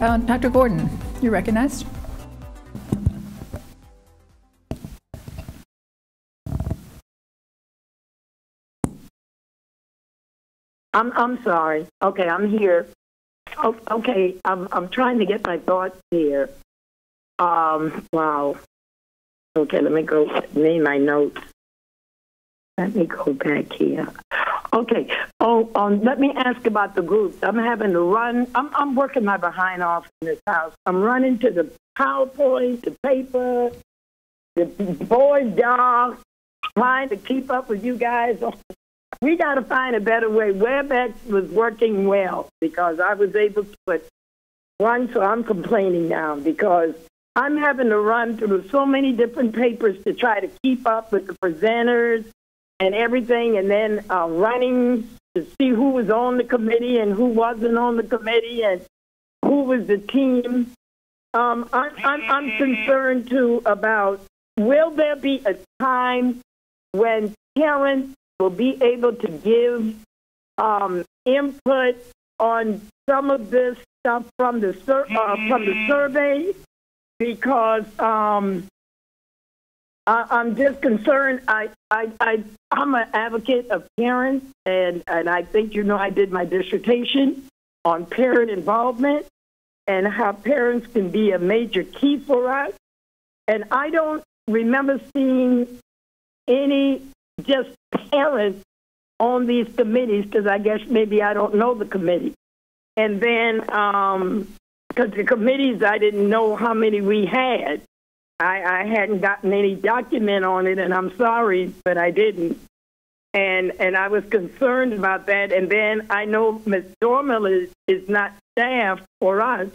right, Dr. Gordon, you're recognized. I'm sorry. Okay, I'm here. Oh, okay, I'm trying to get my thoughts here. Wow. Okay, let me go name my notes. Let me go back here. Okay. Let me ask about the groups. I'm having to run. I'm working my behind off in this house. I'm running to the PowerPoint, the paper, the BoardDocs, trying to keep up with you guys. We got to find a better way. WebEx was working well because I was able to put one, so I'm complaining now because I'm having to run through so many different papers to try to keep up with the presenters and everything, and then running to see who was on the committee and who wasn't on the committee and who was the team. I'm concerned, too, about will there be a time when parents will be able to give input on some of this stuff from the survey? Because I'm just concerned. I'm an advocate of parents, and I think I did my dissertation on parent involvement and how parents can be a major key for us. And I don't remember seeing any just parents on these committees because I guess maybe I don't know the committee. And then because the committees, I didn't know how many we had. I hadn't gotten any document on it, and I'm sorry, but I didn't. And I was concerned about that. And then I know Ms. Dormel is not staff for us.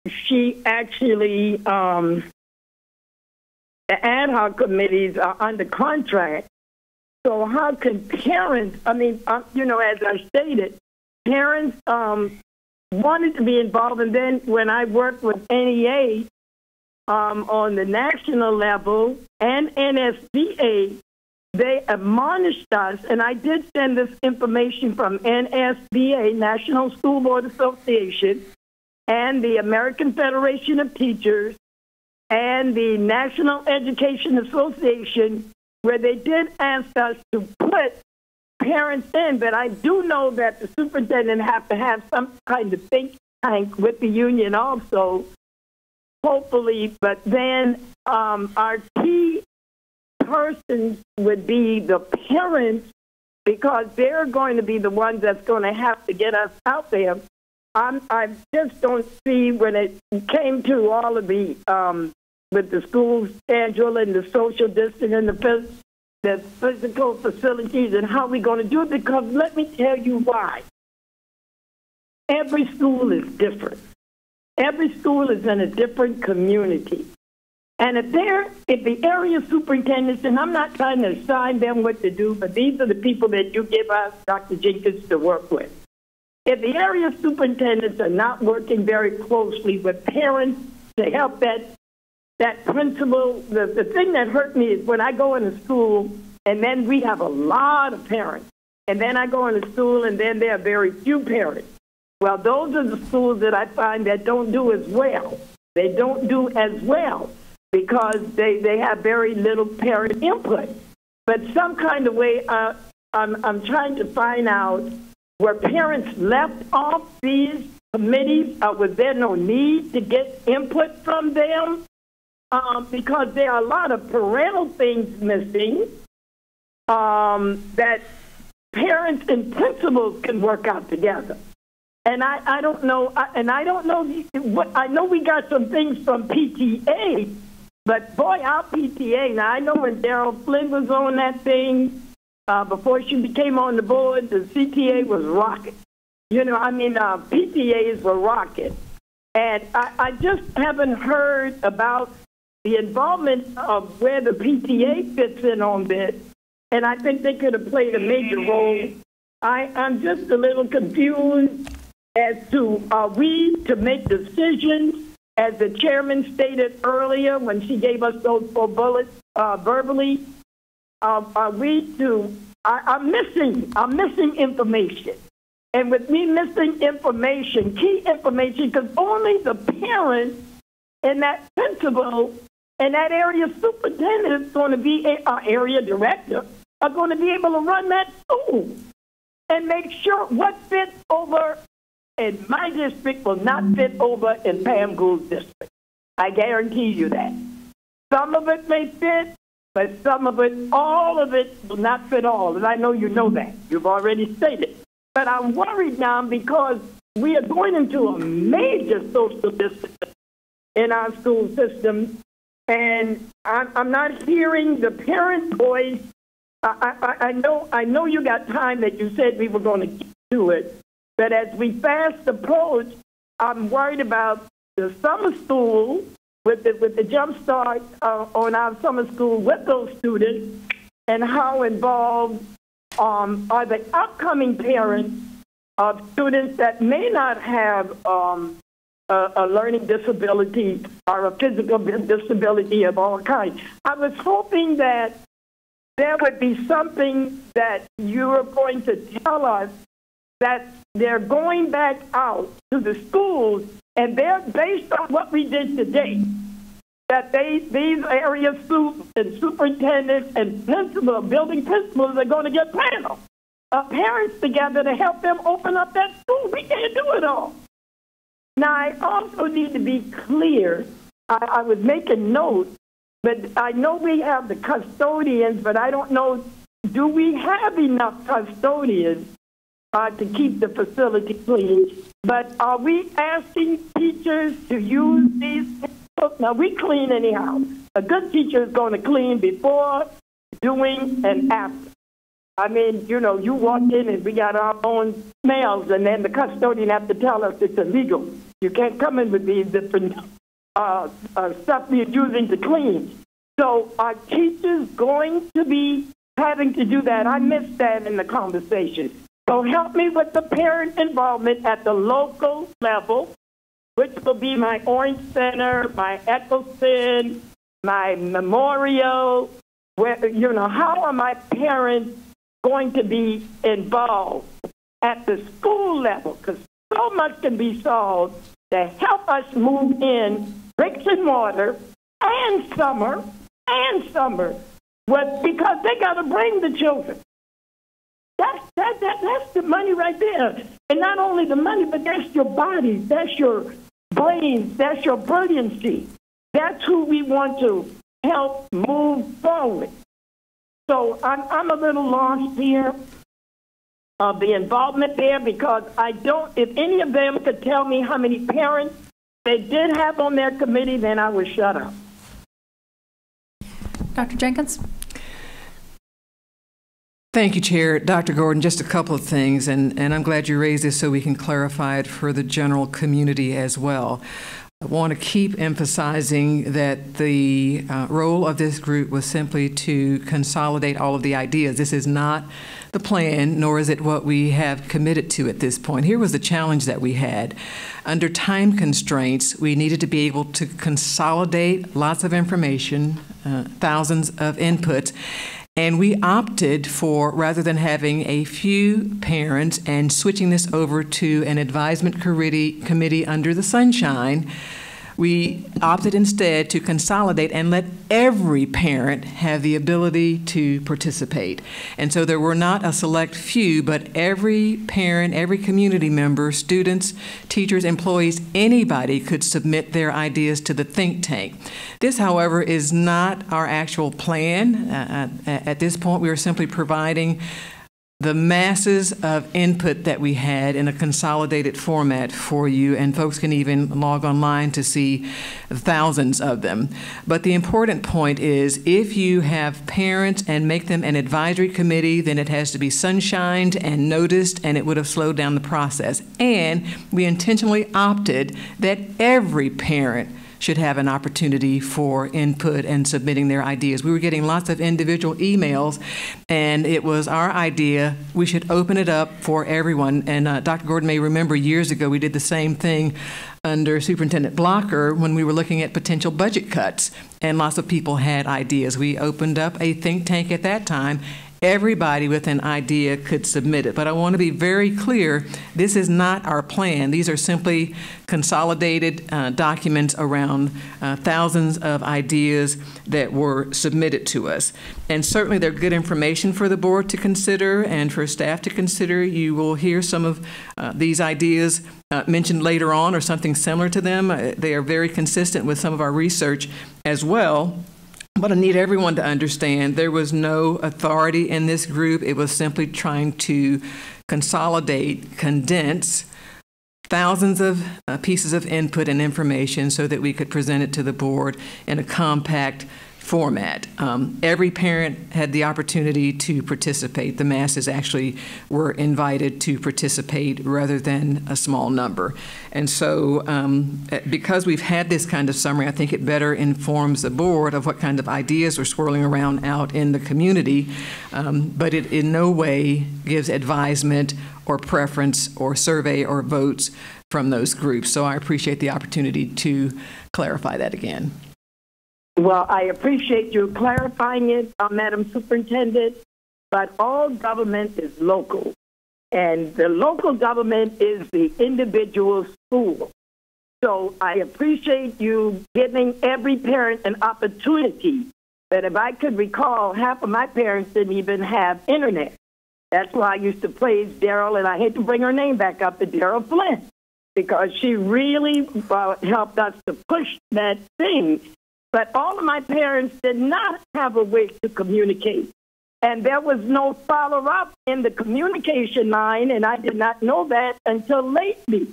She actually, the ad hoc committees are under contract. So how can parents, as I stated, parents wanted to be involved. And then when I worked with NEA on the national level and NSBA, they admonished us, and I did send this information from NSBA, National School Board Association, and the American Federation of Teachers, and the National Education Association, where they did ask us to put parents in. But I do know that the superintendent have to have some kind of think tank with the union also, hopefully. But then our key persons would be the parents, because they're going to be the ones that's going to have to get us out there. I just don't see when it came to all of the with the school schedule and the social distance and the physical facilities and how we're going to do it, because let me tell you why. Every school is different. Every school is in a different community. And if the area superintendents, and I'm not trying to assign them what to do, but these are the people that you give us, Dr. Jenkins, to work with. If the area superintendents are not working very closely with parents to help that principal, the thing that hurt me is when I go into school, and then we have a lot of parents, and then I go into school, and then there are very few parents. Well, those are the schools that I find that don't do as well. They don't do as well because they have very little parent input. But some kind of way, I'm trying to find out, were parents left off these committees? Was there no need to get input from them? Because there are a lot of parental things missing that parents and principals can work out together. And I don't know, I know we got some things from PTA, but boy, our PTA, now I know when Daryl Flynn was on that thing, before she became on the board, the CTA was rocking. PTAs were rocking. And I just haven't heard about the involvement of where the PTA fits in on this, and I think they could have played a major role. I'm just a little confused as to, are we to make decisions, as the chairman stated earlier when she gave us those 4 bullets verbally? Are we to? I'm missing information. And with me missing information, key information, because only the parents and that principal and that area superintendent is going to be, our area director, are going to be able to run that school and make sure what fits over in my district will not fit over in Pam Gould's district. I guarantee you that. Some of it may fit, but some of it, all of it will not fit all. And I know you know that. You've already stated. But I'm worried now because we are going into a major social distance in our school system, and I'm not hearing the parent voice. I know you got time that you said we were going to get to it, but as we fast approach, I'm worried about the summer school with the jump start on our summer school with those students, and how involved are the upcoming parents of students that may not have a learning disability or a physical disability of all kinds. I was hoping that there would be something that you were going to tell us, that they're going back out to the schools, and they're based on what we did today, that these area and superintendents and building principals are going to get parents together to help them open up that school. We can't do it all. Now, I also need to be clear. I was making notes, but I know we have the custodians, but I don't know, do we have enough custodians to keep the facility clean? But are we asking teachers to use these? Now, we clean anyhow. A good teacher is going to clean before, during, and after. I mean, you know, you walk in and we got our own smells, and then the custodian has to tell us it's illegal. You can't come in with these different stuff you're using to clean. So are teachers going to be having to do that? I missed that in the conversation. So help me with the parent involvement at the local level, which will be my Orange Center, my Eccleston, my Memorial. Where, you know, how are my parents going to be involved at the school level? Because so much can be solved to help us move in bricks and mortar and summer, because they got to bring the children. That's the money right there. And not only the money, but that's your bodies, that's your brains, that's your brilliancy. That's who we want to help move forward. So I'm a little lost here of the involvement there, because I don't, if any of them could tell me how many parents they did have on their committee, then I would shut up. Dr. Jenkins? Thank you, Chair. Dr. Gordon, just a couple of things, and I'm glad you raised this so we can clarify it for the general community as well. I want to keep emphasizing that the role of this group was simply to consolidate all of the ideas. This is not the plan, nor is it what we have committed to at this point. Here was the challenge that we had. Under time constraints, we needed to be able to consolidate lots of information, thousands of inputs, and we opted for, rather than having a few parents and switching this over to an advisement committee under the sunshine, we opted instead to consolidate and let every parent have the ability to participate. And so there were not a select few, but every parent, every community member, students, teachers, employees, anybody could submit their ideas to the think tank. This, however, is not our actual plan. At this point, we are simply providing the masses of input that we had in a consolidated format for you, and folks can even log online to see thousands of them. But the important point is, if you have parents and make them an advisory committee, then it has to be sunshined and noticed, and it would have slowed down the process. And we intentionally opted that every parent should have an opportunity for input and submitting their ideas. We were getting lots of individual emails, and it was our idea we should open it up for everyone. And Dr. Gordon may remember years ago we did the same thing under Superintendent Blocker when we were looking at potential budget cuts, and lots of people had ideas. We opened up a think tank at that time. everybody with an idea could submit it. But I want to be very clear, this is not our plan. These are simply consolidated documents around thousands of ideas that were submitted to us. And certainly they're good information for the board to consider and for staff to consider. You will hear some of these ideas mentioned later on, or something similar to them. They are very consistent with some of our research as well. But I need everyone to understand there was no authority in this group. It was simply trying to consolidate, condense thousands of pieces of input and information so that we could present it to the board in a compact format. Every parent had the opportunity to participate. The masses actually were invited to participate rather than a small number. And so because we've had this kind of summary, I think it better informs the board of what kind of ideas are swirling around out in the community, but it in no way gives advisement or preference or survey or votes from those groups. So I appreciate the opportunity to clarify that again. Well, I appreciate you clarifying it, Madam Superintendent, but all government is local, and the local government is the individual school. So I appreciate you giving every parent an opportunity. But if I could recall, half of my parents didn't even have internet. That's why I used to praise Daryl, and I hate to bring her name back up, but Daryl Flynn, because she really helped us to push that thing. But all of my parents did not have a way to communicate. And there was no follow-up in the communication line, and I did not know that until lately.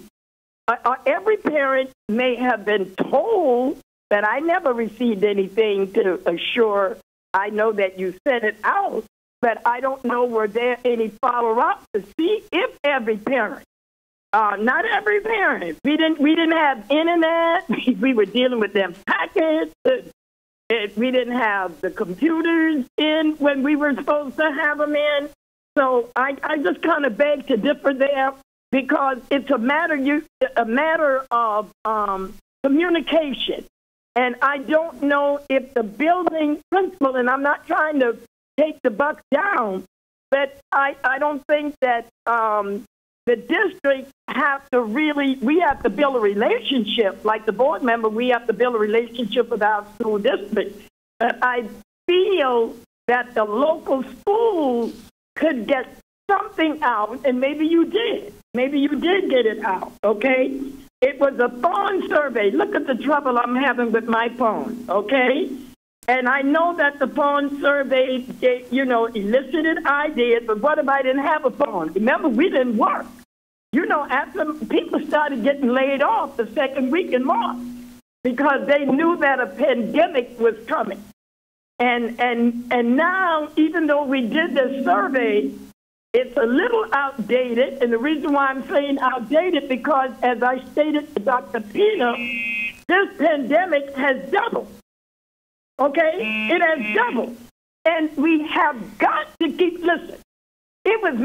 Every parent may have been told that I never received anything to assure I know that you sent it out, but I don't know were there any follow-up to see if every parent. Not every parent. We didn't have internet. We were dealing with them packets. We didn't have the computers in when we were supposed to have them in. So I just kind of beg to differ there, because it's a matter of communication. And I don't know if the building principal, and I'm not trying to take the buck down, but I don't think that the district have to we have to build a relationship. Like the board member, we have to build a relationship with our school district. But I feel that the local schools could get something out, and maybe you did. Maybe you did get it out, okay? It was a phone survey. Look at the trouble I'm having with my phone, okay? And I know that the phone survey, elicited ideas, but what if I didn't have a phone? Remember, we didn't work. After people started getting laid off the second week in March because they knew that a pandemic was coming. And now, even though we did this survey, it's a little outdated. And the reason why I'm saying outdated, because as I stated to Dr. Pina, this pandemic has doubled. Okay? It has doubled. And we have got to keep listening. It was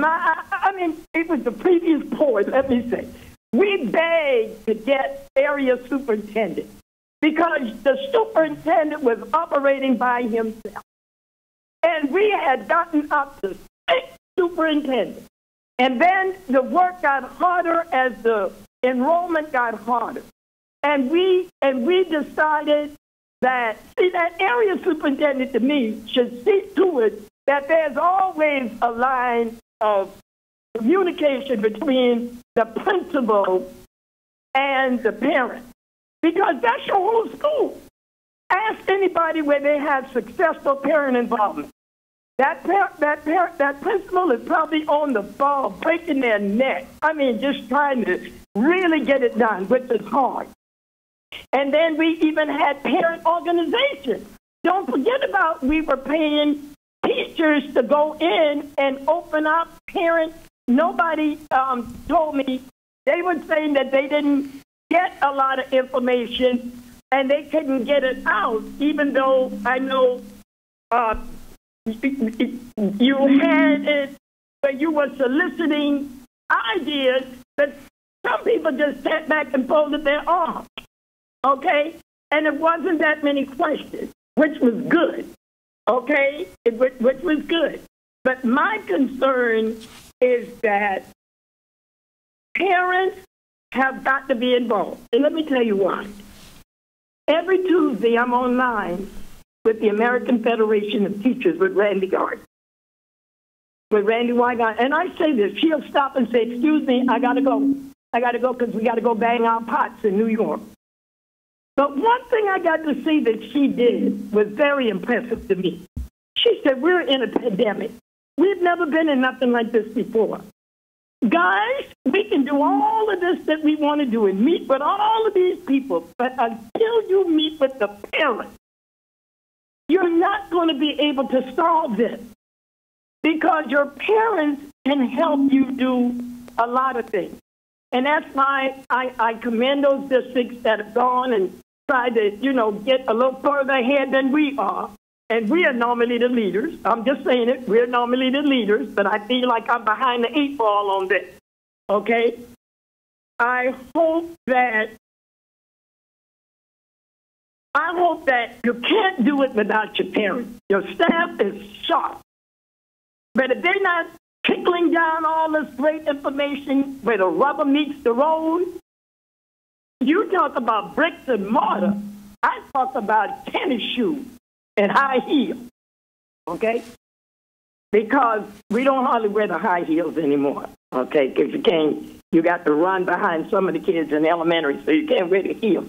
it was the previous board, let me say. We begged to get area superintendent because the superintendent was operating by himself. And we had gotten up to 6 superintendents. And then the work got harder as the enrollment got harder. And we decided that area superintendent to me should see to it that there's always a line of communication between the principal and the parent, because that's your whole school. Ask anybody where they have successful parent involvement. That principal is probably on the ball, breaking their neck. Just trying to really get it done, which is hard. And then we even had parent organizations. Don't forget about we were paying teachers to go in and open up parents. Nobody told me. They were saying that they didn't get a lot of information and they couldn't get it out, even though I know you had it, but you were soliciting ideas, but some people just sat back and folded their arms, okay? And it wasn't that many questions, which was good, okay? Which was good. But my concern is that parents have got to be involved. And let me tell you why. Every Tuesday, I'm online with the American Federation of Teachers with Randy Weingarten. And I say this, she'll stop and say, excuse me, I got to go. I got to go because we got to go bang our pots in New York. But one thing I got to see that she did was very impressive to me. She said, we're in a pandemic. We've never been in nothing like this before. Guys, we can do all of this that we want to do and meet with all of these people, but until you meet with the parents, you're not going to be able to solve this because your parents can help you do a lot of things. And that's why I commend those districts that have gone and tried to, get a little further ahead than we are. And we are normally the leaders. I'm just saying it. We're normally the leaders, but I feel like I'm behind the 8 ball on this. Okay? I hope that you can't do it without your parents. Your staff is sharp. But if they're not trickling down all this great information where the rubber meets the road, you talk about bricks and mortar. I talk about tennis shoes and high heels, okay? Because we don't hardly wear the high heels anymore, okay? Because you got to run behind some of the kids in elementary, so you can't wear the heels.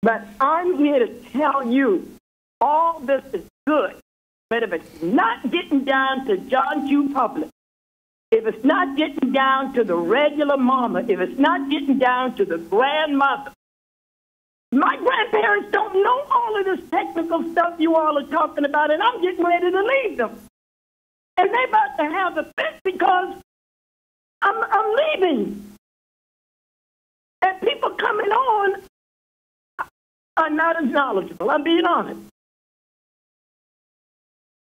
But I'm here to tell you, all this is good. But if it's not getting down to John Q. Public, if it's not getting down to the regular mama, if it's not getting down to the grandmother, my grandparents don't know all of this technical stuff you all are talking about, and I'm getting ready to leave them. And they're about to have a fit because I'm leaving. And people coming on are not as knowledgeable. I'm being honest.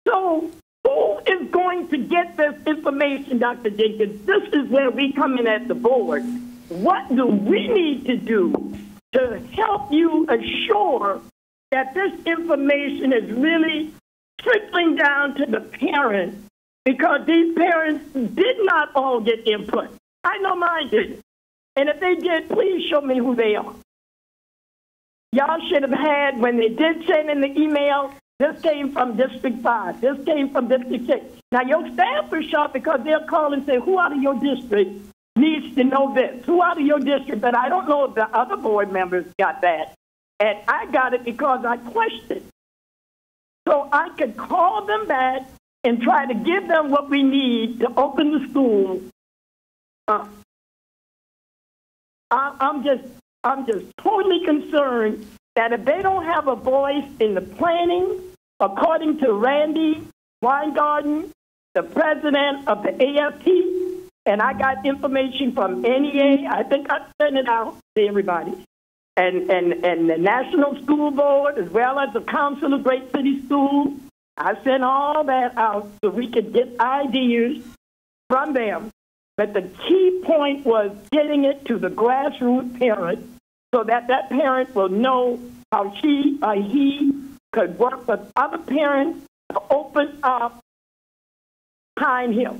So who is going to get this information, Dr. Jenkins? This is where we come in at the board. What do we need to do to help you assure that this information is really trickling down to the parents? Because these parents did not all get input. I know mine didn't. And if they did, please show me who they are. Y'all should have had, when they did send in the email, this came from District 5. This came from District 6. Now, your staff are sharp because they'll call and say, who out of your district needs to know this? Who out of your district? But I don't know if the other board members got that. And I got it because I questioned. So I could call them back and try to give them what we need to open the school. I'm just totally concerned that if they don't have a voice in the planning, according to Randy Weingarten, the president of the AFT, and I got information from NEA, I think I sent it out to everybody, and the National School Board, as well as the Council of Great City Schools, I sent all that out so we could get ideas from them. But the key point was getting it to the grassroots parent so that that parent will know how she or he could work with other parents to open up Pine Hill,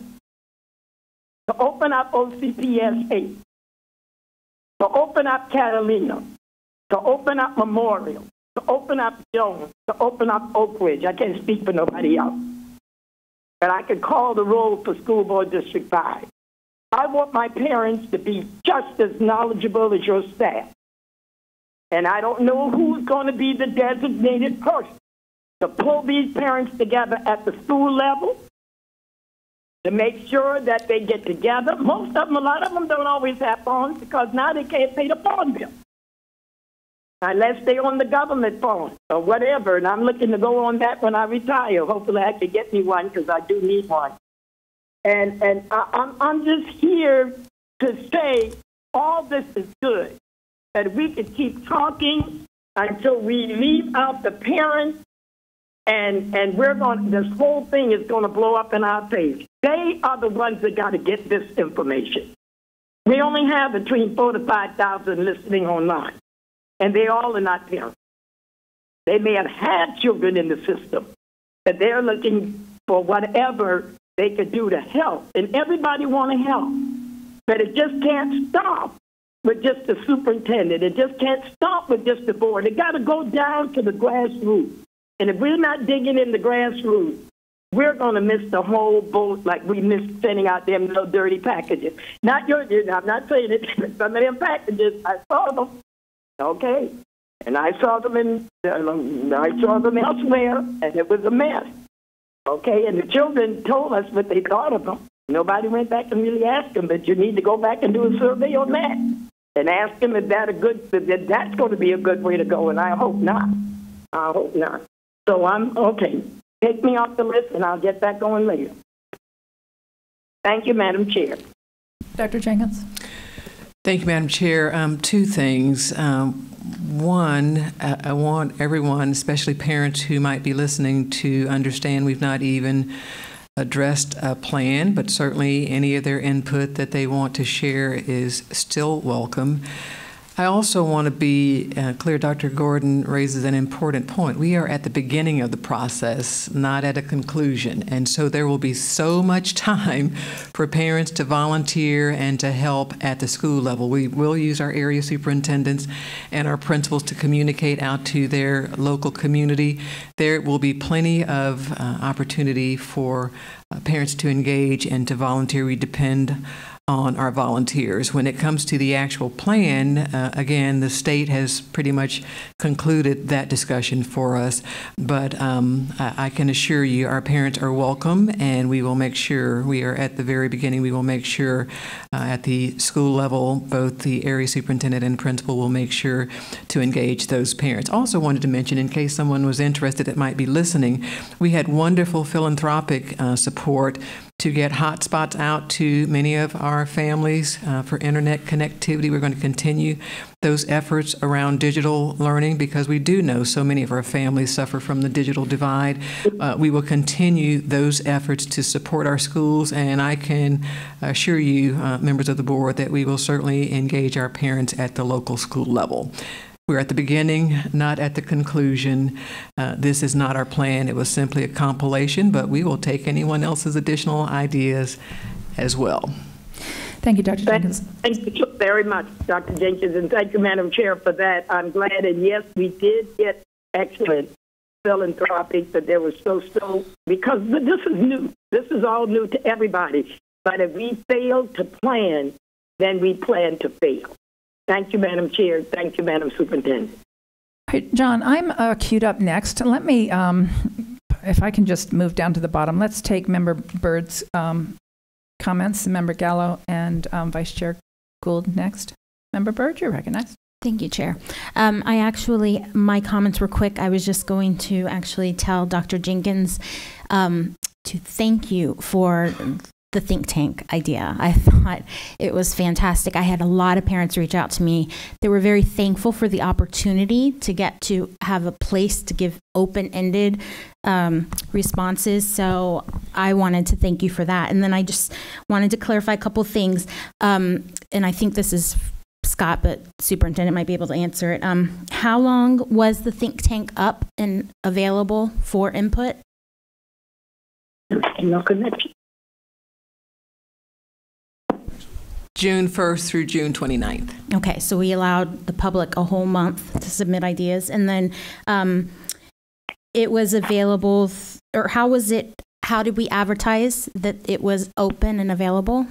to open up OCPS 8, to open up Catalina, to open up Memorial, to open up Jones, to open up Oak Ridge. I can't speak for nobody else. But I could call the roll for School Board District 5. I want my parents to be just as knowledgeable as your staff. And I don't know who's going to be the designated person to pull these parents together at the school level to make sure that they get together. Most of them, a lot of them don't always have phones because now they can't pay the phone bill unless they're on the government phone or whatever. And I'm looking to go on that when I retire. Hopefully I can get me one because I do need one. And I'm just here to say all this is good, that we could keep talking until we leave out the parents, and we're going. This whole thing is going to blow up in our face. They are the ones that got to get this information. We only have between 4,000 to 5,000 listening online, and they all are not parents. They may have had children in the system, but they're looking for whatever they could do to help. And everybody want to help. But it just can't stop with just the superintendent. It just can't stop with just the board. It got to go down to the grassroots. And if we're not digging in the grassroots, we're going to miss the whole boat like we missed sending out them little dirty packages. Not yours. I'm not saying it. Some of them packages, I saw them. Okay. And I saw them elsewhere, and it was a mess. Okay. And the children told us what they thought of them. Nobody went back and really asked them, but you need to go back and do a survey on that and ask them if that's going to be a good way to go. And I hope not. I hope not. So I'm okay. Take me off the list, and I'll get that going later. Thank you, Madam Chair. Dr. Jenkins. Thank you, Madam Chair. Two things. One, I want everyone, especially parents who might be listening, to understand we've not even addressed a plan, but certainly any of their input that they want to share is still welcome. I also want to be clear. Dr. Gordon raises an important point. We are at the beginning of the process, not at a conclusion. And so there will be so much time for parents to volunteer and to help at the school level. We will use our area superintendents and our principals to communicate out to their local community. There will be plenty of opportunity for parents to engage and to volunteer. We depend on our volunteers. When it comes to the actual plan, again, the state has pretty much concluded that discussion for us, but I can assure you our parents are welcome, and we will make sure, we are at the very beginning, we will make sure at the school level, both the area superintendent and principal will make sure to engage those parents. Also wanted to mention, in case someone was interested that might be listening, we had wonderful philanthropic support to get hotspots out to many of our families for internet connectivity. We're going to continue those efforts around digital learning because we do know so many of our families suffer from the digital divide. We will continue those efforts to support our schools, and I can assure you, members of the board, that we will certainly engage our parents at the local school level. We're at the beginning, not at the conclusion. This is not our plan. It was simply a compilation, but we will take anyone else's additional ideas as well. Thank you, Dr. Jenkins. Thank you very much, Dr. Jenkins, and thank you, Madam Chair, for that. I'm glad, and yes, we did get excellent philanthropic, but there was so because this is new. This is all new to everybody. But if we fail to plan, then we plan to fail. Thank you, Madam Chair. Thank you, Madam Superintendent. Hey, John, I'm queued up next. Let me, if I can just move down to the bottom, let's take Member Byrd's comments, Member Gallo and Vice Chair Gould next. Member Byrd, you're recognized. Thank you, Chair. My comments were quick. I was just going to actually tell Dr. Jenkins to thank you for the think tank idea. I thought it was fantastic. I had a lot of parents reach out to me. They were very thankful for the opportunity to get to have a place to give open-ended responses. So I wanted to thank you for that. And then I just wanted to clarify a couple things. And I think this is Scott, but Superintendent might be able to answer it. How long was the think tank up and available for input? No connection. June 1st through June 29th. Okay, so we allowed the public a whole month to submit ideas, and then it was available, or how did we advertise that it was open and available?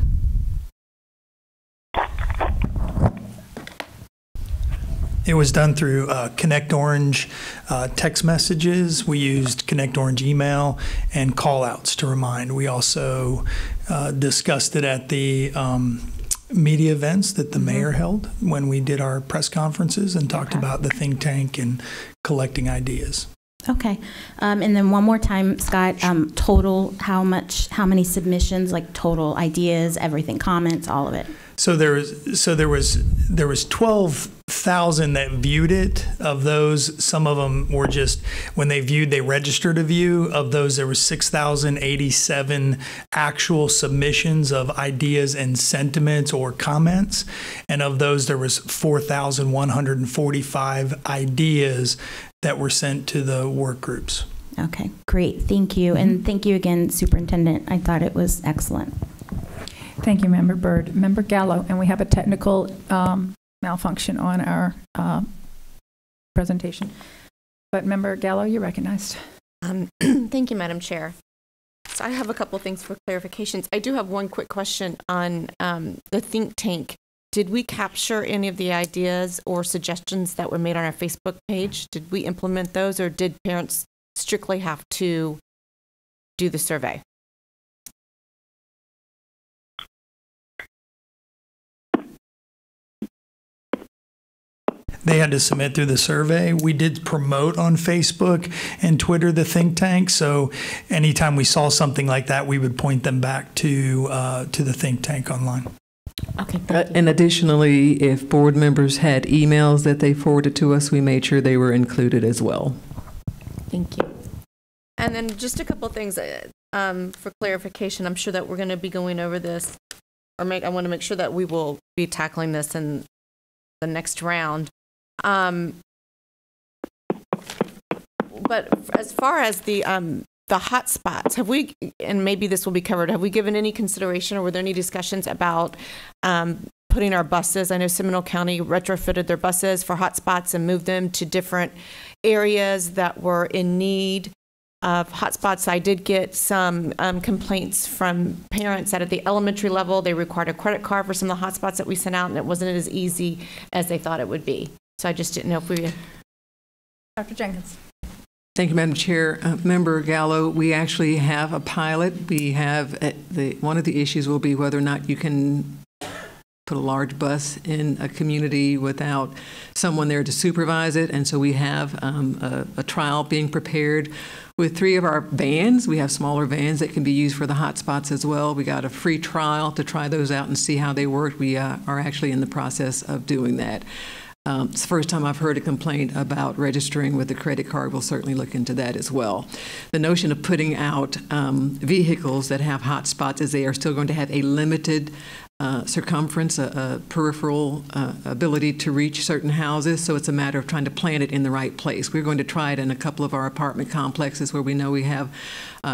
It was done through Connect Orange text messages. We used Connect Orange email and call outs to remind. We also discussed it at the media events that the mayor held when we did our press conferences and talked about the think tank and collecting ideas. Okay. And then one more time, Scott, total, how many submissions, like total ideas, everything, comments, all of it? So there was 12,000 that viewed it. Of those, some of them were just, when they viewed, they registered a view. Of those, there was 6,087 actual submissions of ideas and sentiments or comments. And of those, there was 4,145 ideas that were sent to the work groups. Okay, great. Thank you. And thank you again, Superintendent. I thought it was excellent. Thank you, Member Byrd. Member Gallo, and we have a technical malfunction on our presentation. But Member Gallo, you're recognized. Thank you, Madam Chair. So I have a couple things for clarifications. I do have one quick question on the think tank. Did we capture any of the ideas or suggestions that were made on our Facebook page? Did we implement those, or did parents strictly have to do the survey? They had to submit through the survey. We did promote on Facebook and Twitter the think tank, so anytime we saw something like that, we would point them back to the think tank online. Okay, thank you. And additionally, if board members had emails that they forwarded to us, we made sure they were included as well. Thank you. And then just a couple things for clarification. I'm sure that we're going to be going over this, or I want to make sure that we will be tackling this in the next round. But as far as the hot spots, have we, and maybe this will be covered, have we given any consideration, or were there any discussions about putting our buses? I know Seminole County retrofitted their buses for hot spots and moved them to different areas that were in need of hot spots. I did get some complaints from parents that at the elementary level, they required a credit card for some of the hot spots that we sent out, and it wasn't as easy as they thought it would be. So I just didn't know if we... Dr. Jenkins. Thank you, Madam Chair. Member Gallo, we actually have a pilot. We have one of the issues will be whether or not you can put a large bus in a community without someone there to supervise it. And so we have a trial being prepared with 3 of our vans. We have smaller vans that can be used for the hot spots as well. We got a free trial to try those out and see how they work. We are actually in the process of doing that. It's the first time I've heard a complaint about registering with a credit card. We'll certainly look into that as well. The notion of putting out vehicles that have hot spots is they are still going to have a limited circumference, a peripheral ability to reach certain houses, so it's a matter of trying to plan it in the right place. We're going to try it in a couple of our apartment complexes where we know we have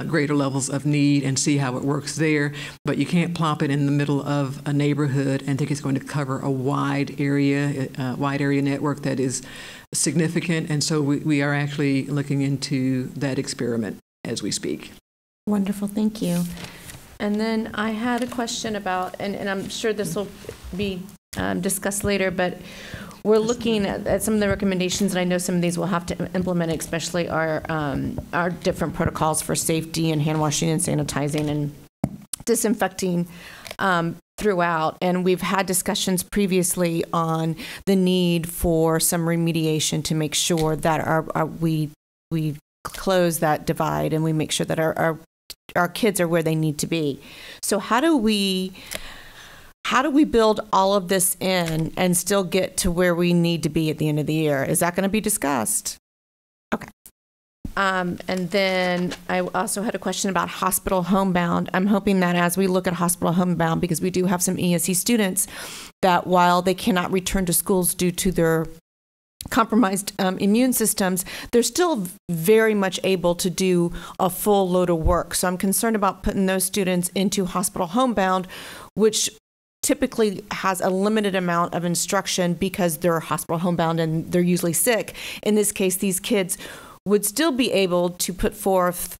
greater levels of need and see how it works there, but you can't plop it in the middle of a neighborhood and think it's going to cover a wide area network that is significant, and so we are actually looking into that experiment as we speak. Wonderful, thank you. And then I had a question about, and I'm sure this will be discussed later, but we're looking at some of the recommendations, and I know some of these we'll have to implement, especially our different protocols for safety and hand washing and sanitizing and disinfecting throughout. And we've had discussions previously on the need for some remediation to make sure that we close that divide and we make sure that our kids are where they need to be. So how do we build all of this in and still get to where we need to be at the end of the year? Is that going to be discussed? Okay. And then I also had a question about hospital homebound. I'm hoping that as we look at hospital homebound, because we do have some ESE students that while they cannot return to schools due to their compromised immune systems, they're still very much able to do a full load of work. So I'm concerned about putting those students into hospital homebound, which typically has a limited amount of instruction because they're hospital homebound and they're usually sick. In this case, these kids would still be able to put forth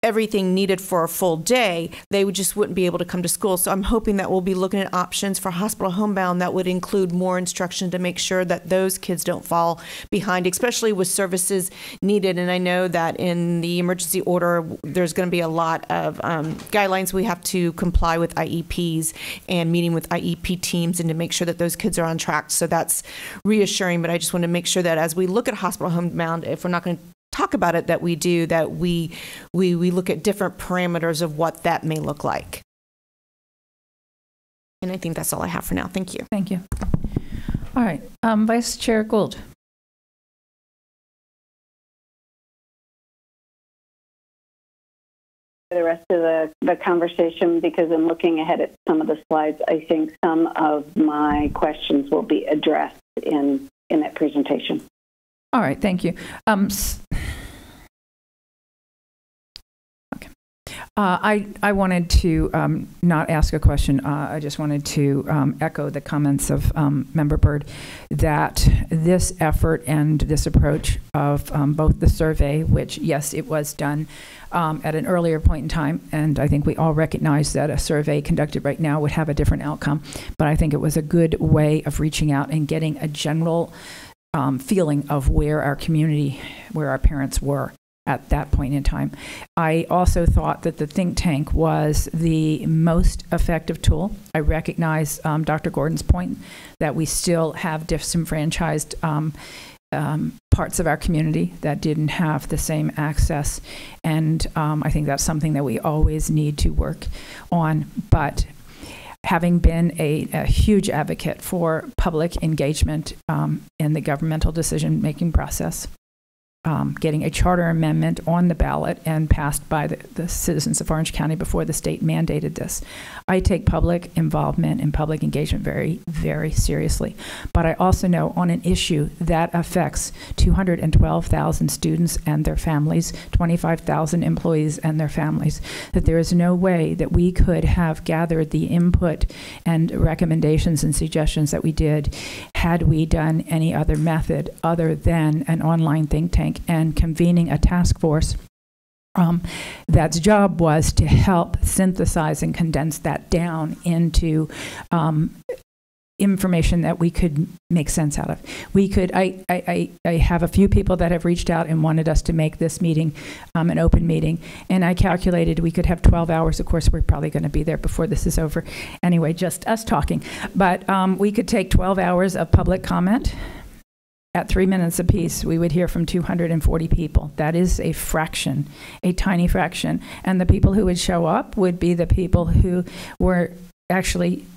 everything needed for a full day. They just wouldn't be able to come to school. So I'm hoping that we'll be looking at options for hospital homebound that would include more instruction to make sure that those kids don't fall behind, especially with services needed. And I know that in the emergency order, there's going to be a lot of guidelines we have to comply with IEPs and meeting with IEP teams and to make sure that those kids are on track. So that's reassuring, but I just want to make sure that as we look at hospital homebound, if we're not going to talk about it, that we look at different parameters of what that may look like. And I think that's all I have for now. Thank you. Thank you. All right, Vice Chair Gould. The rest of the conversation, because I'm looking ahead at some of the slides, I think some of my questions will be addressed in that presentation. All right, thank you. I wanted to not ask a question. I just wanted to echo the comments of Member Byrd that this effort and this approach of both the survey, which, yes, it was done at an earlier point in time, and I think we all recognize that a survey conducted right now would have a different outcome, but I think it was a good way of reaching out and getting a general feeling of where our community, where our parents were at that point in time. I also thought that the think tank was the most effective tool. I recognize Dr. Gordon's point that we still have disenfranchised parts of our community that didn't have the same access, and I think that's something that we always need to work on. But having been a huge advocate for public engagement in the governmental decision-making process, getting a charter amendment on the ballot and passed by the citizens of Orange County before the state mandated this. I take public involvement and public engagement very, very seriously. But I also know on an issue that affects 212,000 students and their families, 25,000 employees and their families, that there is no way that we could have gathered the input and recommendations and suggestions that we did had we done any other method other than an online think tank and convening a task force that's job was to help synthesize and condense that down into information that we could make sense out of. We could, I have a few people that have reached out and wanted us to make this meeting an open meeting, and I calculated we could have 12 hours. Of course, we're probably going to be there before this is over. Anyway, just us talking. But we could take 12 hours of public comment. At 3 minutes apiece, we would hear from 240 people. That is a fraction, a tiny fraction. And the people who would show up would be the people who were actually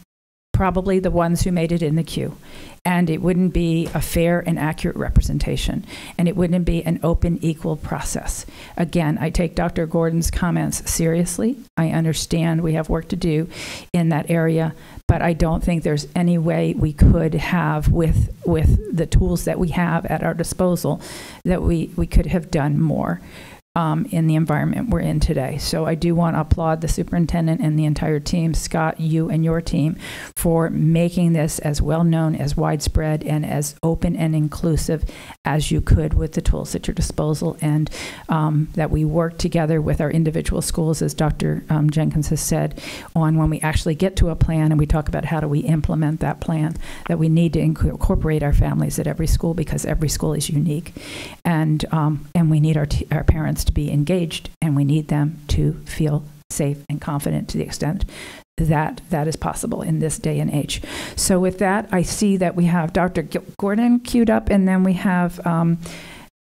probably the ones who made it in the queue. And it wouldn't be a fair and accurate representation. And it wouldn't be an open, equal process. Again, I take Dr. Gordon's comments seriously. I understand we have work to do in that area, but I don't think there's any way we could have, with the tools that we have at our disposal, that we could have done more in the environment we're in today. So I do want to applaud the superintendent and the entire team, Scott, you and your team, for making this as well known, as widespread, and as open and inclusive as you could with the tools at your disposal, and that we work together with our individual schools, as Dr. Jenkins has said, on when we actually get to a plan and we talk about how do we implement that plan, that we need to incorporate our families at every school because every school is unique, and we need our parents to be engaged, and we need them to feel safe and confident to the extent that that is possible in this day and age. So with that, I see that we have Dr. Gordon queued up, and then we have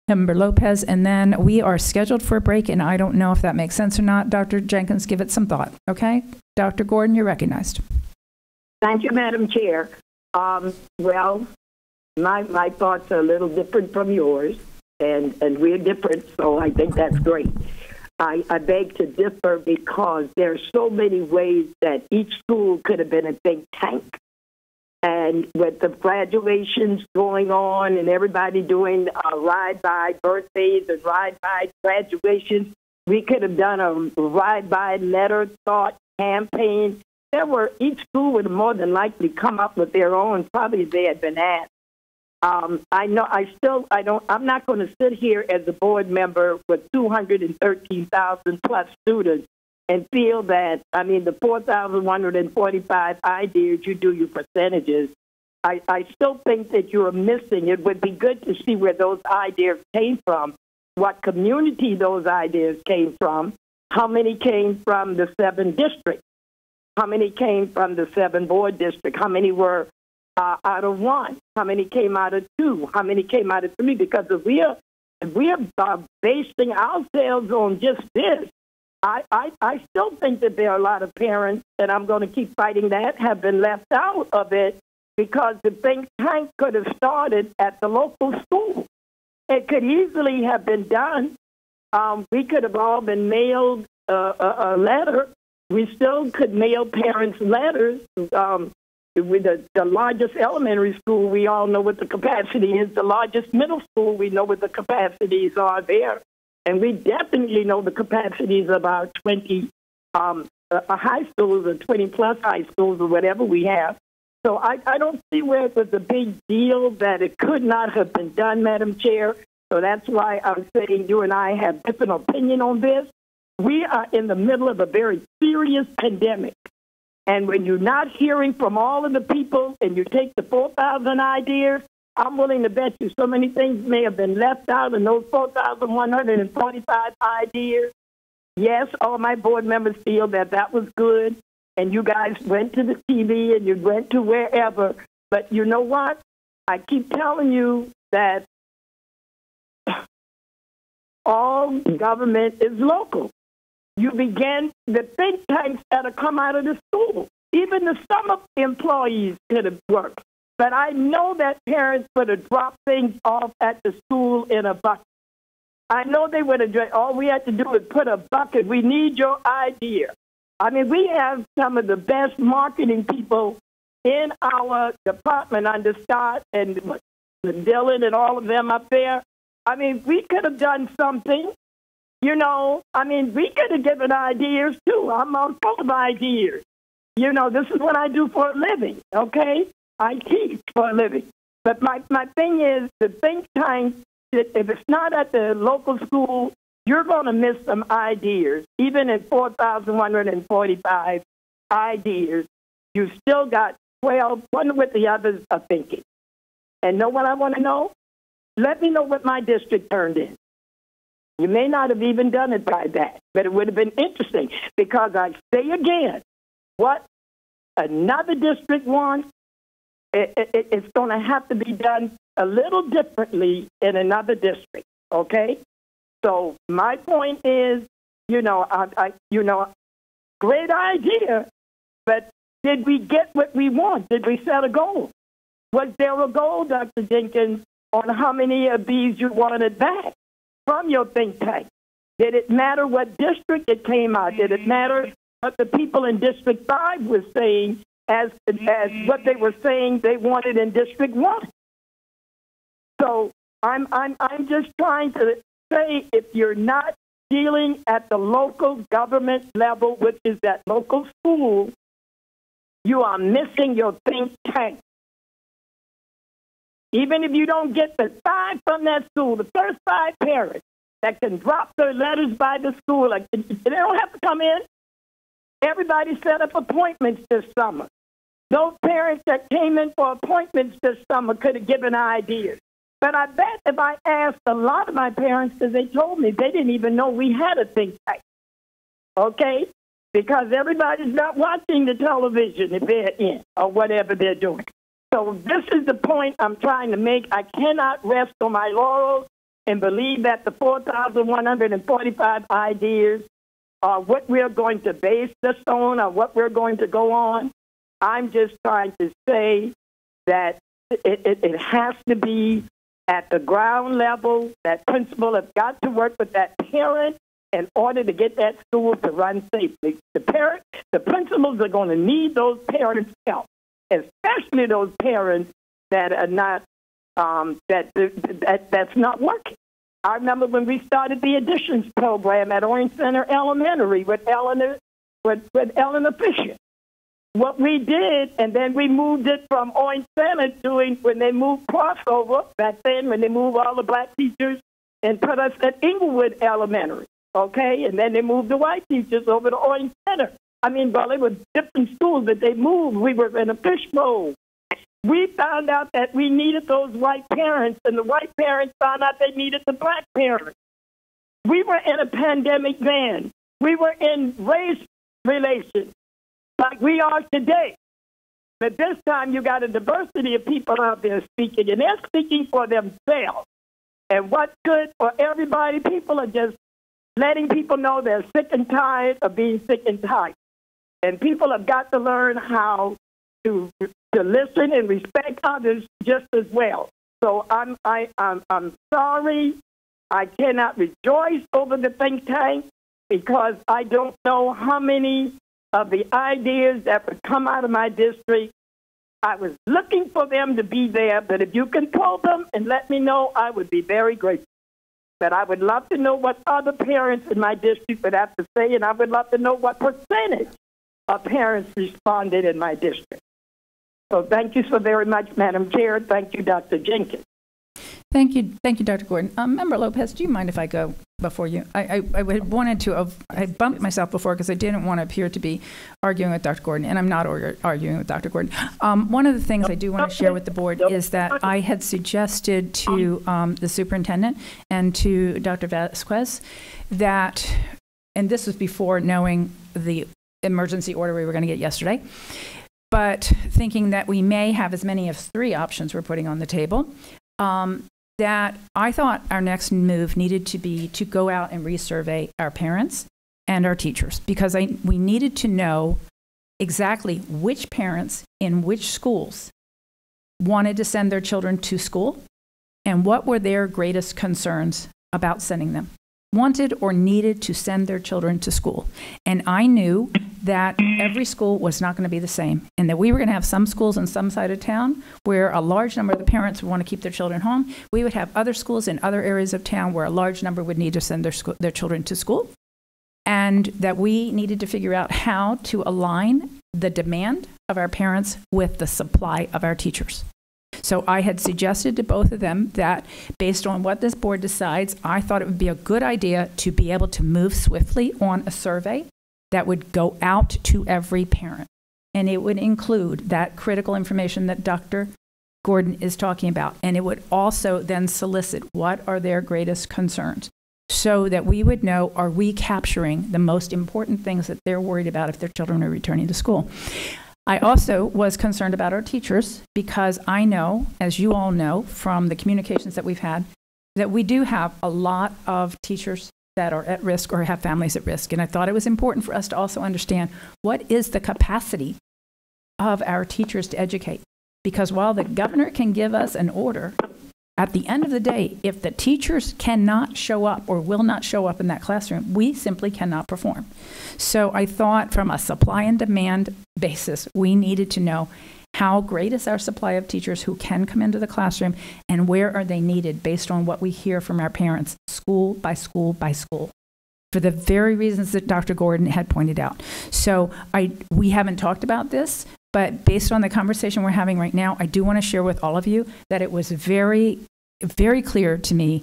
Member Lopez, and then we are scheduled for a break, and I don't know if that makes sense or not. Dr. Jenkins, give it some thought, okay? Dr. Gordon, you're recognized. Thank you, Madam Chair. Well, my thoughts are a little different from yours. And we're different, so I think that's great. I beg to differ because there are so many ways that each school could have been a think tank. And with the graduations going on and everybody doing ride-by birthdays and ride-by graduations, we could have done a ride-by letter thought campaign. Each school would have more than likely come up with their own, probably if they had been asked. I'm not going to sit here as a board member with 213,000 plus students and feel that, the 4,145 ideas, you do your percentages. I still think that you're missing. It would be good to see where those ideas came from, what community those ideas came from, how many came from the 7 districts, how many came from the 7 board districts, how many were out of 1, how many came out of 2, how many came out of 3, because if we are basing ourselves on just this, I still think that there are a lot of parents, and I'm going to keep fighting that, have been left out of it because the think tank could have started at the local school. It could easily have been done. We could have all been mailed a letter. We still could mail parents letters. With the largest elementary school, we all know what the capacity is. The largest middle school, we know what the capacities are there. And we definitely know the capacities of our 20 high schools or 20-plus high schools or whatever we have. So I don't see where it was a big deal that it could not have been done, Madam Chair. So that's why I'm saying you and I have different opinion on this. We are in the middle of a very serious pandemic. And when you're not hearing from all of the people and you take the 4,000 ideas, I'm willing to bet you so many things may have been left out in those 4,145 ideas. Yes, all my board members feel that that was good. And you guys went to the TV and you went to wherever. But you know what? I keep telling you that all government is local. You begin the think tanks that have come out of the school. Even the summer employees could have worked. But I know that parents would have dropped things off at the school in a bucket. I know they would have, all we had to do is put a bucket. We need your idea. I mean, we have some of the best marketing people in our department under Scott and Dylan and all of them up there. I mean, we could have done something, you know. I mean, we could have given ideas, too. I'm full of ideas. You know, this is what I do for a living, okay? I teach for a living. But my thing is, the think tank, if it's not at the local school, you're going to miss some ideas. Even in 4,145 ideas, you still got 12, one with the others are thinking. And know what I want to know? Let me know what my district turned in. You may not have even done it by that, but it would have been interesting because I say again, what another district wants, it's going to have to be done a little differently in another district, okay? So my point is, you know, great idea, but did we get what we want? Did we set a goal? Was there a goal, Dr. Jenkins, on how many of these you wanted back from your think tank? Did it matter what district it came out? Did it matter what the people in District 5 were saying as what they were saying they wanted in District 1? So I'm just trying to say, if you're not dealing at the local government level, which is that local school, you are missing your think tank. Even if you don't get the 5 from that school, the first 5 parents that can drop their letters by the school, like, they don't have to come in. Everybody set up appointments this summer. Those parents that came in for appointments this summer could have given ideas. But I bet if I asked a lot of my parents, because they told me they didn't even know we had a think tank, okay? Because everybody's not watching the television if they're in or whatever they're doing. So this is the point I'm trying to make. I cannot rest on my laurels and believe that the 4,145 ideas are what we're going to base this on or what we're going to go on. I'm just trying to say that it has to be at the ground level. That principal has got to work with that parent in order to get that school to run safely. The principals are going to need those parents' help, especially those parents that are not that's not working. I remember when we started the additions program at Orange Center Elementary with Eleanor Fisher. What we did, and then we moved it from Orange Center doing when they moved crossover back then, when they moved all the black teachers and put us at Inglewood Elementary, okay? And then they moved the white teachers over to Orange Center. I mean, well, it was different schools that they moved. We were in a fishbowl. We found out that we needed those white parents, and the white parents found out they needed the black parents. We were in a pandemic then. We were in race relations like we are today. But this time you got a diversity of people out there speaking, and they're speaking for themselves. And what's good for everybody, people are just letting people know they're sick and tired of being sick and tired. And people have got to learn how to listen and respect others just as well. So I'm sorry. I cannot rejoice over the think tank because I don't know how many of the ideas that would come out of my district. I was looking for them to be there, but if you can pull them and let me know, I would be very grateful. but I would love to know what other parents in my district would have to say, and I would love to know what percentage of parents responded in my district. So thank you so very much, Madam Chair. Thank you, Dr. Jenkins. Thank you, Dr. Gordon. Member Lopez, do you mind if I go before you? I wanted to, I bumped myself before because I didn't want to appear to be arguing with Dr. Gordon, and I'm not arguing with Dr. Gordon. One of the things I do want to share with the board is that I had suggested to the superintendent and to Dr. Vasquez that, and this was before knowing the emergency order we were going to get yesterday, but thinking that we may have as many as 3 options we're putting on the table, that I thought our next move needed to be to go out and resurvey our parents and our teachers, because we needed to know exactly which parents in which schools wanted to send their children to school and what were their greatest concerns about sending them, wanted or needed to send their children to school. And I knew that every school was not going to be the same, and that we were going to have some schools in some side of town where a large number of the parents would want to keep their children home. We would have other schools in other areas of town where a large number would need to send their children to school, and that we needed to figure out how to align the demand of our parents with the supply of our teachers. So I had suggested to both of them that based on what this board decides, I thought it would be a good idea to be able to move swiftly on a survey that would go out to every parent. And it would include that critical information that Dr. Gordon is talking about. And it would also then solicit what are their greatest concerns, so that we would know, are we capturing the most important things that they're worried about if their children are returning to school. I also was concerned about our teachers, because I know, as you all know from the communications that we've had, that we do have a lot of teachers that are at risk or have families at risk. And I thought it was important for us to also understand what is the capacity of our teachers to educate. Because while the governor can give us an order, at the end of the day, if the teachers cannot show up or will not show up in that classroom, we simply cannot perform. So I thought from a supply and demand basis, we needed to know how great is our supply of teachers who can come into the classroom, and where are they needed based on what we hear from our parents, school by school by school, for the very reasons that Dr. Gordon had pointed out. So we haven't talked about this, but based on the conversation we're having right now, I do want to share with all of you that it was very, very clear to me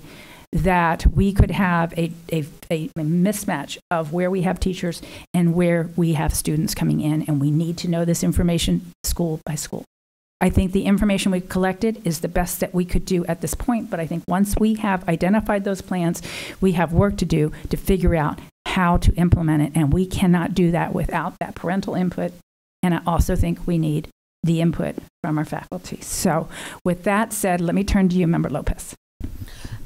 that we could have a mismatch of where we have teachers and where we have students coming in, and we need to know this information school by school. I think the information we've collected is the best that we could do at this point, but I think once we have identified those plans, we have work to do to figure out how to implement it, and we cannot do that without that parental input, and I also think we need the input from our faculty. So with that said, let me turn to you, Member Lopez.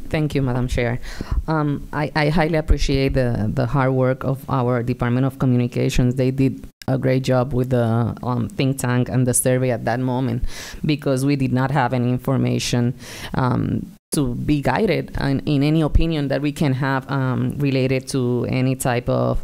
Thank you, Madam Chair. I highly appreciate the hard work of our Department of Communications. They did a great job with the think tank and the survey at that moment, because we did not have any information to be guided in any opinion that we can have related to any type of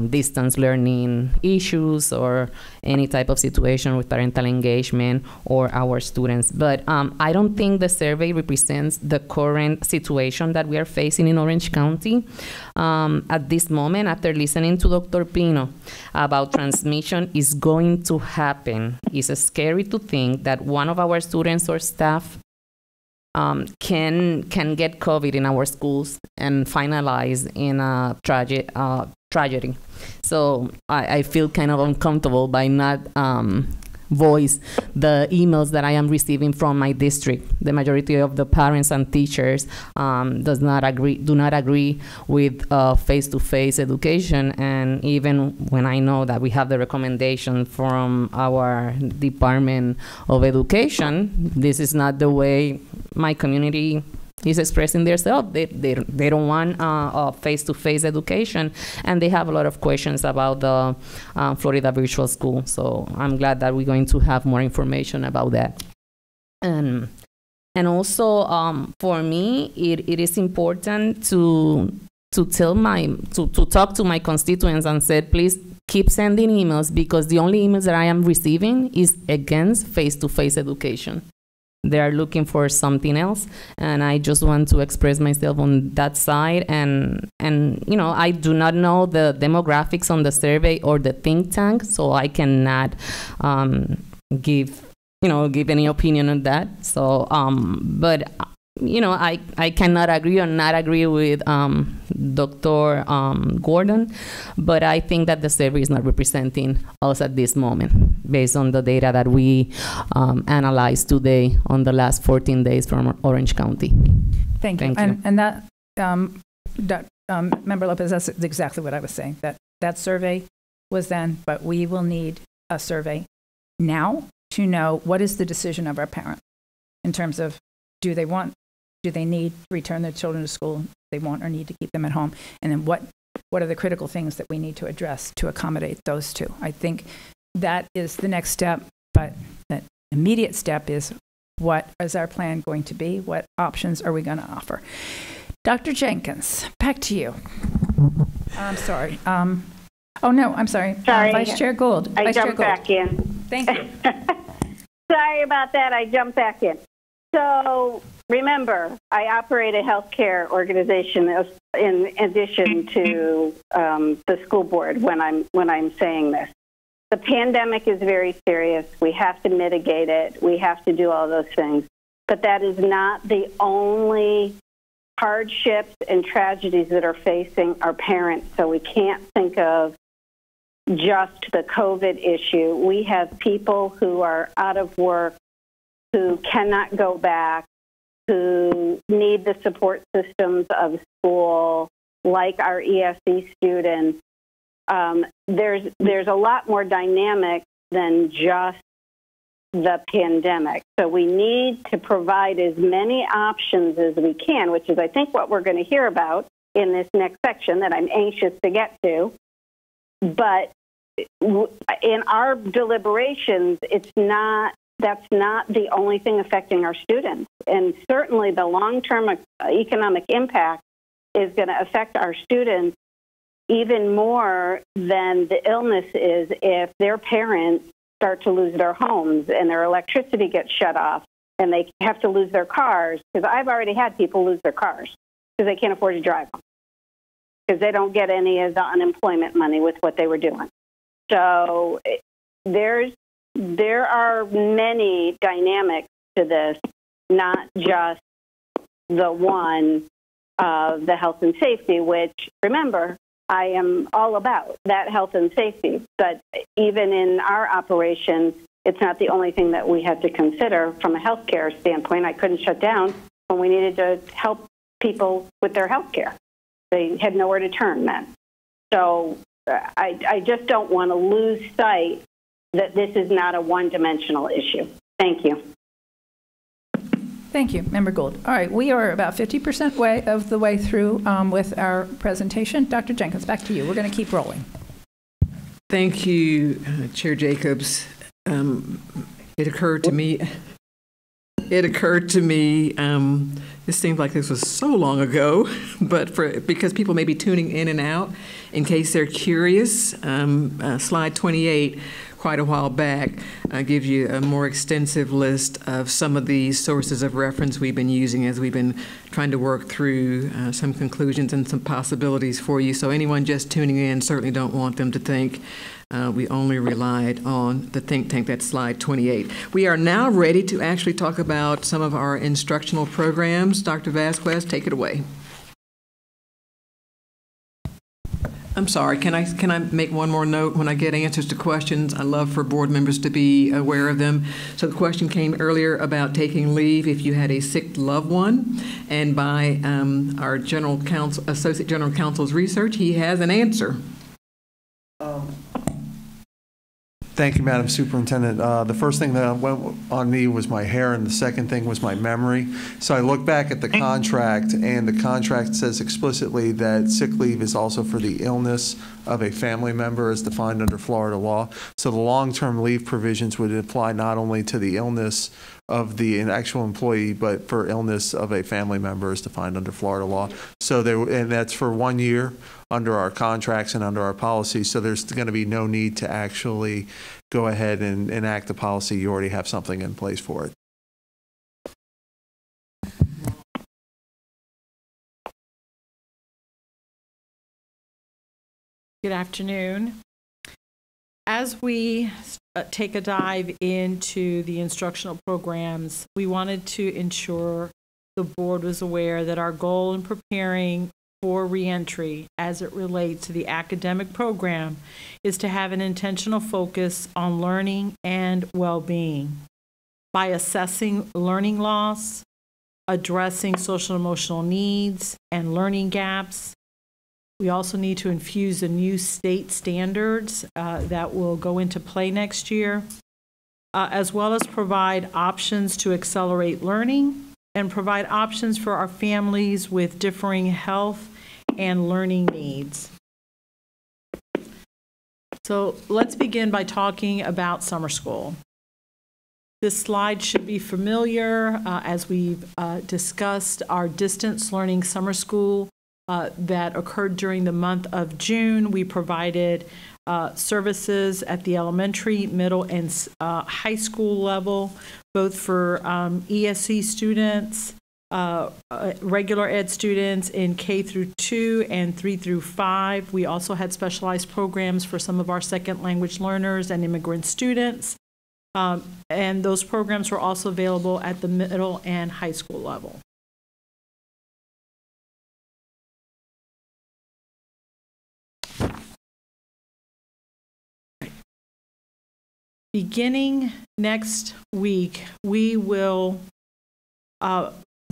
distance learning issues or any type of situation with parental engagement or our students. But I don't think the survey represents the current situation that we are facing in Orange County. At this moment, after listening to Dr. Pino about transmission is going to happen, it's scary to think that one of our students or staff can get COVID in our schools and finalize in a tragedy. So I feel kind of uncomfortable by not voice the emails that I am receiving from my district. The majority of the parents and teachers do not agree with face-to-face education, and even when I know that we have the recommendation from our Department of Education, this is not the way my community is expressing themselves. They don't want face-to-face education, and they have a lot of questions about the Florida Virtual School. So I'm glad that we're going to have more information about that. And also for me, it is important to talk to my constituents and say, please keep sending emails, because the only emails that I am receiving is against face-to-face education. they are looking for something else, and I just want to express myself on that side. And you know, I do not know the demographics on the survey or the think tank, so I cannot give any opinion on that. So, but you know, I cannot agree or not agree with Dr. Gordon, but I think that the survey is not representing us at this moment based on the data that we analyzed today on the last 14 days from Orange County. Thank you. And that, Member Lopez, that's exactly what I was saying, that survey was then, but we will need a survey now to know what is the decision of our parents in terms of do they need to return their children to school? They want or need to keep them at home? And then what are the critical things that we need to address to accommodate those two? I think that is the next step, but the immediate step is what is our plan going to be? What options are we going to offer? Dr. Jenkins, back to you. I'm sorry. Oh, no, I'm sorry. Sorry. Vice Chair Gould. I jumped back in. Thank you. Sorry about that. I jumped back in. So remember, I operate a healthcare organization in addition to the school board when I'm saying this. The pandemic is very serious. We have to mitigate it. We have to do all those things. But that is not the only hardships and tragedies that are facing our parents. So we can't think of just the COVID issue. We have people who are out of work, who cannot go back, who need the support systems of school, like our ESE students. There's a lot more dynamic than just the pandemic. So we need to provide as many options as we can, which is, I think, what we're going to hear about in this next section that I'm anxious to get to. But in our deliberations, that's not the only thing affecting our students. And certainly the long-term economic impact is going to affect our students even more than the illness is if their parents start to lose their homes and their electricity gets shut off and they have to lose their cars. Because I've already had people lose their cars because they can't afford to drive them because they don't get any of the unemployment money with what they were doing. So there are many dynamics to this, not just the one of the health and safety, which, remember, I am all about that health and safety. But even in our operation, it's not the only thing that we had to consider from a healthcare standpoint. I couldn't shut down when we needed to help people with their healthcare. They had nowhere to turn then. So I just don't want to lose sight that this is not a one-dimensional issue. Thank you. Thank you, Member Gould. All right, we are about 50% of the way through with our presentation. Dr. Jenkins, back to you. We're going to keep rolling. Thank you, Chair Jacobs. It occurred to me, this seems like this was so long ago, but because people may be tuning in and out, in case they're curious, slide 28, quite a while back, gives you a more extensive list of some of the sources of reference we've been using as we've been trying to work through some conclusions and some possibilities for you. So anyone just tuning in, certainly don't want them to think we only relied on the think tank. That's slide 28. We are now ready to actually talk about some of our instructional programs. Dr. Vasquez, take it away. I'm sorry, can I make one more note when I get answers to questions? I love for board members to be aware of them. So the question came earlier about taking leave if you had a sick loved one, and by our General Counsel, Associate General Counsel's research, he has an answer. Thank you, Madam Superintendent. The first thing that went on me was my hair, and the second thing was my memory. So I look back at the contract, and the contract says explicitly that sick leave is also for the illness of a family member as defined under Florida law. So the long-term leave provisions would apply not only to the illness of the actual employee, but for illness of a family member as defined under Florida law. So and that's for 1 year under our contracts and under our policies. So there's going to be no need to actually go ahead and enact the policy. You already have something in place for it. Good afternoon. As we take a dive into the instructional programs, we wanted to ensure the board was aware that our goal in preparing for reentry as it relates to the academic program is to have an intentional focus on learning and well-being by assessing learning loss, addressing social and emotional needs and learning gaps. We also need to infuse the new state standards that will go into play next year, as well as provide options to accelerate learning and provide options for our families with differing health and learning needs. So let's begin by talking about summer school. This slide should be familiar as we've discussed our distance learning summer school that occurred during the month of June. We provided services at the elementary, middle, and high school level, both for ESC students, regular ed students in K through 2 and 3 through 5. We also had specialized programs for some of our second language learners and immigrant students. And those programs were also available at the middle and high school level. Beginning next week, we will,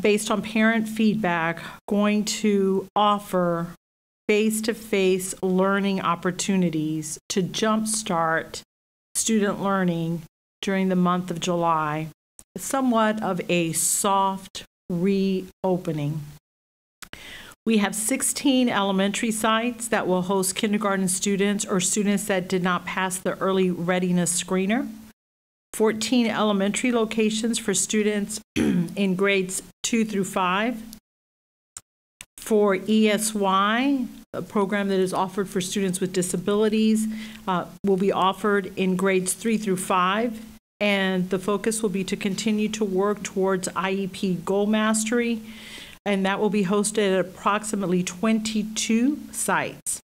based on parent feedback, going to offer face-to-face learning opportunities to jumpstart student learning during the month of July, somewhat of a soft reopening. We have 16 elementary sites that will host kindergarten students or students that did not pass the early readiness screener, 14 elementary locations for students in grades 2 through 5. For ESY, a program that is offered for students with disabilities, will be offered in grades 3 through 5, and the focus will be to continue to work towards IEP goal mastery, and that will be hosted at approximately 22 sites.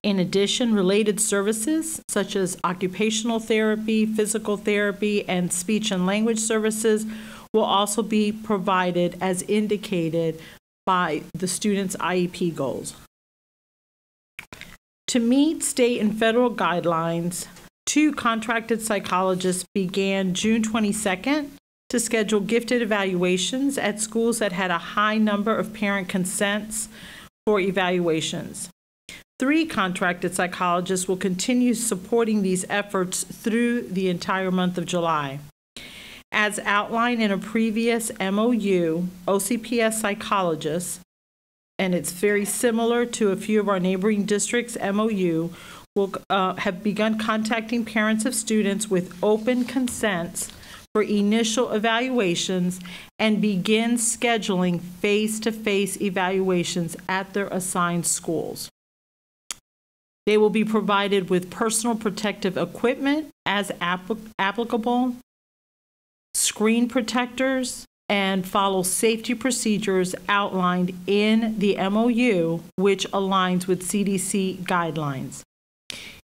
In addition, related services such as occupational therapy, physical therapy, and speech and language services will also be provided as indicated by the students' IEP goals. To meet state and federal guidelines, 2 contracted psychologists began June 22nd to schedule gifted evaluations at schools that had a high number of parent consents for evaluations. 3 contracted psychologists will continue supporting these efforts through the entire month of July. As outlined in a previous MOU, OCPS psychologists, and it's very similar to a few of our neighboring districts' MOU, will have begun contacting parents of students with open consents for initial evaluations and begin scheduling face-to-face evaluations at their assigned schools. They will be provided with personal protective equipment as applicable, screen protectors, and follow safety procedures outlined in the MOU, which aligns with CDC guidelines.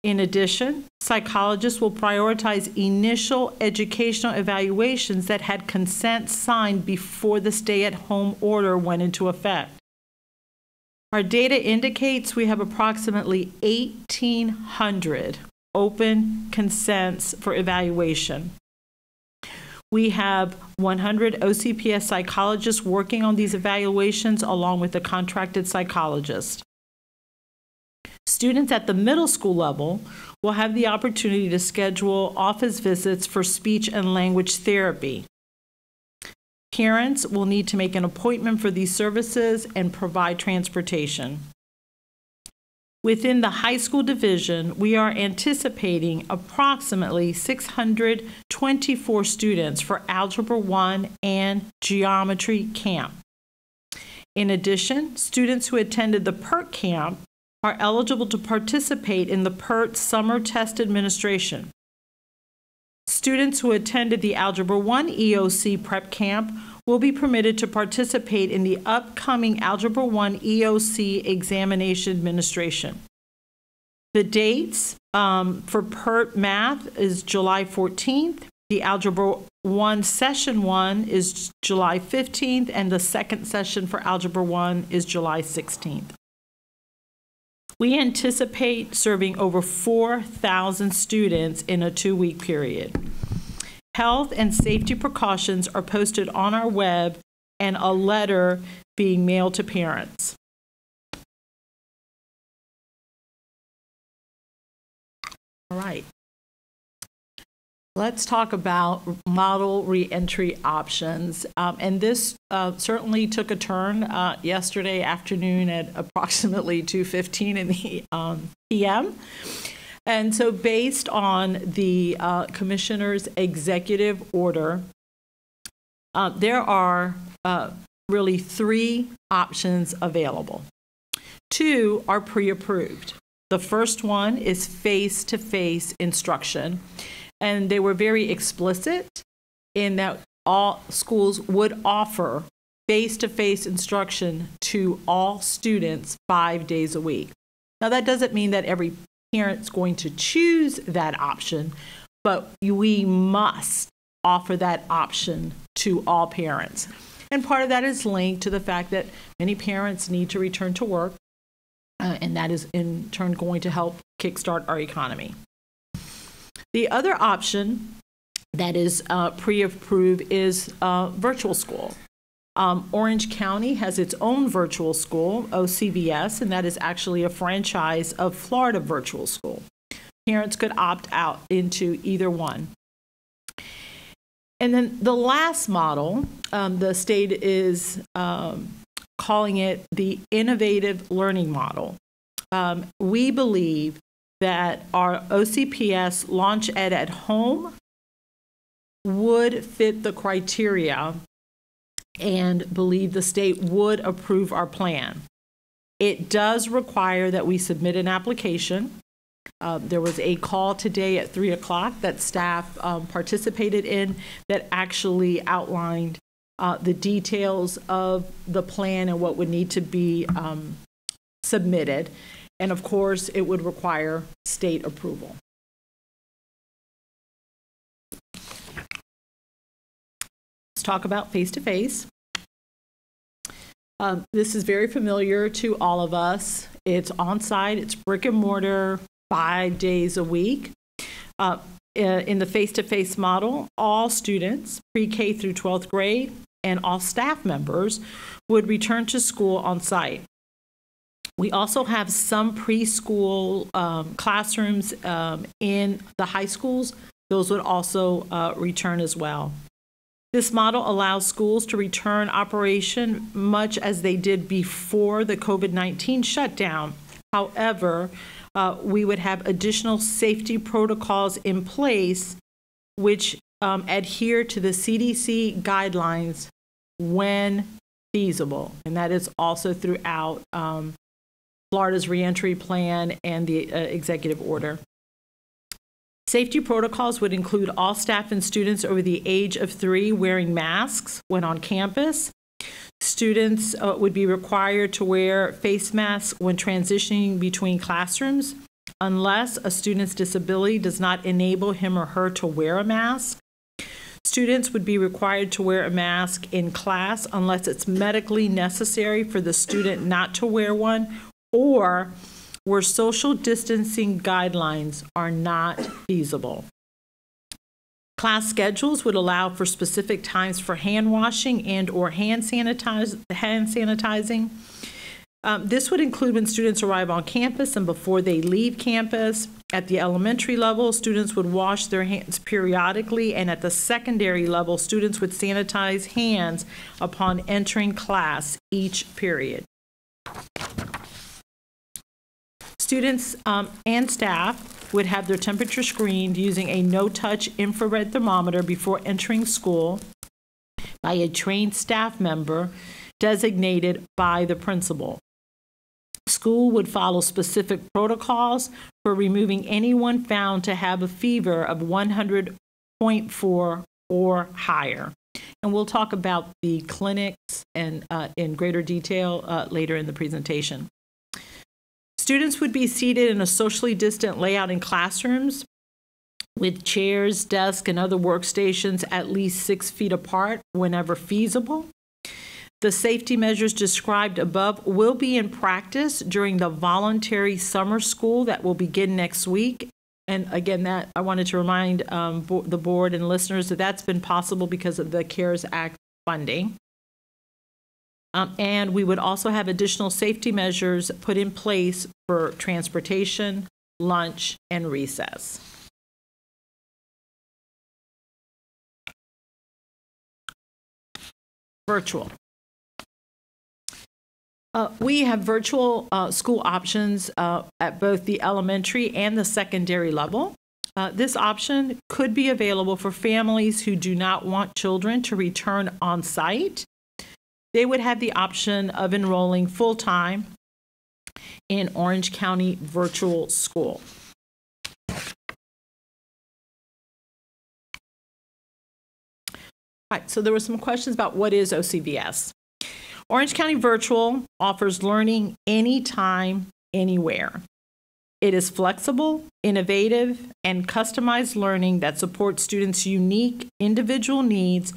In addition, psychologists will prioritize initial educational evaluations that had consent signed before the stay-at-home order went into effect. Our data indicates we have approximately 1,800 open consents for evaluation. We have 100 OCPS psychologists working on these evaluations along with a contracted psychologist. Students at the middle school level will have the opportunity to schedule office visits for speech and language therapy. Parents will need to make an appointment for these services and provide transportation. Within the high school division, we are anticipating approximately 624 students for Algebra 1 and Geometry Camp. In addition, students who attended the PERT camp are eligible to participate in the PERT Summer Test Administration. Students who attended the Algebra 1 EOC Prep Camp will be permitted to participate in the upcoming Algebra 1 EOC Examination Administration. The dates for PERT Math is July 14th. The Algebra 1 Session 1 is July 15th, and the second session for Algebra 1 is July 16th. We anticipate serving over 4,000 students in a 2-week period. Health and safety precautions are posted on our web and a letter being mailed to parents. All right. Let's talk about model reentry options. And this certainly took a turn yesterday afternoon at approximately 2:15 in the p.m. And so based on the Commissioner's executive order, there are really 3 options available. 2 are pre-approved. The first one is face-to-face instruction. And they were very explicit in that all schools would offer face-to-face instruction to all students 5 days a week. Now, that doesn't mean that every parent's going to choose that option, but we must offer that option to all parents. And part of that is linked to the fact that many parents need to return to work, and that is in turn going to help kickstart our economy. The other option that is pre-approved is virtual school. Orange County has its own virtual school, OCPS, and that is actually a franchise of Florida Virtual School. Parents could opt out into either one. And then the last model, the state is calling it the innovative learning model. We believe that our OCPS Launch Ed at Home would fit the criteria and believe the state would approve our plan. It does require that we submit an application. There was a call today at 3 o'clock that staff participated in that actually outlined the details of the plan and what would need to be submitted. And of course, it would require state approval. Let's talk about face-to-face. This is very familiar to all of us. It's on-site, it's brick and mortar, 5 days a week. In the face-to-face model, all students, pre-K through 12th grade, and all staff members would return to school on-site. We also have some preschool classrooms in the high schools. Those would also return as well. This model allows schools to return operation much as they did before the COVID-19 shutdown. However, we would have additional safety protocols in place which adhere to the CDC guidelines when feasible. And that is also throughout Florida's reentry plan and the executive order. Safety protocols would include all staff and students over the age of 3 wearing masks when on campus. Students would be required to wear face masks when transitioning between classrooms, unless a student's disability does not enable him or her to wear a mask. Students would be required to wear a mask in class unless it's medically necessary for the student not to wear one, or where social distancing guidelines are not feasible. Class schedules would allow for specific times for hand washing and or hand sanitizing. This would include when students arrive on campus and before they leave campus. At the elementary level, students would wash their hands periodically, and at the secondary level, students would sanitize hands upon entering class each period. Students and staff would have their temperature screened using a no-touch infrared thermometer before entering school by a trained staff member designated by the principal. School would follow specific protocols for removing anyone found to have a fever of 100.4 or higher. And we'll talk about the clinics and in greater detail later in the presentation. Students would be seated in a socially distant layout in classrooms with chairs, desks, and other workstations at least 6 feet apart whenever feasible. The safety measures described above will be in practice during the voluntary summer school that will begin next week. And again, that I wanted to remind the board and listeners that that's been possible because of the CARES Act funding. And we would also have additional safety measures put in place for transportation, lunch, and recess. Virtual. We have virtual school options at both the elementary and the secondary level. This option could be available for families who do not want children to return on site. They would have the option of enrolling full-time in Orange County Virtual School. All right, so there were some questions about what is OCVS. Orange County Virtual offers learning anytime, anywhere. It is flexible, innovative, and customized learning that supports students' unique individual needs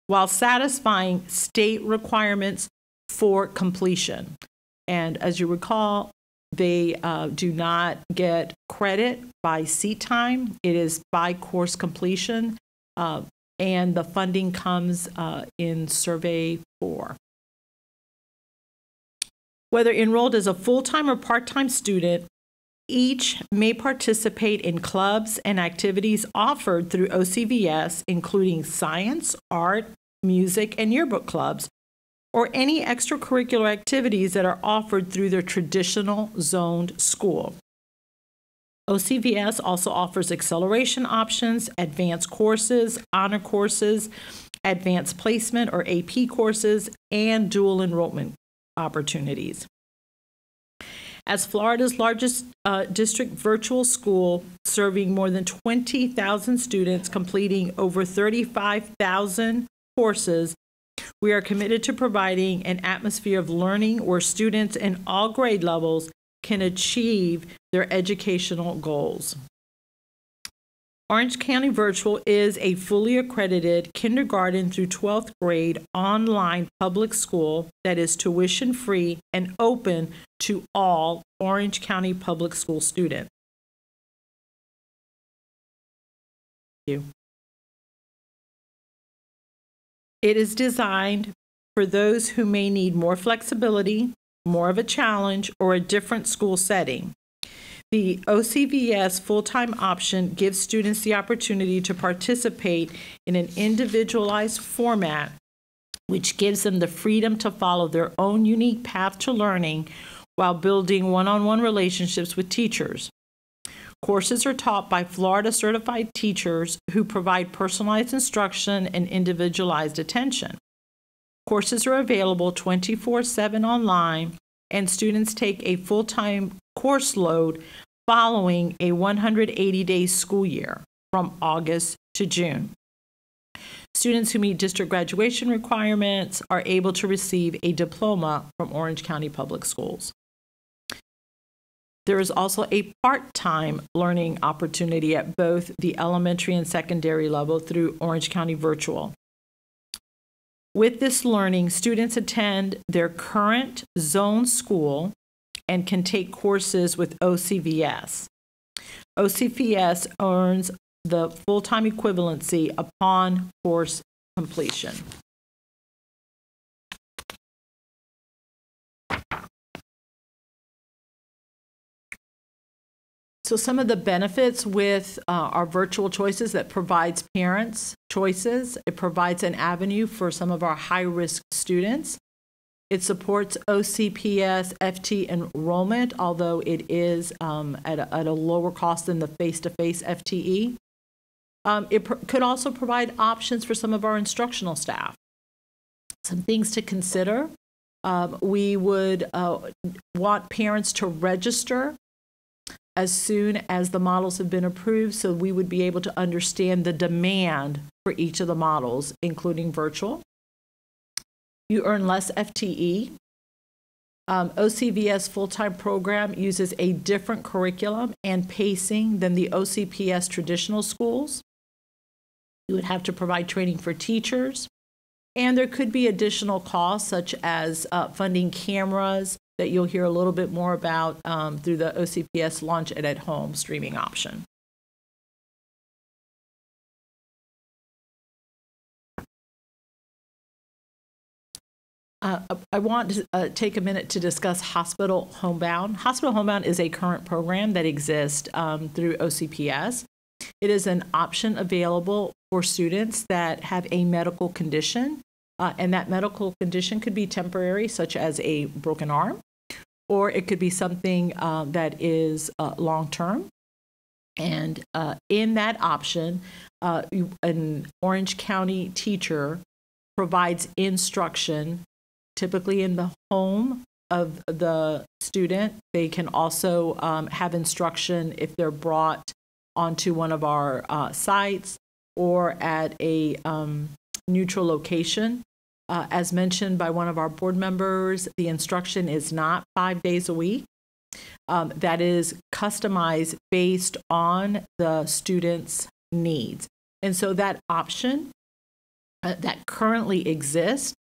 while satisfying state requirements for completion. And as you recall, they do not get credit by seat time. It is by course completion, and the funding comes in Survey 4. Whether enrolled as a full-time or part-time student, each may participate in clubs and activities offered through OCVS, including science, art, music, and yearbook clubs, or any extracurricular activities that are offered through their traditional zoned school. OCVS also offers acceleration options, advanced courses, honor courses, advanced placement or AP courses, and dual enrollment opportunities. As Florida's largest district virtual school, serving more than 20,000 students, completing over 35,000 courses, we are committed to providing an atmosphere of learning where students in all grade levels can achieve their educational goals. Orange County Virtual is a fully accredited kindergarten through 12th grade online public school that is tuition-free and open to all Orange County public school students. Thank you. It is designed for those who may need more flexibility, more of a challenge, or a different school setting. The OCVS full-time option gives students the opportunity to participate in an individualized format, which gives them the freedom to follow their own unique path to learning while building one-on-one relationships with teachers. Courses are taught by Florida certified teachers who provide personalized instruction and individualized attention. Courses are available 24/7 online, and students take a full-time course load following a 180-day school year from August to June. Students who meet district graduation requirements are able to receive a diploma from Orange County Public Schools. There is also a part-time learning opportunity at both the elementary and secondary level through Orange County Virtual. With this learning, students attend their current zone school and can take courses with OCVS. OCVS earns the full-time equivalency upon course completion. So some of the benefits with our virtual choices that provides parents choices. It provides an avenue for some of our high-risk students. It supports OCPS FT enrollment, although it is at a lower cost than the face-to-face FTE. It could also provide options for some of our instructional staff. Some things to consider. We would want parents to register as soon as the models have been approved, so we would be able to understand the demand for each of the models, including virtual. You earn less FTE. OCVS full-time program uses a different curriculum and pacing than the OCPS traditional schools. You would have to provide training for teachers, and there could be additional costs such as funding cameras that you'll hear a little bit more about through the OCPS Launch Ed at Home streaming option. I want to take a minute to discuss Hospital Homebound. Hospital Homebound is a current program that exists through OCPS. It is an option available for students that have a medical condition, and that medical condition could be temporary, such as a broken arm, or it could be something that is long-term. And in that option, an Orange County teacher provides instruction typically in the home of the student. They can also have instruction if they're brought onto one of our sites or at a neutral location. As mentioned by one of our board members, the instruction is not 5 days a week. That is customized based on the student's needs. And so that option that currently exists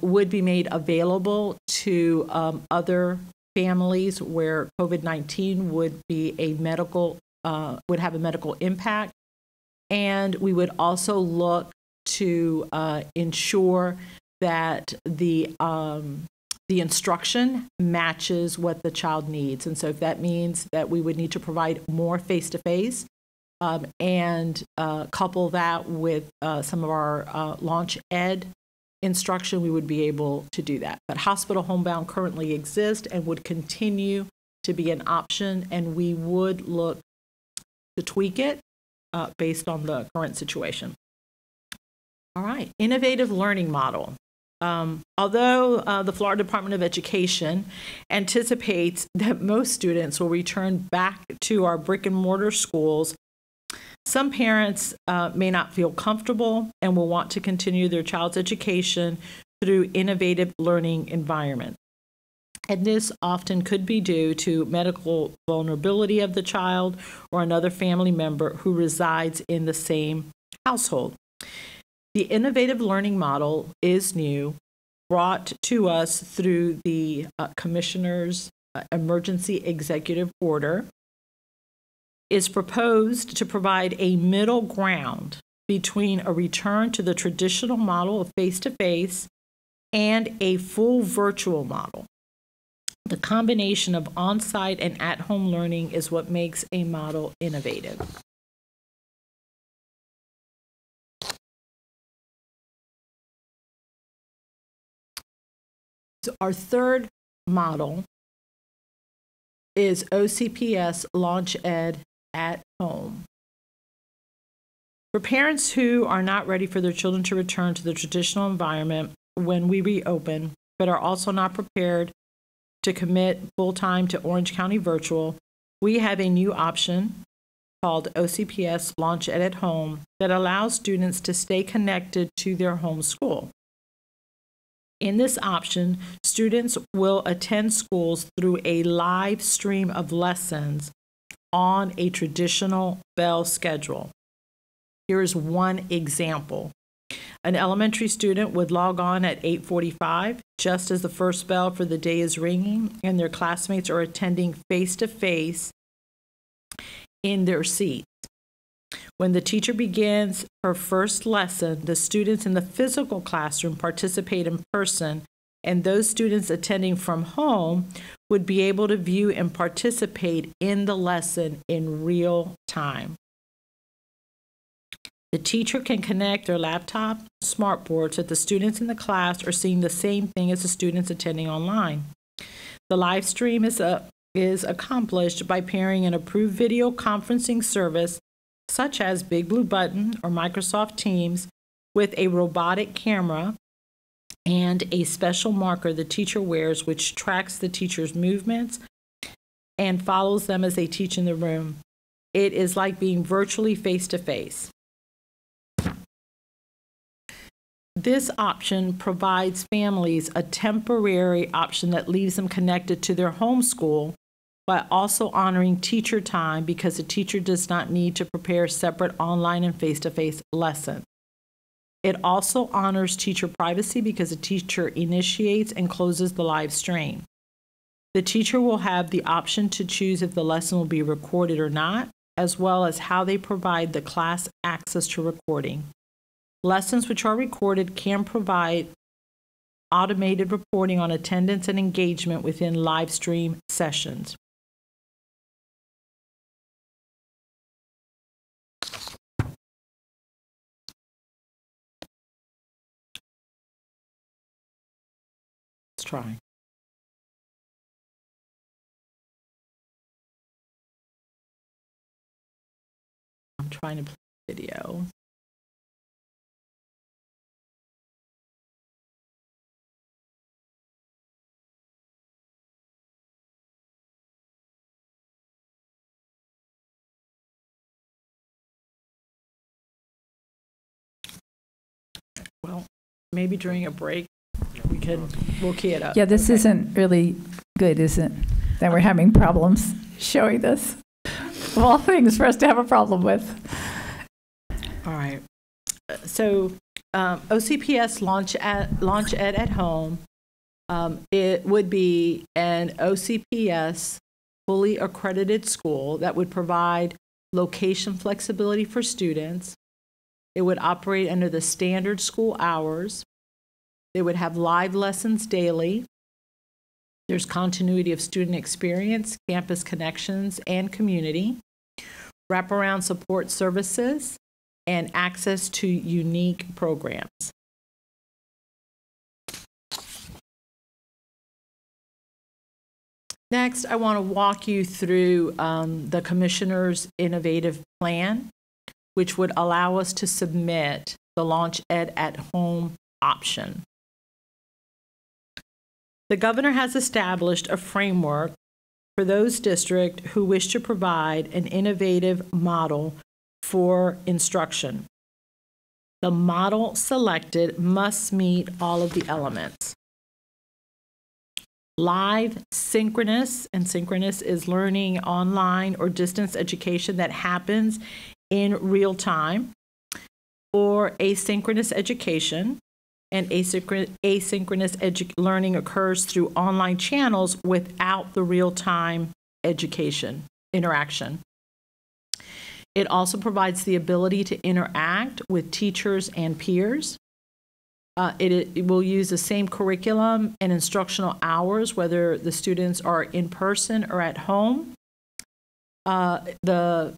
would be made available to other families where COVID-19 would be a medical, would have a medical impact. And we would also look to ensure that the instruction matches what the child needs. And so if that means that we would need to provide more face-to-face and couple that with some of our launch ed instruction, we would be able to do that. But Hospital Homebound currently exists and would continue to be an option, and we would look to tweak it based on the current situation. All right, innovative learning model. Although the Florida Department of Education anticipates that most students will return back to our brick and mortar schools, some parents may not feel comfortable and will want to continue their child's education through innovative learning environments. And this often could be due to medical vulnerability of the child or another family member who resides in the same household. The innovative learning model is new, brought to us through the Commissioner's Emergency Executive Order, is proposed to provide a middle ground between a return to the traditional model of face-to-face and a full virtual model. The combination of on-site and at-home learning is what makes a model innovative. So our third model is OCPS Launch Ed at Home. For parents who are not ready for their children to return to the traditional environment when we reopen, but are also not prepared to commit full-time to Orange County Virtual, we have a new option called OCPS Launch Ed at Home that allows students to stay connected to their home school. In this option, students will attend schools through a live stream of lessons on a traditional bell schedule. Here is one example. An elementary student would log on at 8:45, just as the first bell for the day is ringing, and their classmates are attending face-to-face in their seats. When the teacher begins her first lesson, the students in the physical classroom participate in person, and those students attending from home would be able to view and participate in the lesson in real time. The teacher can connect their laptop, smartboard, so that the students in the class are seeing the same thing as the students attending online. The live stream is accomplished by pairing an approved video conferencing service such as Big Blue Button or Microsoft Teams with a robotic camera and a special marker the teacher wears, which tracks the teacher's movements and follows them as they teach in the room. It is like being virtually face-to-face. This option provides families a temporary option that leaves them connected to their home school, but also honoring teacher time because the teacher does not need to prepare separate online and face-to-face lessons. It also honors teacher privacy because the teacher initiates and closes the live stream. The teacher will have the option to choose if the lesson will be recorded or not, as well as how they provide the class access to recording. Lessons which are recorded can provide automated reporting on attendance and engagement within live stream sessions. Let's try. I'm trying to play video. Well, maybe during a break, we'll key it up. Yeah, this isn't really good, is it? That we're having problems showing this. Of all things for us to have a problem with. All right. So OCPS Launch Ed at Home, it would be an OCPS fully accredited school that would provide location flexibility for students. It would operate under the standard school hours. They would have live lessons daily. There's continuity of student experience, campus connections, and community, wraparound support services, and access to unique programs. Next, I want to walk you through the Commissioner's Innovative Plan, which would allow us to submit the Launch Ed at Home option. The Governor has established a framework for those districts who wish to provide an innovative model for instruction. The model selected must meet all of the elements. Live, synchronous, and synchronous is learning online or distance education that happens in real time, or asynchronous education. And asynchronous learning occurs through online channels without the real-time education interaction. It also provides the ability to interact with teachers and peers. It will use the same curriculum and instructional hours, whether the students are in person or at home. The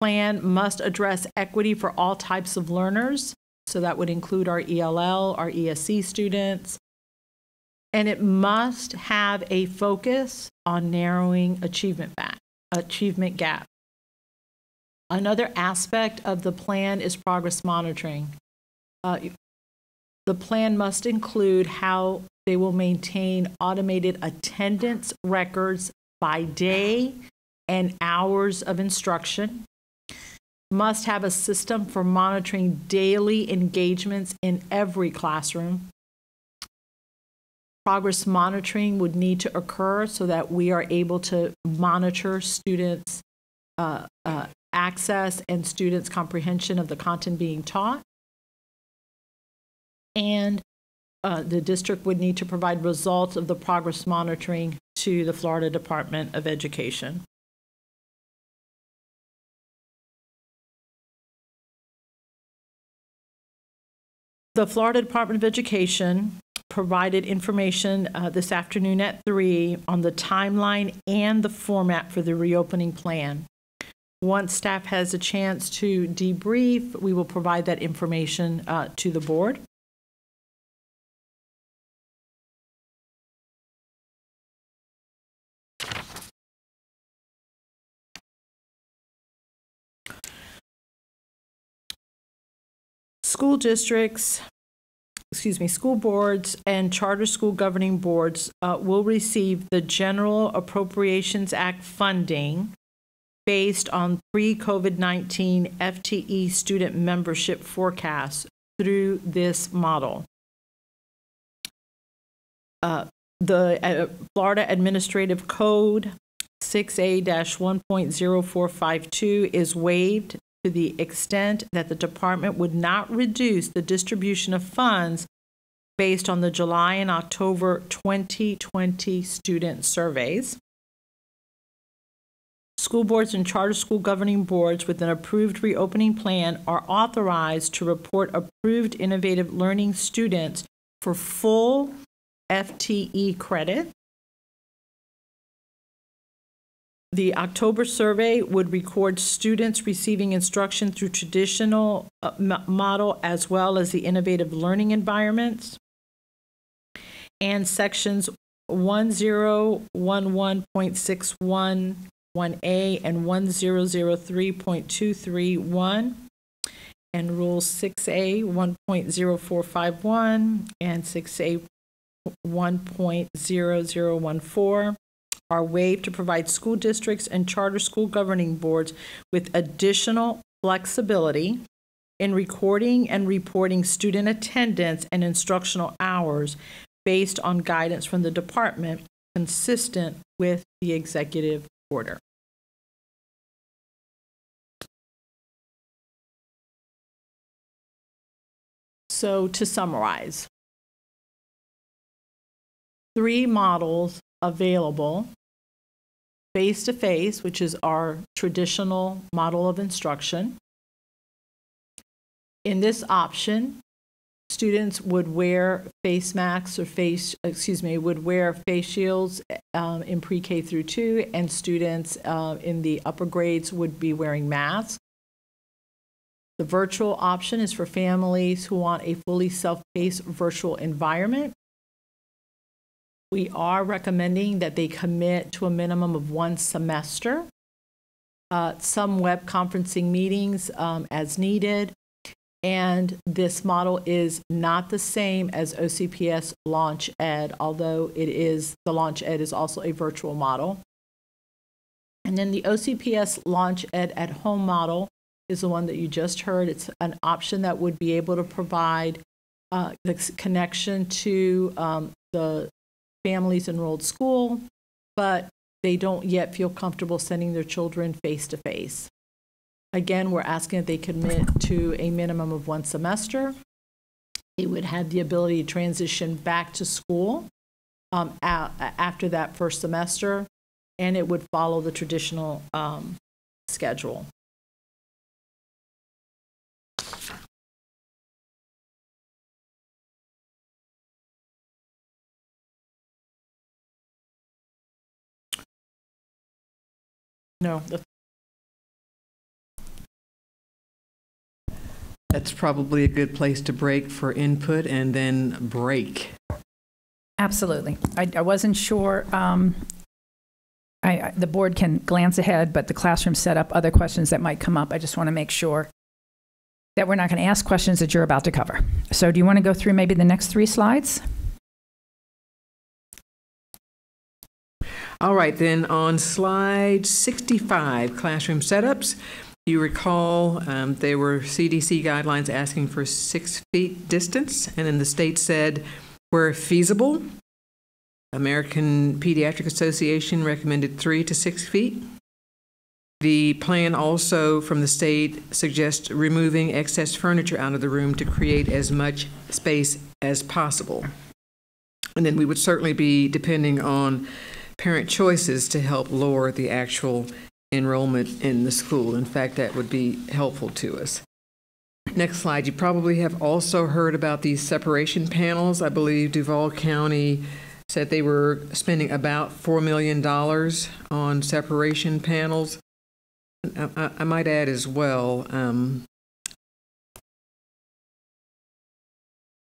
plan must address equity for all types of learners. So that would include our ELL, our ESC students. And it must have a focus on narrowing achievement gap. Another aspect of the plan is progress monitoring. The plan must include how they will maintain automated attendance records by day and hours of instruction. Must have a system for monitoring daily engagements in every classroom. Progress monitoring would need to occur so that we are able to monitor students' access and students' comprehension of the content being taught. And the district would need to provide results of the progress monitoring to the Florida Department of Education. The Florida Department of Education provided information this afternoon at 3 on the timeline and the format for the reopening plan. Once staff has a chance to debrief, we will provide that information to the board. School districts, school boards and charter school governing boards will receive the General Appropriations Act funding based on pre-COVID-19 FTE student membership forecasts through this model. The Florida Administrative Code 6A-1.0452 is waived to the extent that the department would not reduce the distribution of funds based on the July and October 2020 student surveys. School boards and charter school governing boards with an approved reopening plan are authorized to report approved innovative learning students for full FTE credit. The October survey would record students receiving instruction through traditional model as well as the innovative learning environments. And sections 1011.611A and 1003.231 and Rule 6A 1.0451 and 6A 1.0014 are waived to provide school districts and charter school governing boards with additional flexibility in recording and reporting student attendance and instructional hours based on guidance from the department consistent with the executive order. So to summarize, 3 models available: face-to-face, which is our traditional model of instruction. In this option, students would wear face masks or would wear face shields in pre-K through 2, and students in the upper grades would be wearing masks. The virtual option is for families who want a fully self-paced virtual environment. We are recommending that they commit to a minimum of 1 semester, some web conferencing meetings as needed, and this model is not the same as OCPS Launch Ed, although the Launch Ed is also a virtual model. And then the OCPS Launch Ed at Home model is the one that you just heard. It's an option that would be able to provide the connection to the families enrolled school, but they don't yet feel comfortable sending their children face-to-face. Again, we're asking that they commit to a minimum of 1 semester. They would have the ability to transition back to school after that first semester, and it would follow the traditional schedule. No. That's probably a good place to break for input and then break. Absolutely. I wasn't sure. The board can glance ahead, but the classroom set up other questions that might come up. I just want to make sure that we're not going to ask questions that you're about to cover. So do you want to go through maybe the next 3 slides? All right, then on slide 65, classroom setups, you recall there were CDC guidelines asking for 6 feet distance, and then the state said, where feasible, American Pediatric Association recommended 3 to 6 feet. The plan also from the state suggests removing excess furniture out of the room to create as much space as possible. And then we would certainly be depending on parent choices to help lower the actual enrollment in the school. In fact, that would be helpful to us. Next slide. You probably have also heard about these separation panels. I believe Duval County said they were spending about $4 million on separation panels. I might add as well,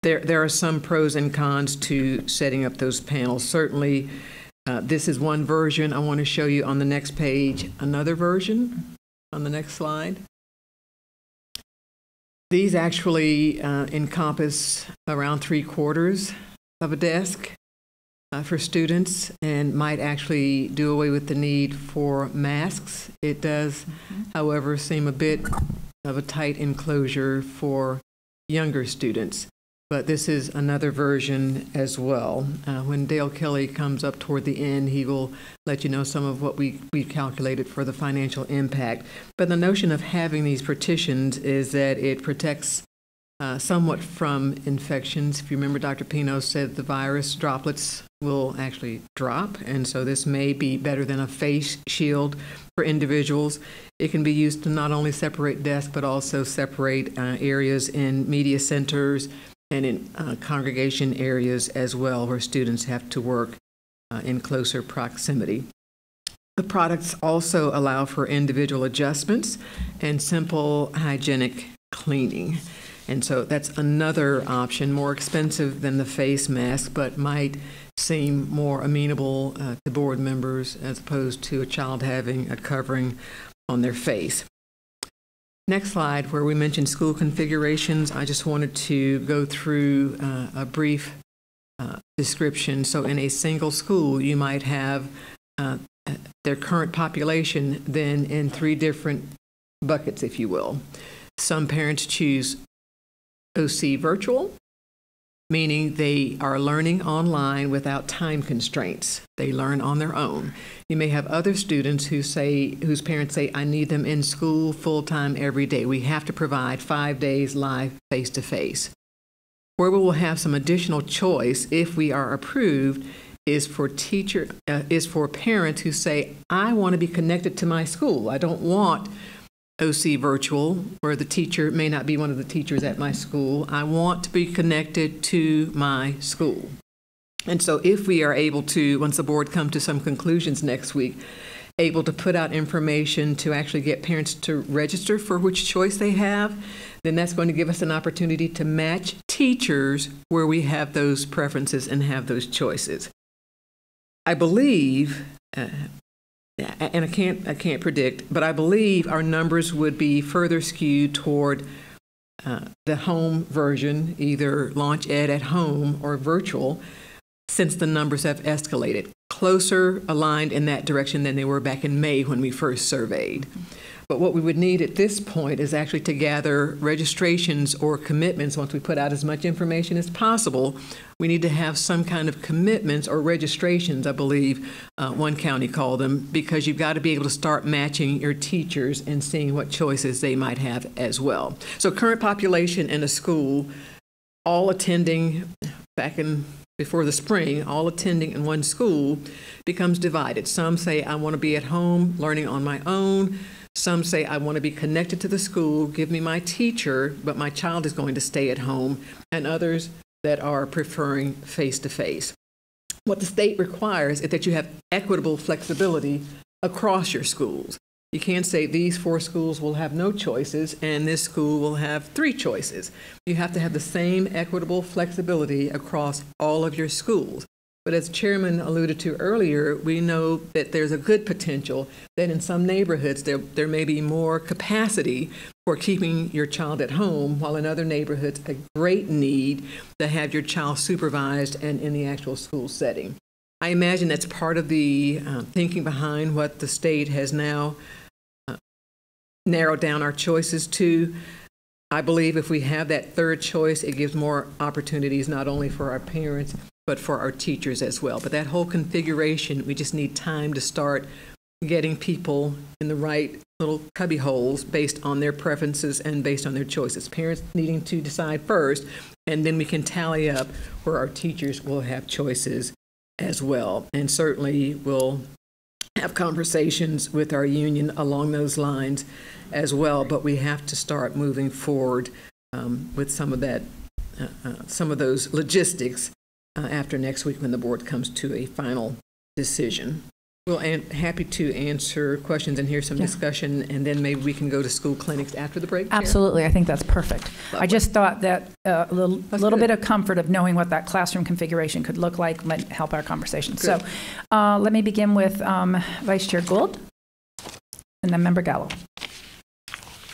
there are some pros and cons to setting up those panels. Certainly, this is one version. I want to show you on the next page another version on the next slide. These actually encompass around 3/4 of a desk for students and might actually do away with the need for masks. It does, however, seem a bit of a tight enclosure for younger students. But this is another version as well. When Dale Kelly comes up toward the end, he will let you know some of what we calculated for the financial impact. But the notion of having these partitions is that it protects somewhat from infections. If you remember, Dr. Pino said the virus droplets will actually drop, and so this may be better than a face shield for individuals. It can be used to not only separate desks, but also separate areas in media centers and in congregation areas as well, where students have to work in closer proximity. The products also allow for individual adjustments and simple hygienic cleaning. And so that's another option, more expensive than the face mask, but might seem more amenable to board members as opposed to a child having a covering on their face. Next slide, where we mentioned school configurations, I just wanted to go through a brief description. So in a single school, you might have their current population then in 3 different buckets, if you will. Some parents choose OC virtual, meaning they are learning online without time constraints. They learn on their own. You may have other students whose parents say, I need them in school full-time every day. We have to provide 5 days live face-to-face. Where we will have some additional choice, if we are approved, is for parents who say, I want to be connected to my school. I don't want OC virtual, where the teacher may not be one of the teachers at my school. I want to be connected to my school. And so if we are able to, once the board comes to some conclusions next week, able to put out information to actually get parents to register for which choice they have, then that's going to give us an opportunity to match teachers where we have those preferences and have those choices. I believe, and I can't predict, but I believe our numbers would be further skewed toward the home version, either Launch Ed at home or virtual, since the numbers have escalated, closer aligned in that direction than they were back in May when we first surveyed. But what we would need at this point is actually to gather registrations or commitments. Once we put out as much information as possible, we need to have some kind of commitments or registrations, I believe one county called them, because you've got to be able to start matching your teachers and seeing what choices they might have as well. So current population in a school, all attending before the spring, all attending in one school becomes divided. Some say, I want to be at home learning on my own. Some say, I want to be connected to the school, give me my teacher, but my child is going to stay at home, and others that are preferring face-to-face. What the state requires is that you have equitable flexibility across your schools. You can't say these 4 schools will have no choices and this school will have 3 choices. You have to have the same equitable flexibility across all of your schools. But as Chairman alluded to earlier, we know that there's a good potential that in some neighborhoods there may be more capacity for keeping your child at home, while in other neighborhoods a great need to have your child supervised and in the actual school setting. I imagine that's part of the thinking behind what the state has now narrowed down our choices to. I believe if we have that 3rd choice, it gives more opportunities not only for our parents, but for our teachers as well. But that whole configuration, we just need time to start getting people in the right little cubby holes based on their preferences and based on their choices. Parents needing to decide first, and then we can tally up where our teachers will have choices as well. And certainly we'll have conversations with our union along those lines as well, but we have to start moving forward with some of that, some of those logistics after next week when the board comes to a final decision. Well, and happy to answer questions and hear some discussion, and then maybe we can go to school clinics after the break. Absolutely. Chair? I think that's perfect. Lovely. I just thought that a little bit of comfort of knowing what that classroom configuration could look like might help our conversation. Good. So let me begin with Vice Chair Gould and then Member Gallo.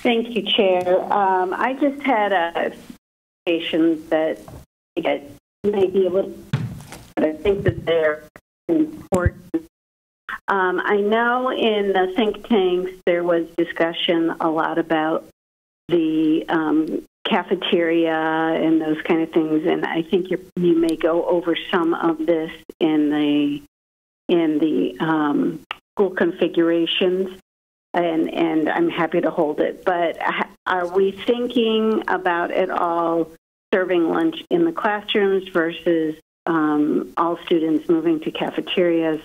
Thank you, Chair. I just had a question that may be a little, but I think that they're important. I know in the think tanks there was discussion a lot about the cafeteria and those kind of things. And I think you may go over some of this in the school configurations, and I'm happy to hold it. But are we thinking about at all serving lunch in the classrooms versus all students moving to cafeterias?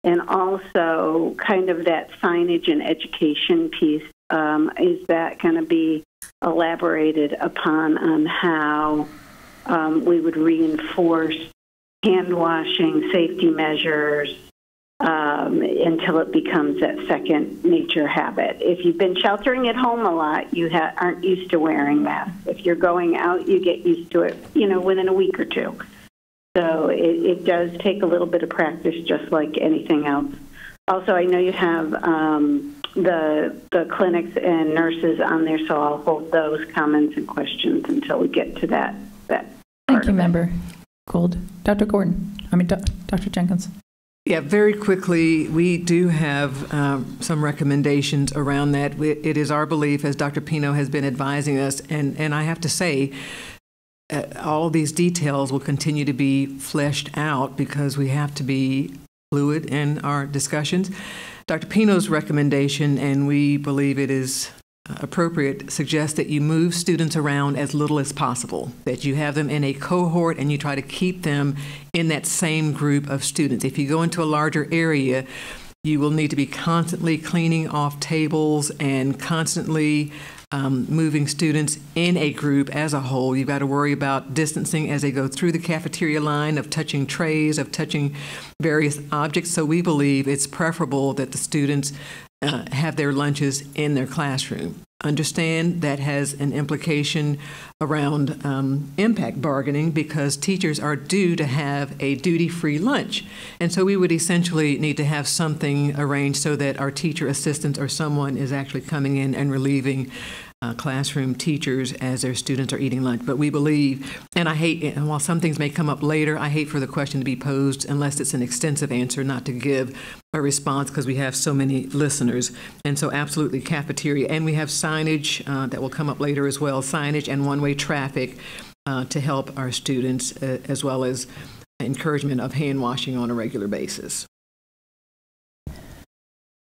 And also kind of that signage and education piece, is that going to be elaborated upon on how we would reinforce hand washing, safety measures, until it becomes that second nature habit? If you've been sheltering at home a lot, you aren't used to wearing masks. If you're going out, you get used to it, within a week or two. So it does take a little bit of practice, just like anything else. Also, I know you have the clinics and nurses on there, so I'll hold those comments and questions until we get to that. Thank you, Member Gould. Dr. Dr. Jenkins. Yeah, very quickly, we do have some recommendations around that. It is our belief, as Dr. Pino has been advising us, and I have to say, all these details will continue to be fleshed out because we have to be fluid in our discussions. Dr. Pino's recommendation, and we believe it is appropriate, suggests that you move students around as little as possible, that you have them in a cohort and you try to keep them in that same group of students. If you go into a larger area, you will need to be constantly cleaning off tables and constantly moving students in a group as a whole. You've got to worry about distancing as they go through the cafeteria line, of touching trays, of touching various objects. So we believe it's preferable that the students have their lunches in their classroom. Understand that has an implication around impact bargaining, because teachers are due to have a duty-free lunch. And so we would essentially need to have something arranged so that our teacher assistants or someone is actually coming in and relieving classroom teachers as their students are eating lunch. But we believe, and while some things may come up later, I hate for the question to be posed unless it's an extensive answer, not to give a response because we have so many listeners. And so absolutely cafeteria. And we have signage that will come up later as well, signage and one-way traffic to help our students, as well as encouragement of hand washing on a regular basis.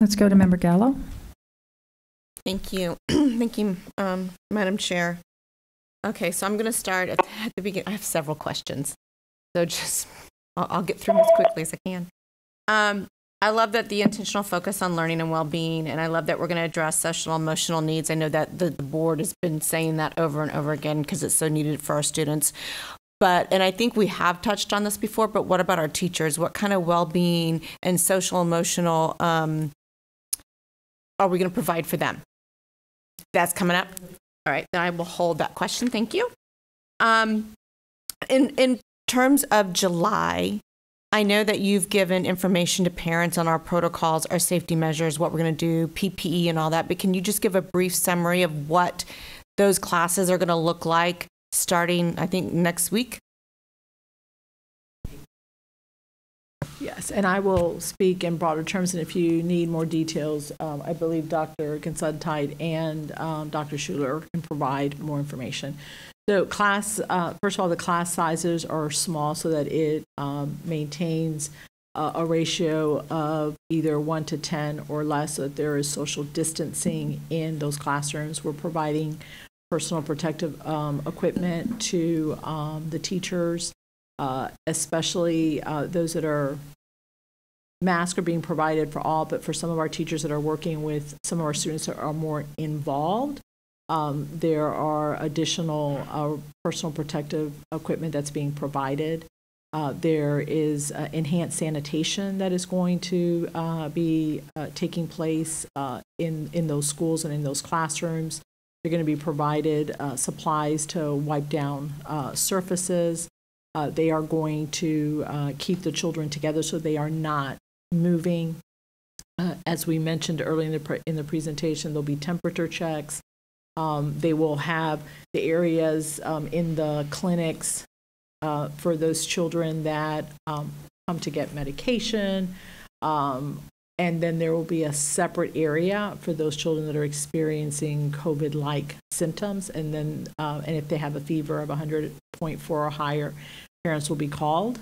Let's go to Member Gallo. Thank you. Thank you, Madam Chair. Okay, so I'm going to start at the beginning. I have several questions, so I'll get through them as quickly as I can. I love that the intentional focus on learning and well-being, and I love that we're going to address social and emotional needs. I know that the board has been saying that over and over again because it's so needed for our students. And I think we have touched on this before, but what about our teachers? What kind of well-being and social emotional are we going to provide for them? That's coming up. All right, then I will hold that question. Thank you. In terms of July, I know that you've given information to parents on our protocols, our safety measures, what we're going to do, PPE and all that, but can you just give a brief summary of what those classes are going to look like starting, I think, next week? Yes, and I will speak in broader terms, and if you need more details, I believe Dr. Considine and Dr. Schuler can provide more information. So first of all, the class sizes are small so that it maintains a ratio of either 1 to 10 or less, so that there is social distancing in those classrooms. We're providing personal protective equipment to the teachers, especially those that are masks are being provided for all, but for some of our teachers that are working with some of our students that are more involved, there are additional personal protective equipment that's being provided. There is enhanced sanitation that is going to be taking place in those schools and in those classrooms. They're going to be provided supplies to wipe down surfaces. They are going to keep the children together so they are not moving. As we mentioned earlier in the presentation, there'll be temperature checks. They will have the areas in the clinics for those children that come to get medication, And then there will be a separate area for those children that are experiencing COVID-like symptoms. And then, and if they have a fever of 100.4 or higher, parents will be called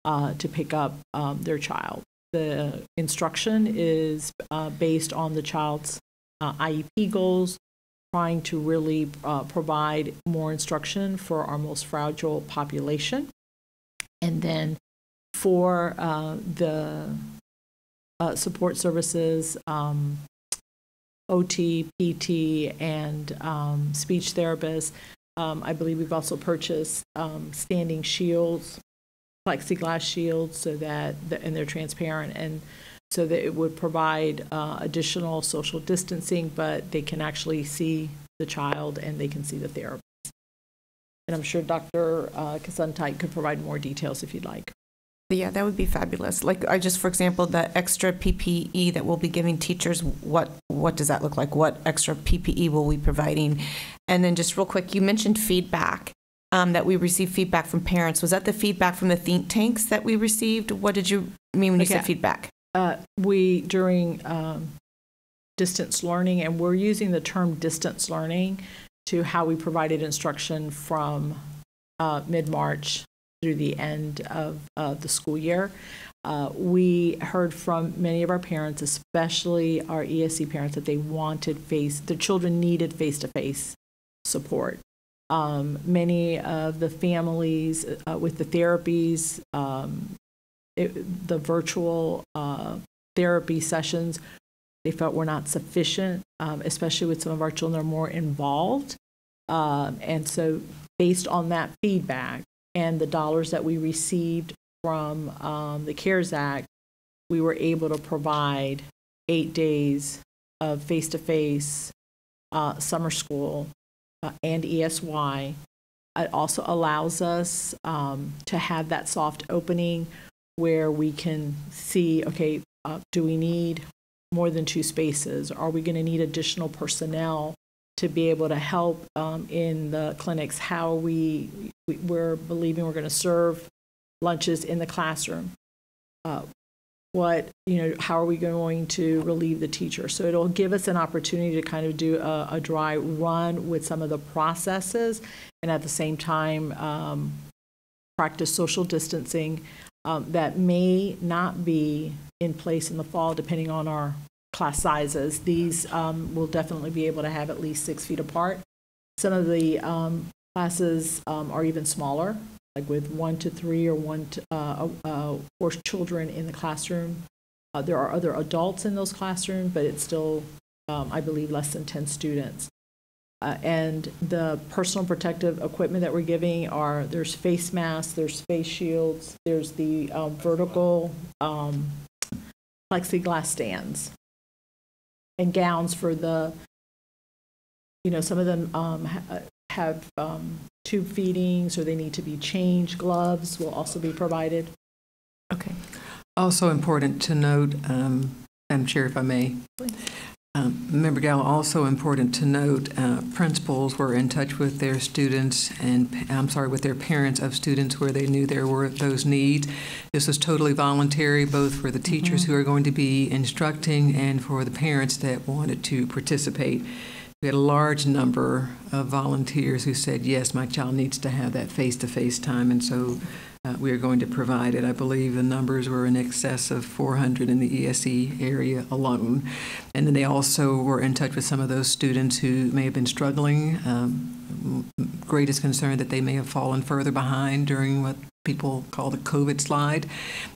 to pick up their child. The instruction is based on the child's IEP goals, trying to really provide more instruction for our most fragile population. And then for the support services, OT, PT, and speech therapists, I believe we've also purchased standing shields, plexiglass shields, so that and they're transparent, and so that it would provide additional social distancing, but they can actually see the child and they can see the therapist. And I'm sure Dr. Gesundheit could provide more details if you'd like. Yeah, that would be fabulous. Like, for example, the extra PPE that we'll be giving teachers, what does that look like? What extra PPE will we be providing? And then just real quick, you mentioned feedback, that we received feedback from parents. Was that the feedback from the think tanks that we received? What did you mean when you said feedback? During distance learning, and we're using the term distance learning to how we provided instruction from mid-March through the end of the school year. We heard from many of our parents, especially our ESC parents, that they wanted their children needed face-to-face support. Many of the families with the therapies, the virtual therapy sessions, they felt were not sufficient, especially with some of our children that are more involved. And so based on that feedback and the dollars that we received from the CARES Act, we were able to provide 8 days of face-to-face summer school and ESY. It also allows us to have that soft opening where we can see, okay, do we need more than 2 spaces? Are we going to need additional personnel to be able to help in the clinics? How we're believing we're going to serve lunches in the classroom. How are we going to relieve the teacher? So it'll give us an opportunity to kind of do a dry run with some of the processes, and at the same time practice social distancing that may not be in place in the fall depending on our class sizes. These will definitely be able to have at least 6 feet apart. Some of the classes are even smaller, like with 1 to 3 or 4 children in the classroom. There are other adults in those classrooms, but it's still, I believe, less than 10 students. And the personal protective equipment that we're giving there's face masks, there's face shields, there's the vertical plexiglass stands, and gowns for some of them have tube feedings or they need to be changed. Gloves will also be provided. Okay. Also important to note, Madam Chair, if I may. Member Gallo, also important to note, principals were in touch with their students with their parents of students where they knew there were those needs. This was totally voluntary, both for the teachers who are going to be instructing and for the parents that wanted to participate. We had a large number of volunteers who said, yes, my child needs to have that face-to-face time, and so we are going to provide it. I believe the numbers were in excess of 400 in the ESE area alone. And then they also were in touch with some of those students who may have been struggling. Greatest concern that they may have fallen further behind during what people call the COVID slide.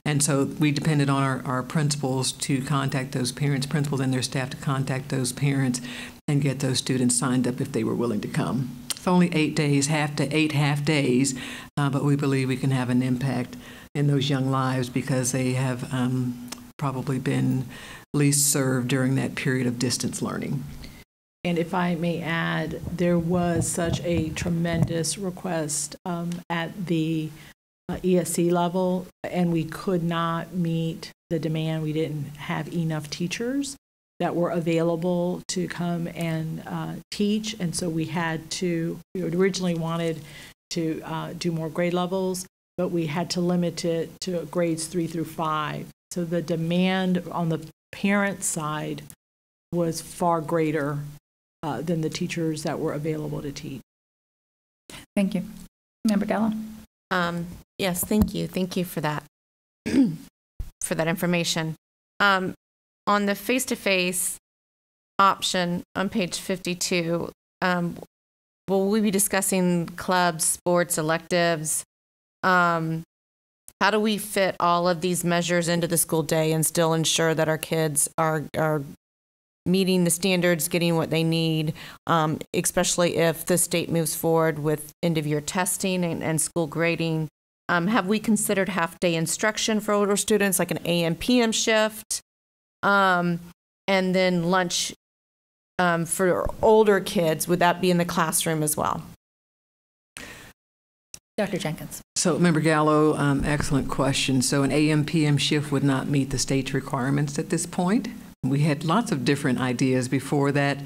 And so we depended on our principals to contact those parents, principals and their staff to contact those parents and get those students signed up if they were willing to come. It's only 8 days, 8 half days, but we believe we can have an impact in those young lives because they have probably been least served during that period of distance learning. And if I may add, there was such a tremendous request at the ESC level, and we could not meet the demand. We didn't have enough teachers that were available to come and teach, and so we had originally wanted to do more grade levels, but we had to limit it to grades 3 through 5. So the demand on the parent side was far greater than the teachers that were available to teach. Thank you. Member Gallo? Yes, thank you. Thank you for that, for that information. On the face-to-face option on page 52, will we be discussing clubs, sports, electives? How do we fit all of these measures into the school day and still ensure that our kids are meeting the standards, getting what they need, especially if the state moves forward with end-of-year testing and school grading? Have we considered half-day instruction for older students, like an AM/PM shift? And then lunch for older kids, would that be in the classroom as well? Dr. Jenkins. So, Member Gallo, excellent question. So an AM/PM shift would not meet the state's requirements at this point. We had lots of different ideas before that.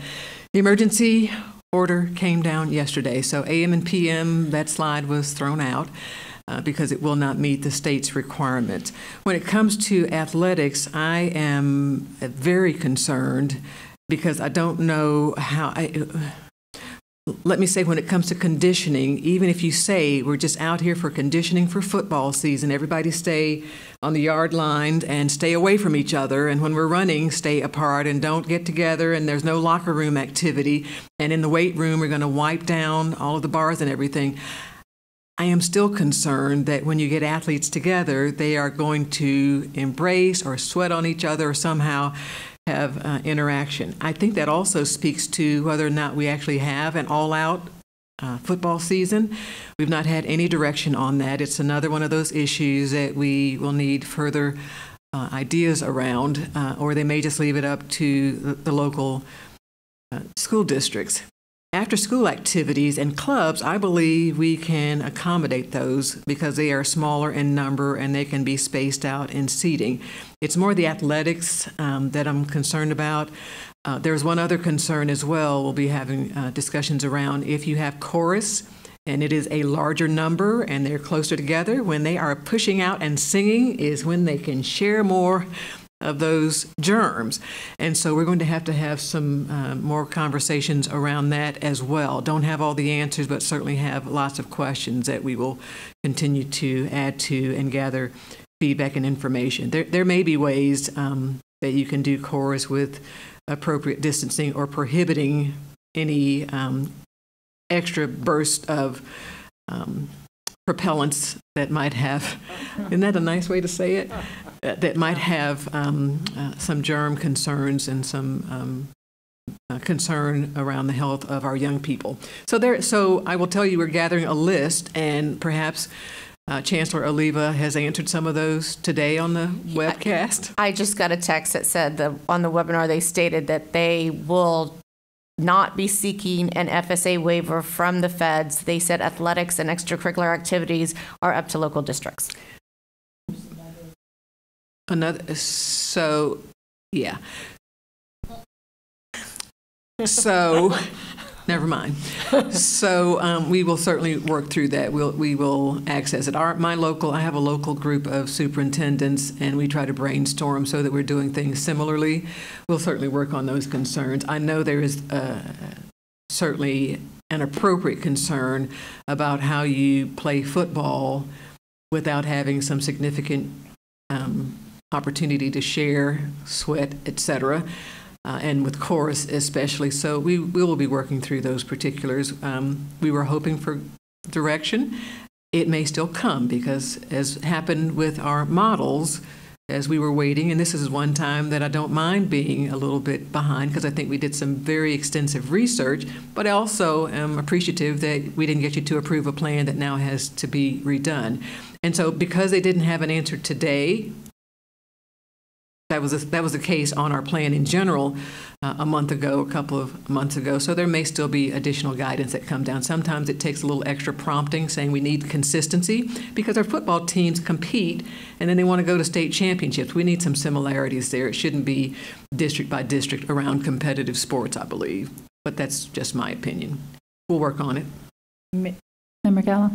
The emergency order came down yesterday, so AM and PM, that slide was thrown out because it will not meet the state's requirements. When it comes to athletics, I am very concerned because I don't know how let me say, when it comes to conditioning, even if you say we're just out here for conditioning for football season, everybody stay on the yard line and stay away from each other, and when we're running, stay apart and don't get together, and there's no locker room activity, and in the weight room, we're going to wipe down all of the bars and everything. I am still concerned that when you get athletes together, they are going to embrace or sweat on each other or somehow have interaction. I think that also speaks to whether or not we actually have an all-out football season. We've not had any direction on that. It's another one of those issues that we will need further ideas around, or they may just leave it up to the local school districts. After-school activities and clubs, I believe we can accommodate those because they are smaller in number and they can be spaced out in seating. It's more the athletics that I'm concerned about. There's one other concern as well we'll be having discussions around. If you have chorus and it is a larger number and they're closer together, when they are pushing out and singing is when they can share more of those germs. And so we're going to have some more conversations around that as well. Don't have all the answers, but certainly have lots of questions that we will continue to add to and gather feedback and information. There may be ways that you can do chorus with appropriate distancing or prohibiting any extra burst of propellants that might have, isn't that a nice way to say it? That might have some germ concerns and some concern around the health of our young people. So I will tell you, we're gathering a list, and perhaps Chancellor Oliva has answered some of those today on the webcast. I just got a text that said that on the webinar they stated that they will not be seeking an FSA waiver from the feds. They said athletics and extracurricular activities are up to local districts. Yeah. So, never mind. So we will certainly work through that. We will access it. I have a local group of superintendents, and we try to brainstorm so that we're doing things similarly. We'll certainly work on those concerns. I know there is certainly an appropriate concern about how you play football without having some significant opportunity to share, sweat, etc., and with chorus especially. So we will be working through those particulars. We were hoping for direction. It may still come because, as happened with our models, as we were waiting, and this is one time that I don't mind being a little bit behind because I think we did some very extensive research, but I also am appreciative that we didn't get you to approve a plan that now has to be redone. And so because they didn't have an answer today, that was the case on our plan in general a couple of months ago. So there may still be additional guidance that come down. Sometimes it takes a little extra prompting, saying we need consistency because our football teams compete and then they want to go to state championships. We need some similarities there. It shouldn't be district by district around competitive sports, I believe. But that's just my opinion. We'll work on it. Member Gallo?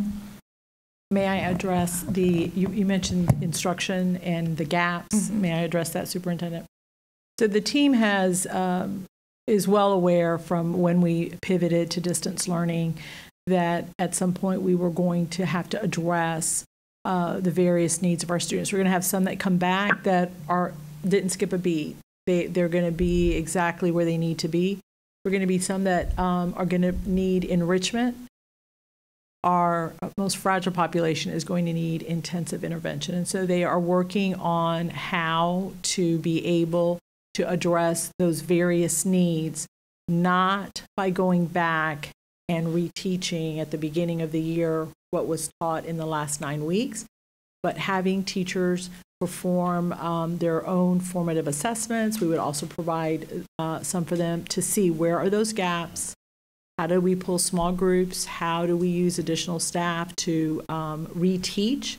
May I address you mentioned instruction and the gaps. Mm-hmm. May I address that, Superintendent? So the team is well aware from when we pivoted to distance learning that at some point we were going to have to address the various needs of our students. We're going to have some that come back that didn't skip a beat. They're going to be exactly where they need to be. We're going to be some that are going to need enrichment. Our most fragile population is going to need intensive intervention. And so they are working on how to be able to address those various needs, not by going back and reteaching at the beginning of the year what was taught in the last 9 weeks, but having teachers perform their own formative assessments. We would also provide some for them to see where are those gaps, how do we pull small groups, how do we use additional staff to reteach,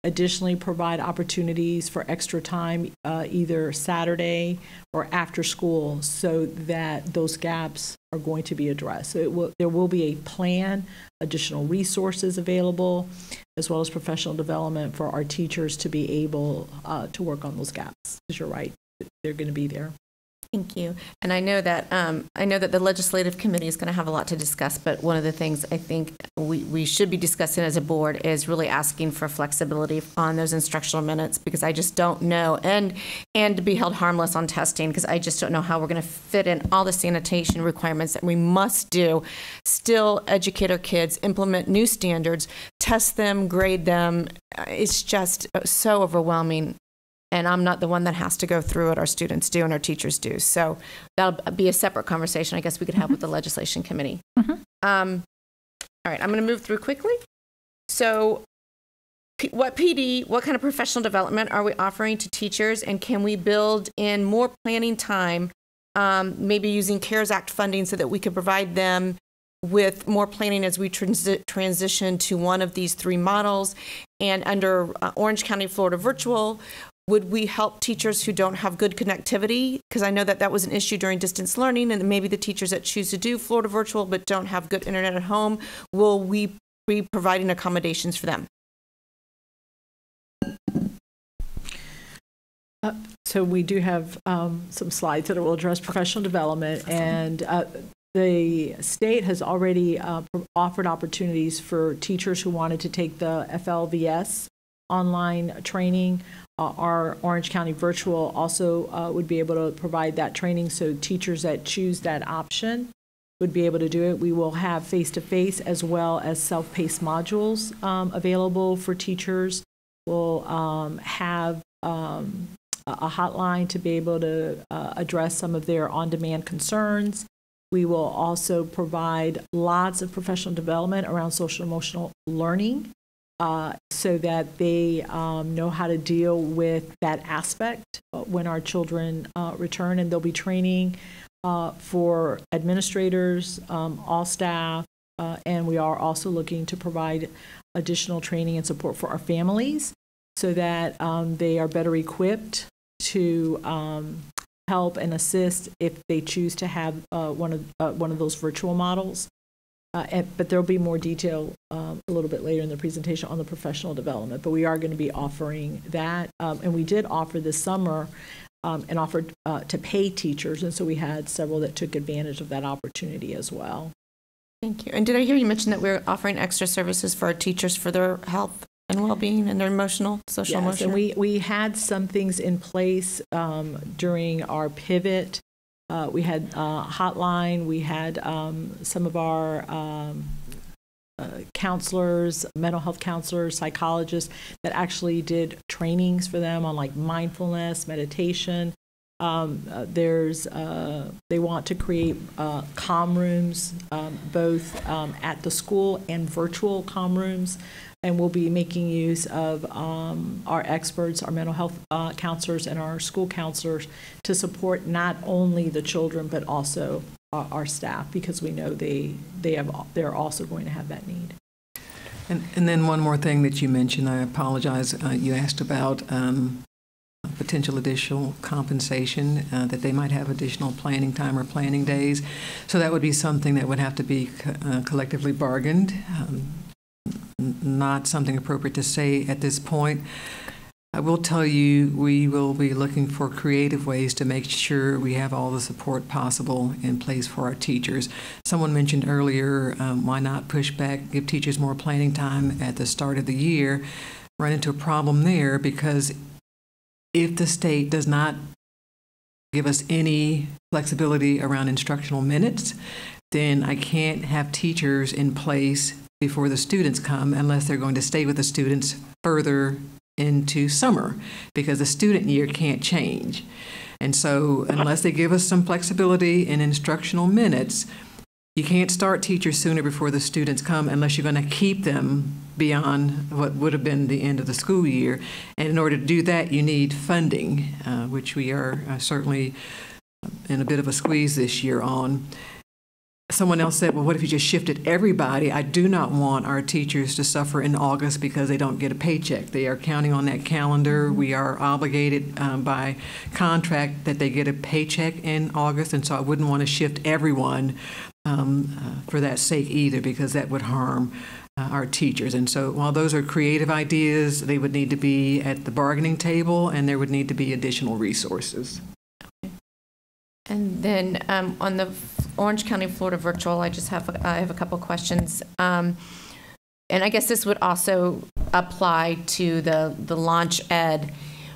additionally provide opportunities for extra time either Saturday or after school so that those gaps are going to be addressed. So there will be a plan, additional resources available, as well as professional development for our teachers to be able to work on those gaps. Because you're right, they're going to be there. Thank you. And I know that the legislative committee is going to have a lot to discuss, but one of the things I think we should be discussing as a board is really asking for flexibility on those instructional minutes, because I just don't know, and to be held harmless on testing, because I just don't know how we're going to fit in all the sanitation requirements that we must do, still educate our kids, implement new standards, test them, grade them. It's just so overwhelming. And I'm not the one that has to go through it. Our students do and our teachers do. So that'll be a separate conversation I guess we could have with the legislation committee. All right, I'm going to move through quickly. So what kind of professional development are we offering to teachers, and can we build in more planning time, maybe using CARES Act funding so that we could provide them with more planning as we transition to one of these 3 models? And under Orange County, Florida Virtual, would we help teachers who don't have good connectivity? Because I know that was an issue during distance learning, and maybe the teachers that choose to do Florida Virtual but don't have good internet at home, will we be providing accommodations for them? So we do have some slides that will address professional development, and the state has already offered opportunities for teachers who wanted to take the FLVS online training. Our Orange County Virtual also would be able to provide that training, so teachers that choose that option would be able to do it. We will have face-to-face as well as self-paced modules available for teachers. We'll have a hotline to be able to address some of their on-demand concerns. We will also provide lots of professional development around social-emotional learning, so that they know how to deal with that aspect when our children return. And there'll be training for administrators, all staff, and we are also looking to provide additional training and support for our families so that they are better equipped to help and assist if they choose to have one of those virtual models. But there'll be more detail a little bit later in the presentation on the professional development, but we are going to be offering that. And we did offer this summer and offered to pay teachers, and so we had several that took advantage of that opportunity as well. Thank you. And did I hear you mention that we're offering extra services for our teachers for their health and well-being and their social emotional? And we had some things in place during our pivot. We had hotline, we had some of our counselors, mental health counselors, psychologists that actually did trainings for them on like mindfulness, meditation. They want to create comm rooms, both at the school and virtual comm rooms. And we'll be making use of our experts, our mental health counselors and our school counselors to support not only the children, but also our staff, because we know they're also going to have that need. And then one more thing that you mentioned, I apologize, you asked about potential additional compensation, that they might have additional planning time or planning days. So that would be something that would have to be collectively bargained. Not something appropriate to say at this point. I will tell you, we will be looking for creative ways to make sure we have all the support possible in place for our teachers. Someone mentioned earlier, why not push back, give teachers more planning time at the start of the year? Run into a problem there because if the state does not give us any flexibility around instructional minutes, then I can't have teachers in place before the students come unless they're going to stay with the students further into summer, because the student year can't change. And so unless they give us some flexibility in instructional minutes, you can't start teachers sooner before the students come unless you're going to keep them beyond what would have been the end of the school year. And in order to do that, you need funding, which we are certainly in a bit of a squeeze this year on. Someone else said, well, what if you just shifted everybody? I do not want our teachers to suffer in August because they don't get a paycheck. They are counting on that calendar. We are obligated by contract that they get a paycheck in August, and so I wouldn't want to shift everyone for that sake either, because that would harm our teachers. And so while those are creative ideas, they would need to be at the bargaining table, and there would need to be additional resources. And then on the Orange County, Florida virtual, I have a couple questions. And I guess this would also apply to the Launch Ed.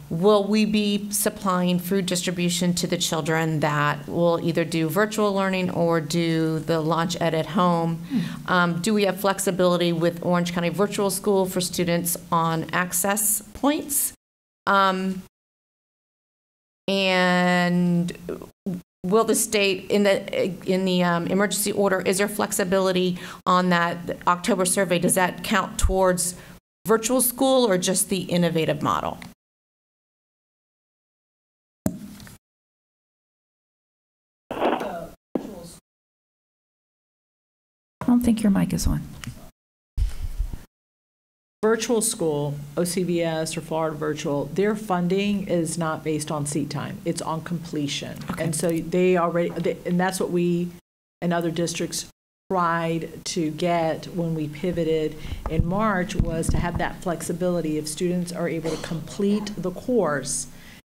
Will we be supplying food distribution to the children that will either do virtual learning or do the Launch Ed at home? Do we have flexibility with Orange County Virtual School for students on access points? And will the state, in the emergency order, is there flexibility on that October survey? Does that count towards virtual school or just the innovative model? I don't think your mic is on. Virtual school, OCPS or Florida Virtual, their funding is not based on seat time. It's on completion. Okay. And so and that's what we and other districts tried to get when we pivoted in March, was to have that flexibility. If students are able to complete the course,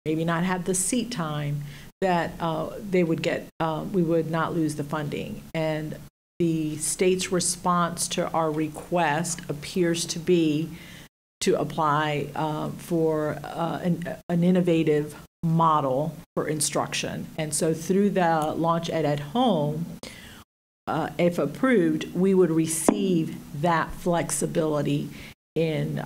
maybe not have the seat time, that they would get, we would not lose the funding. And the state's response to our request appears to be to apply for an innovative model for instruction. And so through the Launch Ed at Home, if approved, we would receive that flexibility in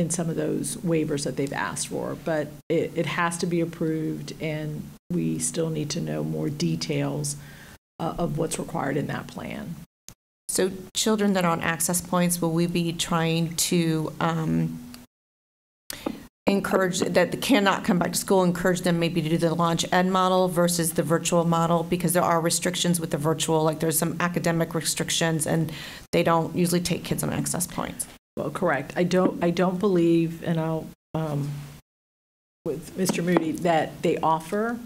some of those waivers that they've asked for. But it has to be approved, and we still need to know more details of what's required in that plan. So children that are on access points, will we be trying to encourage that cannot come back to school, encourage them maybe to do the Launch Ed model versus the virtual model? Because there are restrictions with the virtual, like there's some academic restrictions, and they don't usually take kids on access points. Well, correct. I don't believe, and I'll with Mr. Moody, that they offer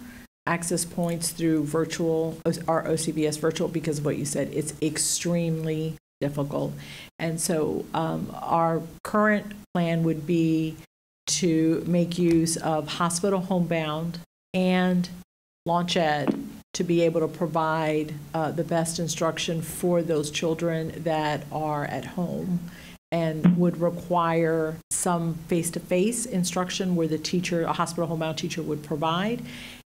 access points through virtual, our OCPS virtual, because of what you said. It's extremely difficult. And so our current plan would be to make use of hospital homebound and Launch Ed to be able to provide the best instruction for those children that are at home, and would require some face-to-face instruction where the teacher, a hospital homebound teacher, would provide,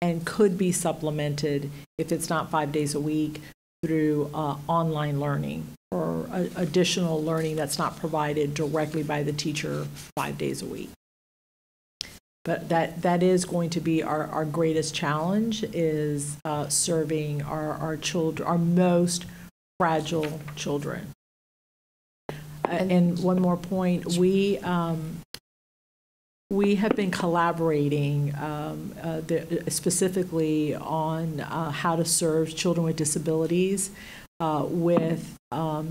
and could be supplemented, if it's not 5 days a week, through online learning or additional learning that's not provided directly by the teacher 5 days a week. But that is going to be our greatest challenge, is serving our children, our most fragile children. And one more point, we have been collaborating specifically on how to serve children with disabilities with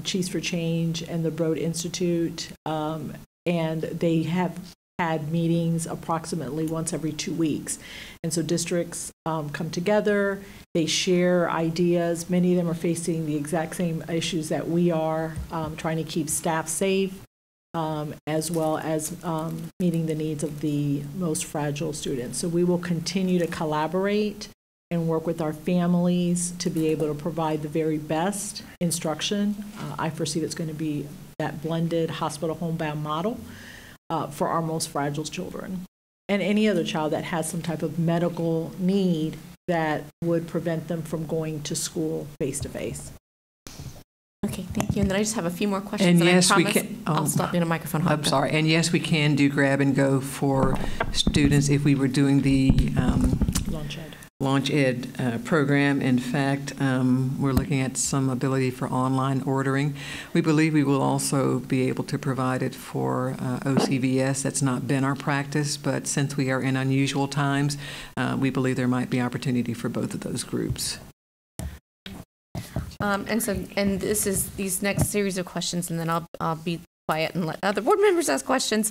Chiefs for Change and the Broad Institute, and they have had meetings approximately once every 2 weeks. And so districts come together, they share ideas. Many of them are facing the exact same issues that we are, trying to keep staff safe, as well as meeting the needs of the most fragile students. So we will continue to collaborate and work with our families to be able to provide the very best instruction. I foresee that's going to be that blended hospital homebound model for our most fragile children and any other child that has some type of medical need that would prevent them from going to school face-to-face. Okay, thank you. And then I just have a few more questions. And and yes, I we promise can. I'll stop you in a microphone. I'm sorry. And yes, we can do grab and go for students if we were doing the Launch Ed program. In fact, we're looking at some ability for online ordering. We believe we will also be able to provide it for OCVS. That's not been our practice, but since we are in unusual times, we believe there might be opportunity for both of those groups. And this is these next series of questions, and then I'll be quiet and let other board members ask questions.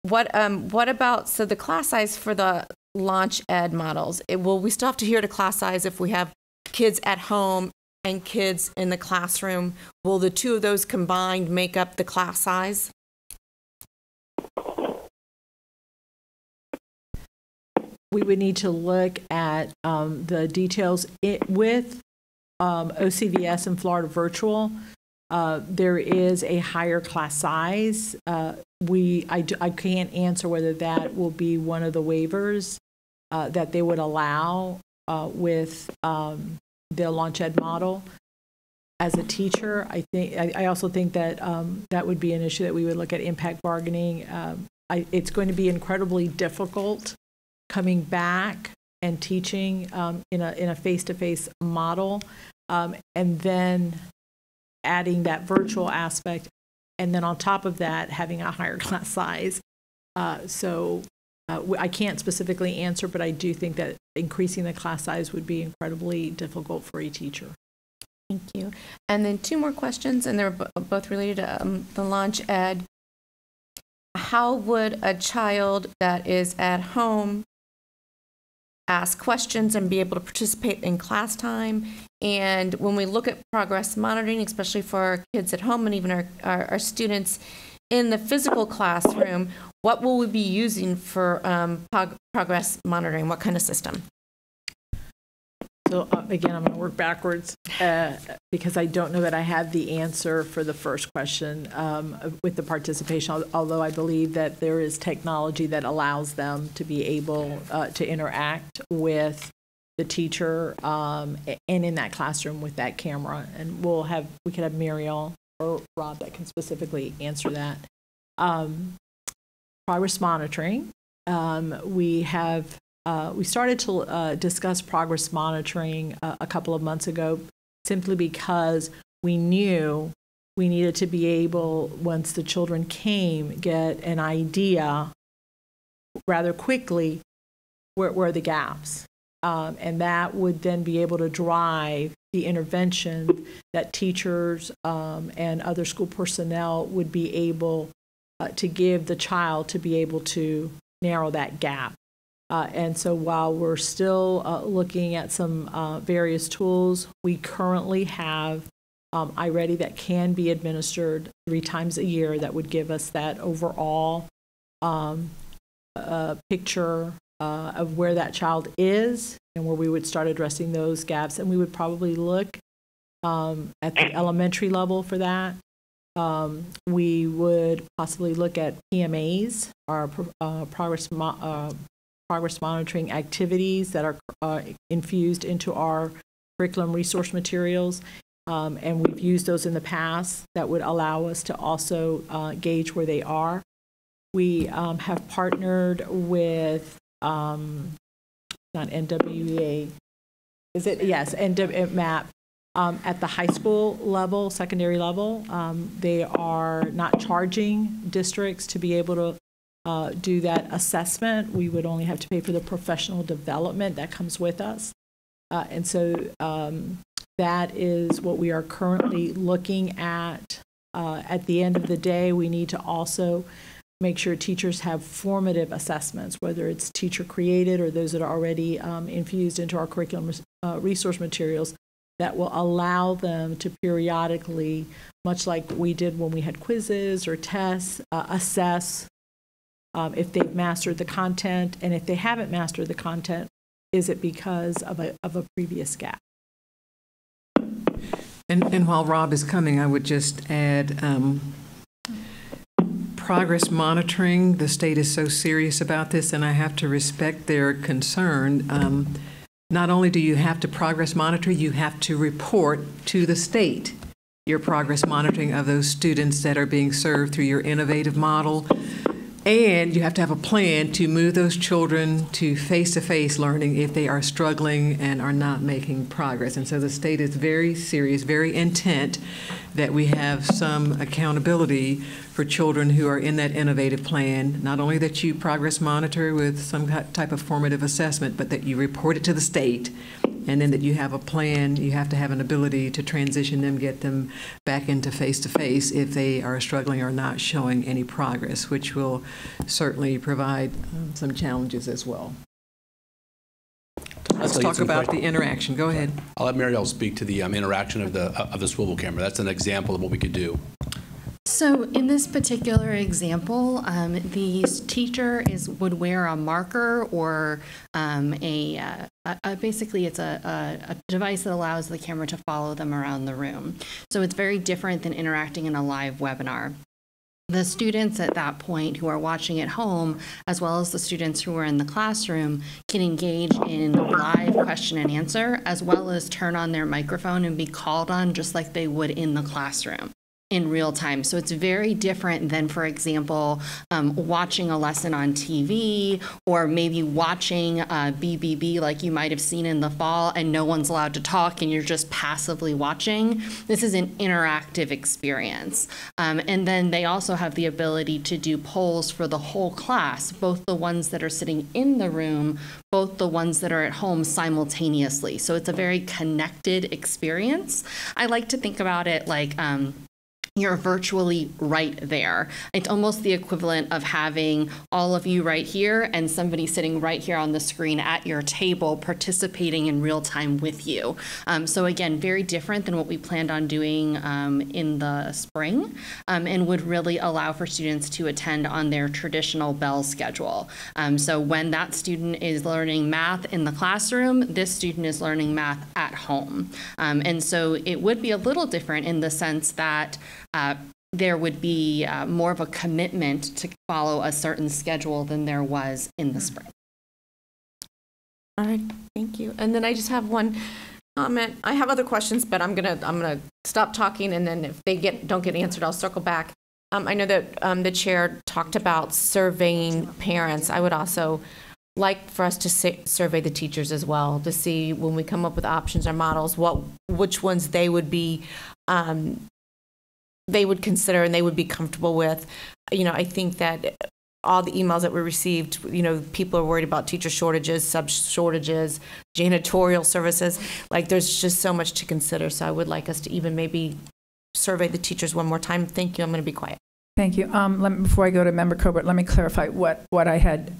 What about the class size for the Launch Ed models? Will we still have to adhere to class size if we have kids at home and kids in the classroom? Will the two of those combined make up the class size? We would need to look at the details with OCVS and Florida Virtual. There is a higher class size. I can't answer whether that will be one of the waivers that they would allow with the Launch Ed model. As a teacher, I also think that that would be an issue that we would look at impact bargaining. It's going to be incredibly difficult coming back and teaching in a face-to-face model, and then adding that virtual aspect, and then on top of that, having a higher class size. I can't specifically answer, but I do think that increasing the class size would be incredibly difficult for a teacher. Thank you. And then two more questions, and they're both related to the Launch Ed. How would a child that is at home ask questions and be able to participate in class time? And when we look at progress monitoring, especially for our kids at home and even our students in the physical classroom, what will we be using for progress monitoring? What kind of system? So again, I'm going to work backwards because I don't know that I have the answer for the first question with the participation, although I believe that there is technology that allows them to be able to interact with the teacher and in that classroom with that camera. And we could have Muriel or Rob that can specifically answer that. Progress monitoring. We started to discuss progress monitoring a couple of months ago simply because we knew we needed to be able, once the children came, get an idea rather quickly where are the gaps. And that would then be able to drive the intervention that teachers and other school personnel would be able to give the child to be able to narrow that gap. And so while we're still looking at some various tools, we currently have iReady that can be administered 3 times a year that would give us that overall picture of where that child is and where we would start addressing those gaps. And we would probably look at the elementary level for that. We would possibly look at PMAs, our progress monitoring activities that are infused into our curriculum resource materials. And we've used those in the past that would allow us to also gauge where they are. We have partnered with, not NWEA, is it? Yes, MAP. At the high school level, secondary level, they are not charging districts to be able to do that assessment. We would only have to pay for the professional development that comes with us. And so that is what we are currently looking at. At the end of the day, we need to also make sure teachers have formative assessments, whether it's teacher created or those that are already infused into our curriculum resource materials, that will allow them to periodically, much like we did when we had quizzes or tests, assess if they've mastered the content, and if they haven't mastered the content, is it because of a previous gap? And while Rob is coming, I would just add progress monitoring. The state is so serious about this, and I have to respect their concern. Not only do you have to progress monitor, you have to report to the state your progress monitoring of those students that are being served through your innovative model. And you have to have a plan to move those children to face-to-face learning if they are struggling and are not making progress. And so the state is very serious, very intent that we have some accountability for children who are in that innovative plan, not only that you progress monitor with some type of formative assessment, but that you report it to the state, and then that you have a plan. You have to have an ability to transition them, get them back into face-to-face if they are struggling or not showing any progress, which will certainly provide some challenges as well. Let's talk about the interaction. Go ahead. I'll let Marielle speak to the interaction of the swivel camera. That's an example of what we could do. So in this particular example, the teacher would wear a marker or basically it's a device that allows the camera to follow them around the room. So it's very different than interacting in a live webinar. The students at that point who are watching at home, as well as the students who are in the classroom, can engage in live question and answer, as well as turn on their microphone and be called on just like they would in the classroom in real time. So it's very different than, for example, watching a lesson on TV, or maybe watching BBB like you might have seen in the fall and no one's allowed to talk and you're just passively watching. This is an interactive experience. And then they also have the ability to do polls for the whole class, both the ones that are sitting in the room, both the ones that are at home simultaneously. So it's a very connected experience. I like to think about it like you're virtually right there. It's almost the equivalent of having all of you right here and somebody sitting right here on the screen at your table participating in real time with you. So again, very different than what we planned on doing in the spring, and would really allow for students to attend on their traditional bell schedule. So when that student is learning math in the classroom, this student is learning math at home. And so it would be a little different in the sense that there would be more of a commitment to follow a certain schedule than there was in the spring. All right, thank you. And then I just have one comment. I have other questions, but I'm gonna stop talking, and then if they don't get answered, I'll circle back. I know that the chair talked about surveying parents. I would also like for us to survey the teachers as well, to see when we come up with options or models, which ones they would be they would consider and they would be comfortable with. You know, I think that all the emails that we received, you know, people are worried about teacher shortages, sub shortages, janitorial services. Like, there's just so much to consider. So I would like us to even maybe survey the teachers one more time. Thank you. I'm going to be quiet. Thank you. Before I go to Member Colbert, let me clarify what I had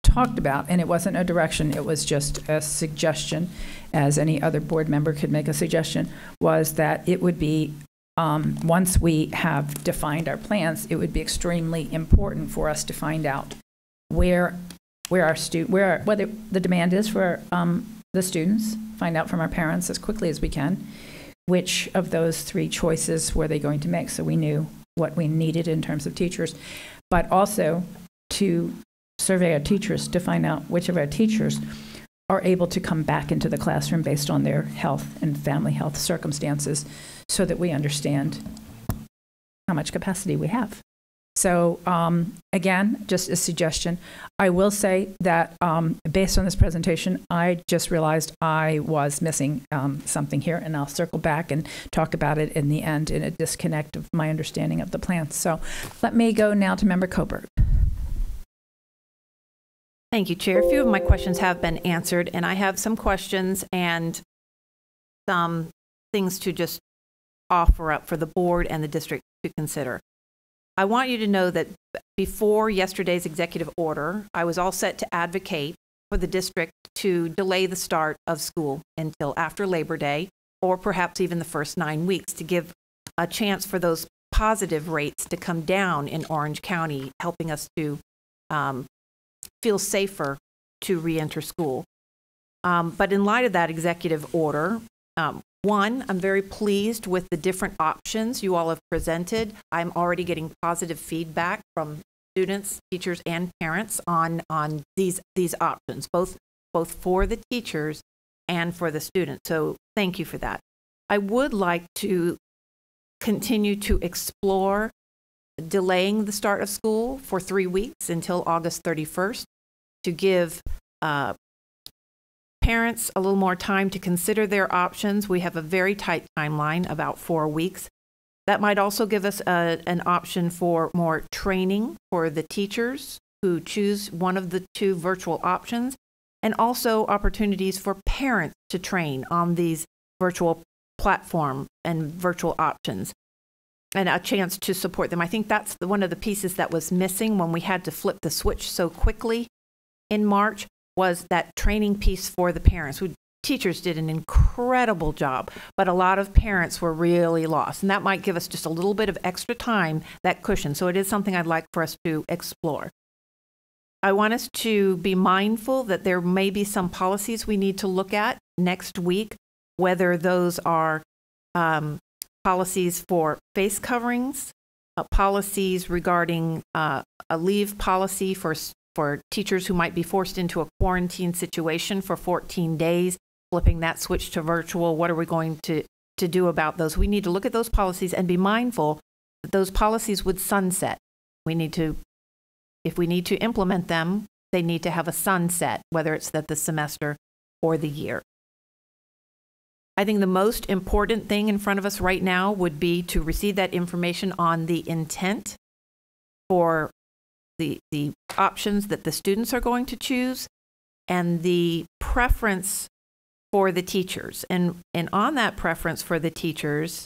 talked about, and it wasn't a direction, it was just a suggestion, as any other board member could make a suggestion, was that it would be once we have defined our plans, it would be extremely important for us to find out where what the demand is for the students, find out from our parents as quickly as we can, which of those three choices were they going to make, so we knew what we needed in terms of teachers, but also to survey our teachers to find out which of our teachers are able to come back into the classroom based on their health and family health circumstances, so that we understand how much capacity we have. So again, just a suggestion. I will say that based on this presentation, I just realized I was missing something here, and I'll circle back and talk about it in the end in a disconnect of my understanding of the plan. So let me go now to Member Coburn. Thank you, Chair. A few of my questions have been answered, and I have some questions and some things to just offer up for the board and the district to consider. I want you to know that before yesterday's executive order, I was all set to advocate for the district to delay the start of school until after Labor Day, or perhaps even the first 9 weeks, to give a chance for those positive rates to come down in Orange County, helping us to feel safer to reenter school. But in light of that executive order, one, I'm very pleased with the different options you all have presented. I'm already getting positive feedback from students, teachers, and parents on these options, both for the teachers and for the students. So thank you for that. I would like to continue to explore delaying the start of school for 3 weeks until August 31st to give parents a little more time to consider their options. We have a very tight timeline, about 4 weeks. That might also give us an option for more training for the teachers who choose one of the two virtual options, and also opportunities for parents to train on these virtual platform and virtual options, and a chance to support them. I think that's one of the pieces that was missing when we had to flip the switch so quickly in March, was that training piece for the parents. Teachers did an incredible job, but a lot of parents were really lost. And that might give us just a little bit of extra time, that cushion. So it is something I'd like for us to explore. I want us to be mindful that there may be some policies we need to look at next week, whether those are policies for face coverings, policies regarding a leave policy for teachers who might be forced into a quarantine situation for 14 days, flipping that switch to virtual. What are we going to do about those? We need to look at those policies and be mindful that those policies would sunset. If we need to implement them, they need to have a sunset, whether it's the semester or the year. I think the most important thing in front of us right now would be to receive that information on the intent for the options that the students are going to choose, and the preference for the teachers. And on that preference for the teachers,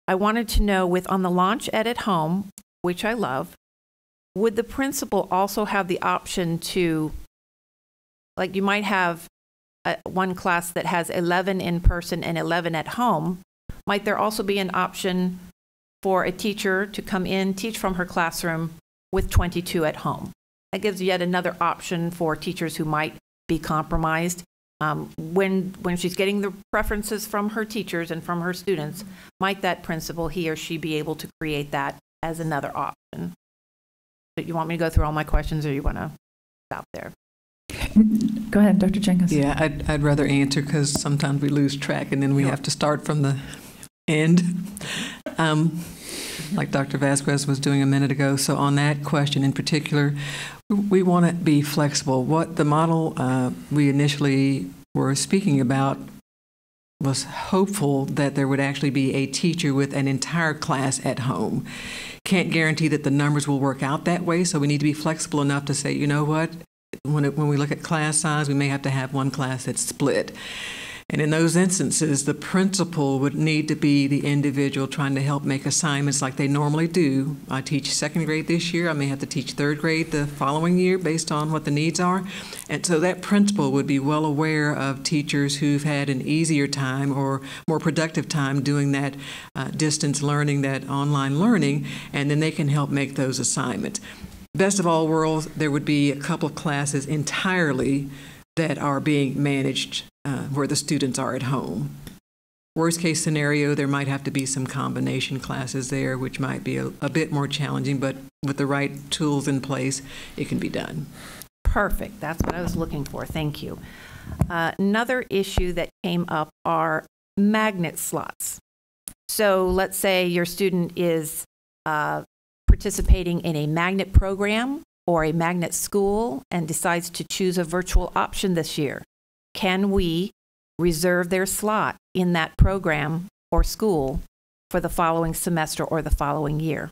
I wanted to know, on the Launch Ed at Home, which I love, would the principal also have the option to, like, you might have one class that has 11 in person and 11 at home. Might there also be an option for a teacher to come in, teach from her classroom with 22 at home? That gives yet another option for teachers who might be compromised. When she's getting the preferences from her teachers and from her students, might that principal, he or she, be able to create that as another option? But you want me to go through all my questions, or you want to stop there? Go ahead, Dr. Jenkins. Yeah, I'd rather answer, because sometimes we lose track and then we have to start from the end, like Dr. Vasquez was doing a minute ago. So on that question in particular, we want to be flexible. What the model we initially were speaking about was hopeful that there would actually be a teacher with an entire class at home. Can't guarantee that the numbers will work out that way, so we need to be flexible enough to say, you know what, when we look at class size, we may have to have one class that's split. And in those instances, the principal would need to be the individual trying to help make assignments like they normally do. I teach second grade this year. I may have to teach third grade the following year based on what the needs are. And so that principal would be well aware of teachers who've had an easier time or more productive time doing that distance learning, that online learning, and then they can help make those assignments. Best of all worlds, there would be a couple of classes entirely that are being managed where the students are at home. Worst case scenario, there might have to be some combination classes there, which might be a bit more challenging, but with the right tools in place, it can be done. Perfect. That's what I was looking for. Thank you. Another issue that came up are magnet slots. So let's say your student is participating in a magnet program or a magnet school and decides to choose a virtual option this year. Can we reserve their slot in that program or school for the following semester or the following year?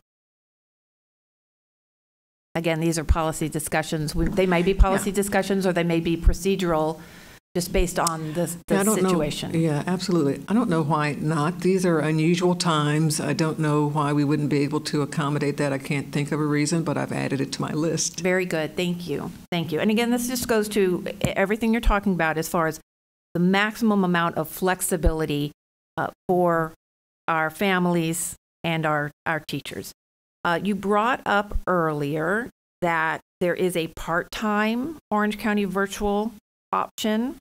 Again, these are policy discussions. They may be policy discussions, or they may be procedural just based on the I don't situation. know. Yeah, absolutely. I don't know why not. These are unusual times. I don't know why we wouldn't be able to accommodate that. I can't think of a reason, but I've added it to my list. Very good. Thank you. Thank you. And again, this just goes to everything you're talking about as far as the maximum amount of flexibility for our families and our teachers. You brought up earlier that there is a part-time Orange County virtual option.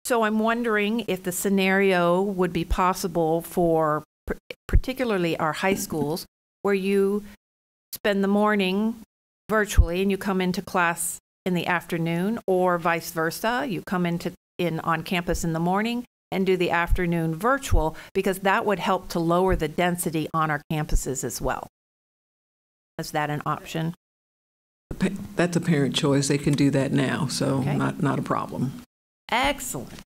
So I'm wondering if the scenario would be possible for particularly our high schools where you spend the morning virtually and you come into class in the afternoon, or vice versa. You come on campus in the morning and do the afternoon virtual, because that would help to lower the density on our campuses as well. Is that an option? That's a parent choice. They can do that now, so Okay. not a problem. Excellent.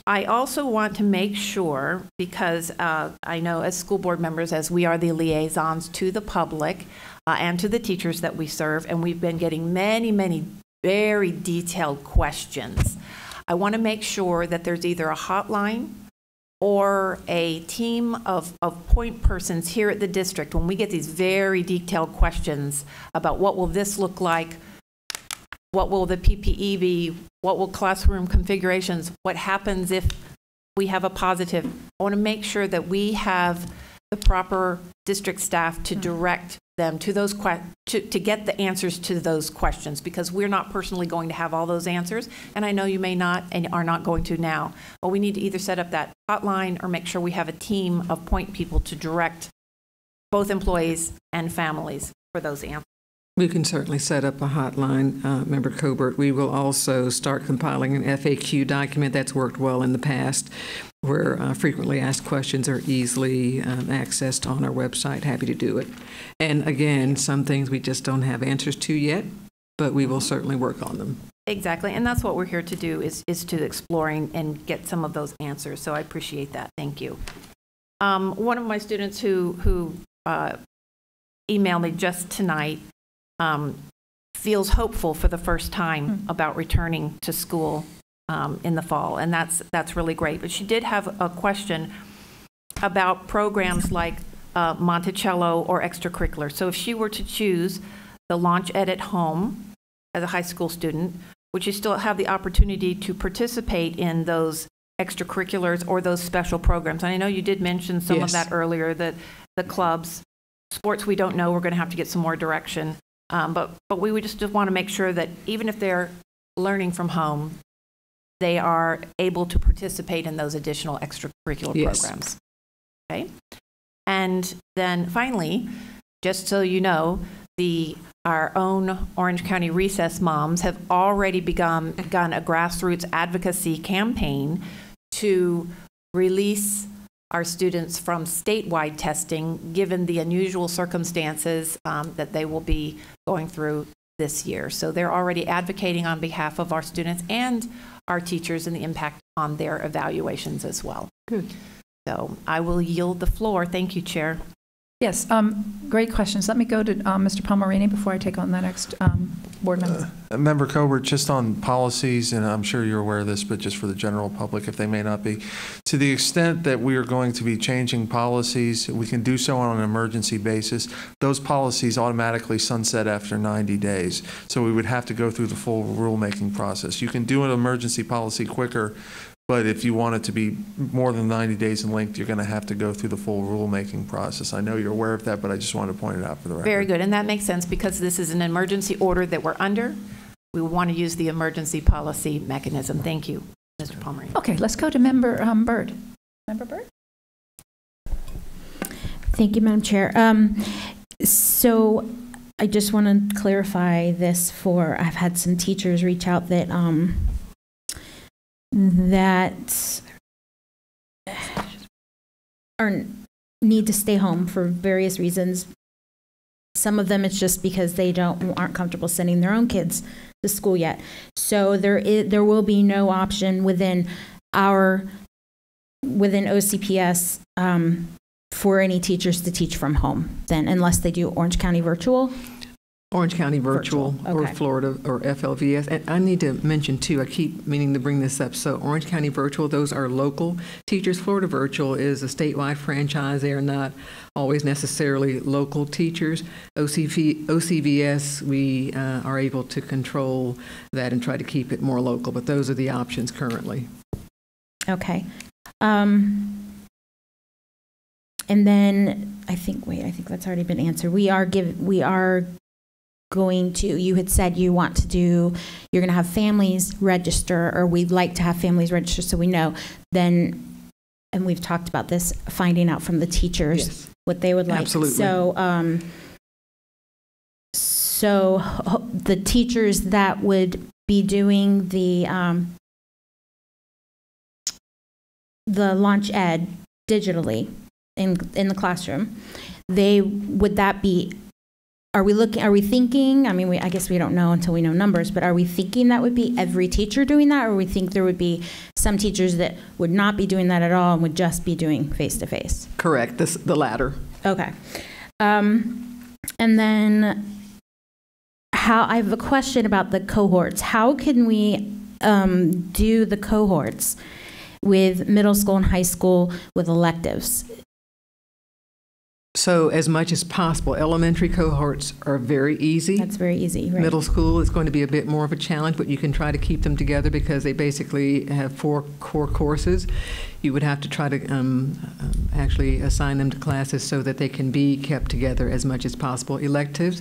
I also want to make sure, because I know as school board members, as we are the liaisons to the public and to the teachers that we serve, and we've been getting many, many very detailed questions. I want to make sure that there's either a hotline or a team of point persons here at the district when we get these very detailed questions about what will this look like, what will the PPE be, what will classroom configurations, what happens if we have a positive. I want to make sure that we have the proper district staff to direct them to those to get the answers to those questions, because we're not personally going to have all those answers, and I know you may not and are not going to now, but we need to either set up that hotline or make sure we have a team of point people to direct both employees and families for those answers. We can certainly set up a hotline, Member Colbert. We will also start compiling an FAQ document that's worked well in the past, where frequently asked questions are easily accessed on our website. Happy to do it. And again, some things we just don't have answers to yet, but we will certainly work on them. Exactly, and that's what we're here to do, is to exploring and get some of those answers. So I appreciate that. Thank you. One of my students who emailed me just tonight feels hopeful for the first time about returning to school in the fall, and that's really great. But she did have a question about programs like Monticello or extracurricular. So if she were to choose the Launch Ed at Home as a high school student, would you still have the opportunity to participate in those extracurriculars or those special programs? And I know you did mention some of that earlier, that the clubs, sports we don't know, we're going to have to get some more direction. But we would just want to make sure that even if they're learning from home, they are able to participate in those additional extracurricular programs. Okay. And then finally, just so you know, our own Orange County Recess Moms have already begun a grassroots advocacy campaign to release our students from statewide testing, given the unusual circumstances that they will be going through this year. So they're already advocating on behalf of our students and our teachers and the impact on their evaluations as well. Good. So I will yield the floor. Thank you, Chair. Yes, great questions. Let me go to Mr. Palmerini before I take on the next board member. Member Colbert, just on policies, and I'm sure you're aware of this, but just for the general public, if they may not be, to the extent that we are going to be changing policies, we can do so on an emergency basis. Those policies automatically sunset after 90 days. So we would have to go through the full rulemaking process. You can do an emergency policy quicker, but if you want it to be more than 90 days in length, you're going to have to go through the full rulemaking process. I know you're aware of that, but I just wanted to point it out for the record. Very good, and that makes sense because this is an emergency order that we're under. We want to use the emergency policy mechanism. Thank you, Mr. Palmerini. Okay, let's go to Member Byrd. Member Byrd? Thank you, Madam Chair. So I just want to clarify this I've had some teachers reach out that need to stay home for various reasons. Some of them it's just because they aren't comfortable sending their own kids to school yet. So there will be no option within OCPS for any teachers to teach from home then, unless they do Orange County virtual. Orange County Virtual, or Okay. Florida, or FLVS. And I need to mention, too, I keep meaning to bring this up. So Orange County Virtual, those are local teachers. Florida Virtual is a statewide franchise. They are not always necessarily local teachers. OCVS, we are able to control that and try to keep it more local, but those are the options currently. Okay. And then I think that's already been answered. We are going to, you had said you're going to have families register, or we'd like to have families register so we know then, and we've talked about this, finding out from the teachers Yes. what they would like. Absolutely. So the teachers that would be doing the Launch Ed digitally in the classroom, are we thinking, I mean, I guess we don't know until we know numbers, but are we thinking that would be every teacher doing that, or we think there would be some teachers that would not be doing that at all and would just be doing face-to-face? Correct, the latter. Okay. And then I have a question about the cohorts. How can we do the cohorts with middle school and high school with electives? So as much as possible, elementary cohorts are very easy. That's very easy, right? Middle school is going to be a bit more of a challenge, but you can try to keep them together because they basically have 4 core courses. You would have to try to actually assign them to classes so that they can be kept together as much as possible. Electives,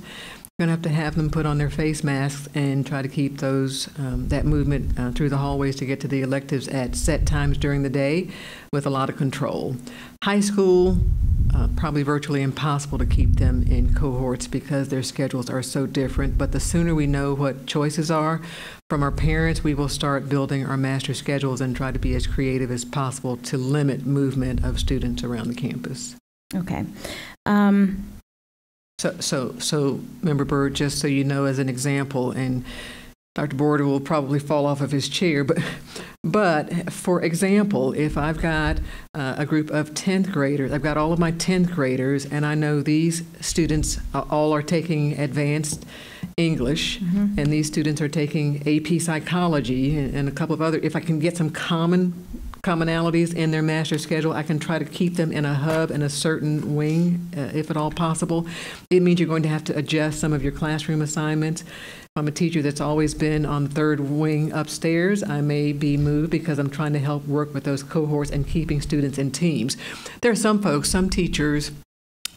you're going to have them put on their face masks and try to keep those that movement through the hallways to get to the electives at set times during the day with a lot of control. High school, probably virtually impossible to keep them in cohorts because their schedules are so different. But the sooner we know what choices are from our parents, we will start building our master schedules and try to be as creative as possible to limit movement of students around the campus. Okay. So Member Byrd, just so you know, as an example, and Dr. Border will probably fall off of his chair, but for example, if I've got a group of 10th graders, I've got all of my 10th graders, and I know these students all are taking advanced English, and these students are taking AP Psychology and a couple of other, if I can get some commonalities in their master schedule, I can try to keep them in a hub in a certain wing, if at all possible. It means you're going to have to adjust some of your classroom assignments. I'm a teacher that's always been on the third wing upstairs. I may be moved because I'm trying to help work with those cohorts and keeping students in teams. There are some folks, some teachers,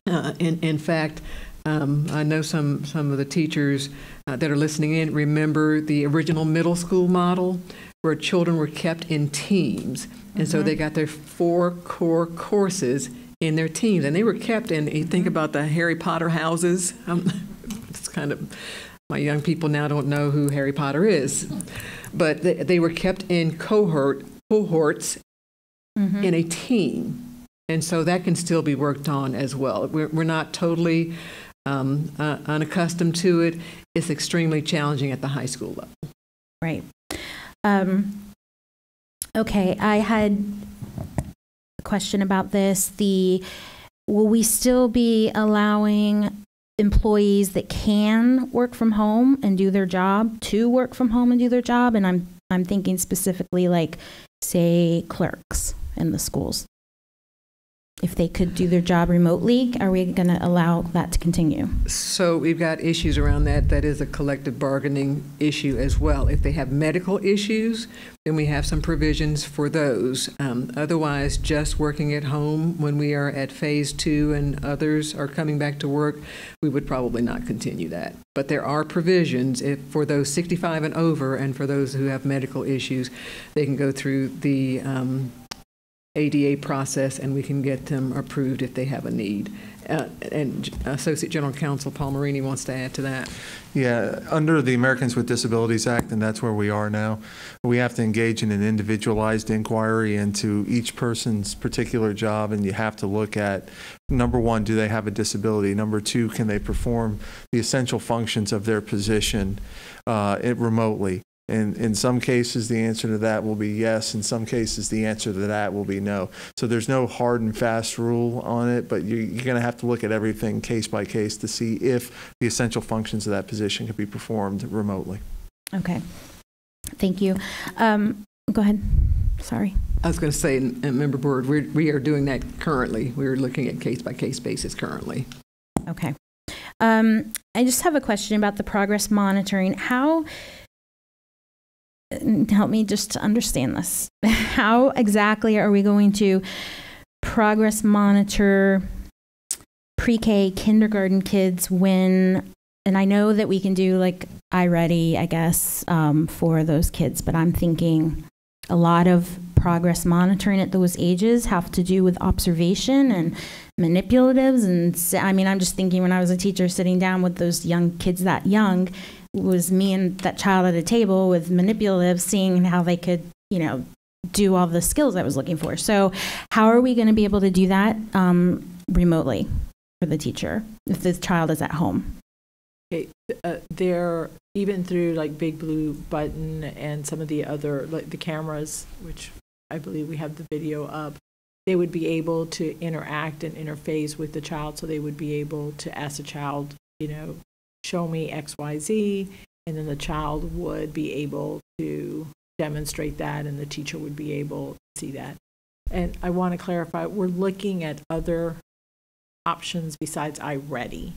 in fact, I know some of the teachers that are listening in remember the original middle school model where children were kept in teams. And so they got their 4 core courses in their teams. And they were kept in, you think about the Harry Potter houses. It's kind of, my young people now don't know who Harry Potter is. But they were kept in cohorts in a team. And so that can still be worked on as well. We're not totally unaccustomed to it. It's extremely challenging at the high school level. Right. Okay, I had a question about this. Will we still be allowing employees that can work from home and do their job to work from home and do their job? And I'm thinking specifically like, say, clerks in the schools. If they could do their job remotely, are we going to allow that to continue? So we've got issues around that. That is a collective bargaining issue as well. If they have medical issues, then we have some provisions for those. Otherwise, just working at home when we are at phase 2 and others are coming back to work, we would probably not continue that. But there are provisions for those 65 and over, and for those who have medical issues, they can go through the ADA process, and we can get them approved if they have a need. And Associate General Counsel Paul Marini wants to add to that. Yeah, under the Americans with Disabilities Act, and that's where we are now, we have to engage in an individualized inquiry into each person's particular job, and you have to look at, number 1, do they have a disability? Number 2, can they perform the essential functions of their position remotely? And in some cases, the answer to that will be yes. In some cases, the answer to that will be no. So there's no hard and fast rule on it, but you're going to have to look at everything case by case to see if the essential functions of that position can be performed remotely. Okay. Thank you. Go ahead. Sorry. I was going to say, Member Board, we are doing that currently. We're looking at case-by-case basis currently. Okay. I just have a question about the progress monitoring. How, help me just to understand this. How exactly are we going to progress monitor pre-K kindergarten kids when, and I know that we can do like iReady, I guess, for those kids, but I'm thinking a lot of progress monitoring at those ages have to do with observation and manipulatives. And I mean, I'm just thinking when I was a teacher sitting down with those young kids that young, it was me and that child at a table with manipulatives, seeing how they could, you know, do all the skills I was looking for. So how are we going to be able to do that remotely for the teacher if the child is at home? Okay, they're even through like Big Blue Button and some of the other, like the cameras, which I believe we have the video up, they would be able to interact and interface with the child. So they would be able to ask the child, you know, show me X, Y, Z, and then the child would be able to demonstrate that and the teacher would be able to see that. And I want to clarify, we're looking at other options besides iReady.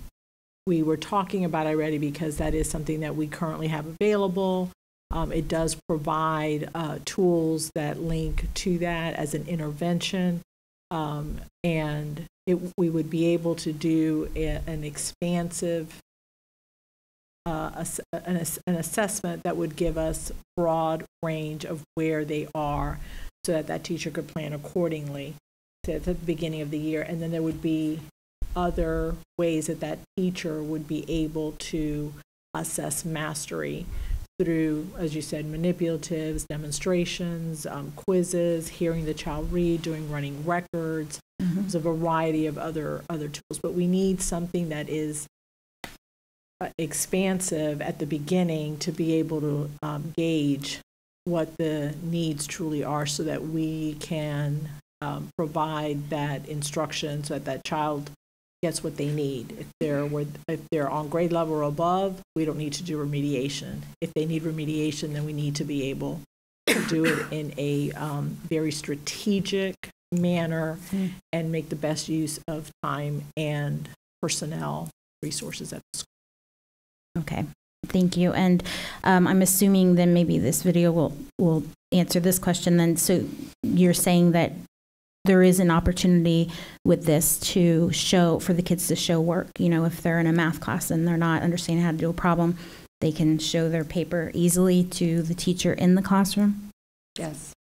We were talking about iReady because that is something that we currently have available. It does provide tools that link to that as an intervention, and we would be able to do an expansive an assessment that would give us broad range of where they are so that that teacher could plan accordingly at the beginning of the year. And then there would be other ways that that teacher would be able to assess mastery through, as you said, manipulatives, demonstrations, quizzes, hearing the child read, doing running records. There's a variety of other tools, but we need something that is expansive at the beginning to be able to gauge what the needs truly are so that we can provide that instruction so that that child gets what they need. If they're on grade level or above, we don't need to do remediation. If they need remediation, then we need to be able to do it in a very strategic manner and make the best use of time and personnel resources at the school. Okay, thank you. And I'm assuming then maybe this video will answer this question then. So you're saying that there is an opportunity with this to show, for the kids to show work. You know, if they're in a math class and they're not understanding how to do a problem, they can show their paper easily to the teacher in the classroom? Yes.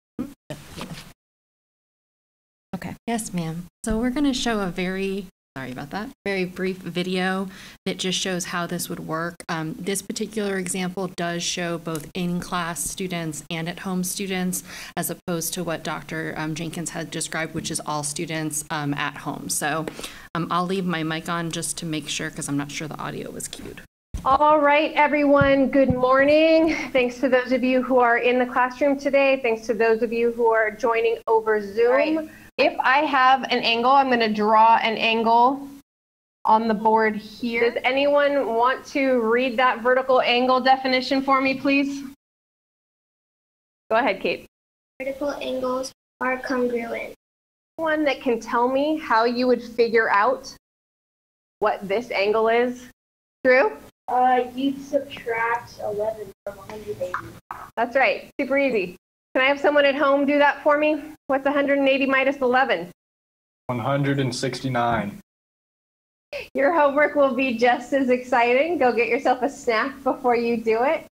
Okay. Yes, ma'am. So we're going to show a very brief video that just shows how this would work. This particular example does show both in-class students and at-home students, as opposed to what Dr. Jenkins had described, which is all students at home. So I'll leave my mic on just to make sure, because I'm not sure the audio was cued. All right, everyone, good morning. Thanks to those of you who are in the classroom today. Thanks to those of you who are joining over Zoom. Right. If I have an angle, I'm going to draw an angle on the board here. Does anyone want to read that vertical angle definition for me, please? Go ahead, Kate. Vertical angles are congruent. One that can tell me how you would figure out what this angle is? Drew? You'd subtract 11 from 180. That's right. Super easy. Can I have someone at home do that for me? What's 180 minus 11? 169. Your homework will be just as exciting. Go get yourself a snack before you do it.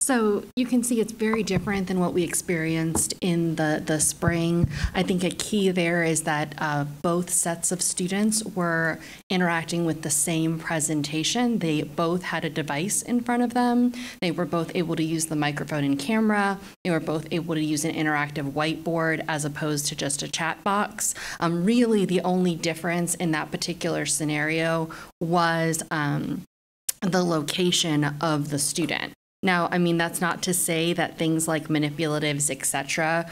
So you can see it's very different than what we experienced in the spring. I think a key there is that both sets of students were interacting with the same presentation. They both had a device in front of them. They were both able to use the microphone and camera. They were both able to use an interactive whiteboard as opposed to just a chat box. Really, the only difference in that particular scenario was the location of the student. Now, I mean, that's not to say that things like manipulatives, etc.,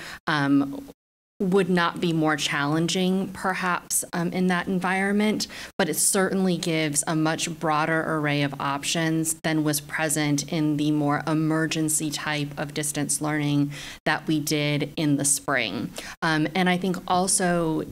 would not be more challenging, perhaps, in that environment, but it certainly gives a much broader array of options than was present in the more emergency type of distance learning that we did in the spring. And I think also,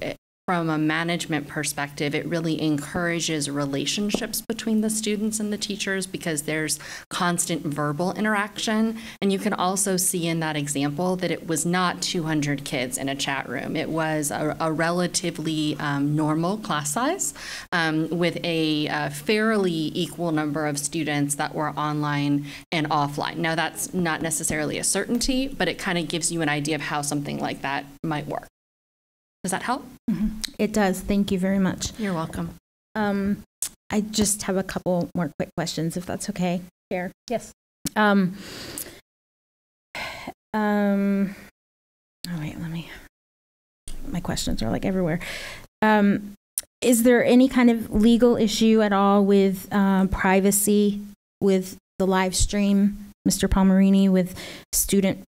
from a management perspective, it really encourages relationships between the students and the teachers because there's constant verbal interaction. And you can also see in that example that it was not 200 kids in a chat room. It was a relatively normal class size with a fairly equal number of students that were online and offline. Now, that's not necessarily a certainty, but it kind of gives you an idea of how something like that might work. Does that help? Mm-hmm. It does. Thank you very much. You're welcome. I just have a couple more quick questions, if that's okay, Chair. Yes. All right, my questions are like everywhere. Is there any kind of legal issue at all with privacy with the live stream, Mr. Palmerini, with student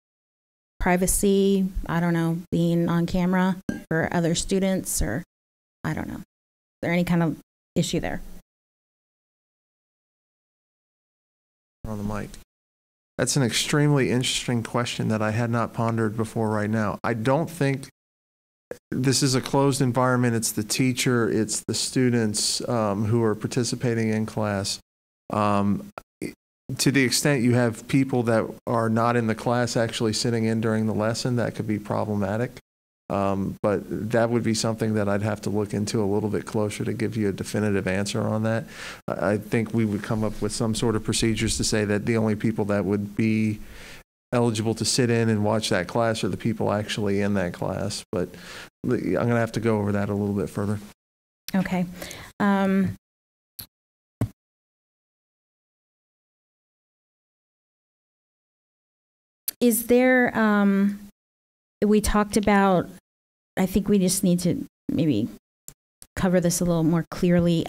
privacy, I don't know, being on camera for other students, or I don't know. Is there any kind of issue there? On the mic. That's an extremely interesting question that I had not pondered before right now. I don't think this is a closed environment. It's the teacher, it's the students who are participating in class. To the extent you have people that are not in the class actually sitting in during the lesson, that could be problematic. But that would be something that I'd have to look into a little bit closer to give you a definitive answer on that. I think we would come up with some sort of procedures to say that the only people that would be eligible to sit in and watch that class are the people actually in that class. But I'm going to have to go over that a little bit further. Okay. Is there, we talked about, I think we just need to maybe cover this a little more clearly,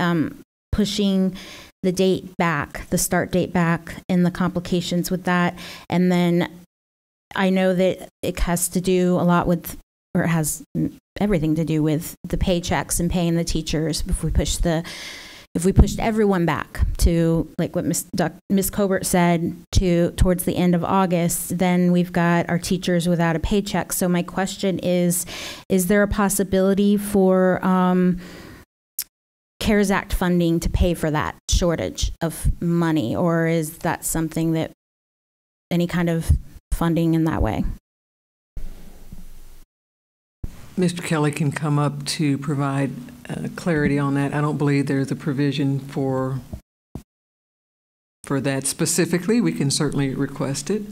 pushing the date back, the start date back, and the complications with that. And then I know that it has to do a lot with, or it has everything to do with the paychecks and paying the teachers. If we pushed everyone back to, like what Ms. Colbert said, towards the end of August, then we've got our teachers without a paycheck. So my question is there a possibility for CARES Act funding to pay for that shortage of money, or is that something that any kind of funding in that way? Mr. Kelly can come up to provide clarity on that. I don't believe there's a provision for that specifically. We can certainly request it.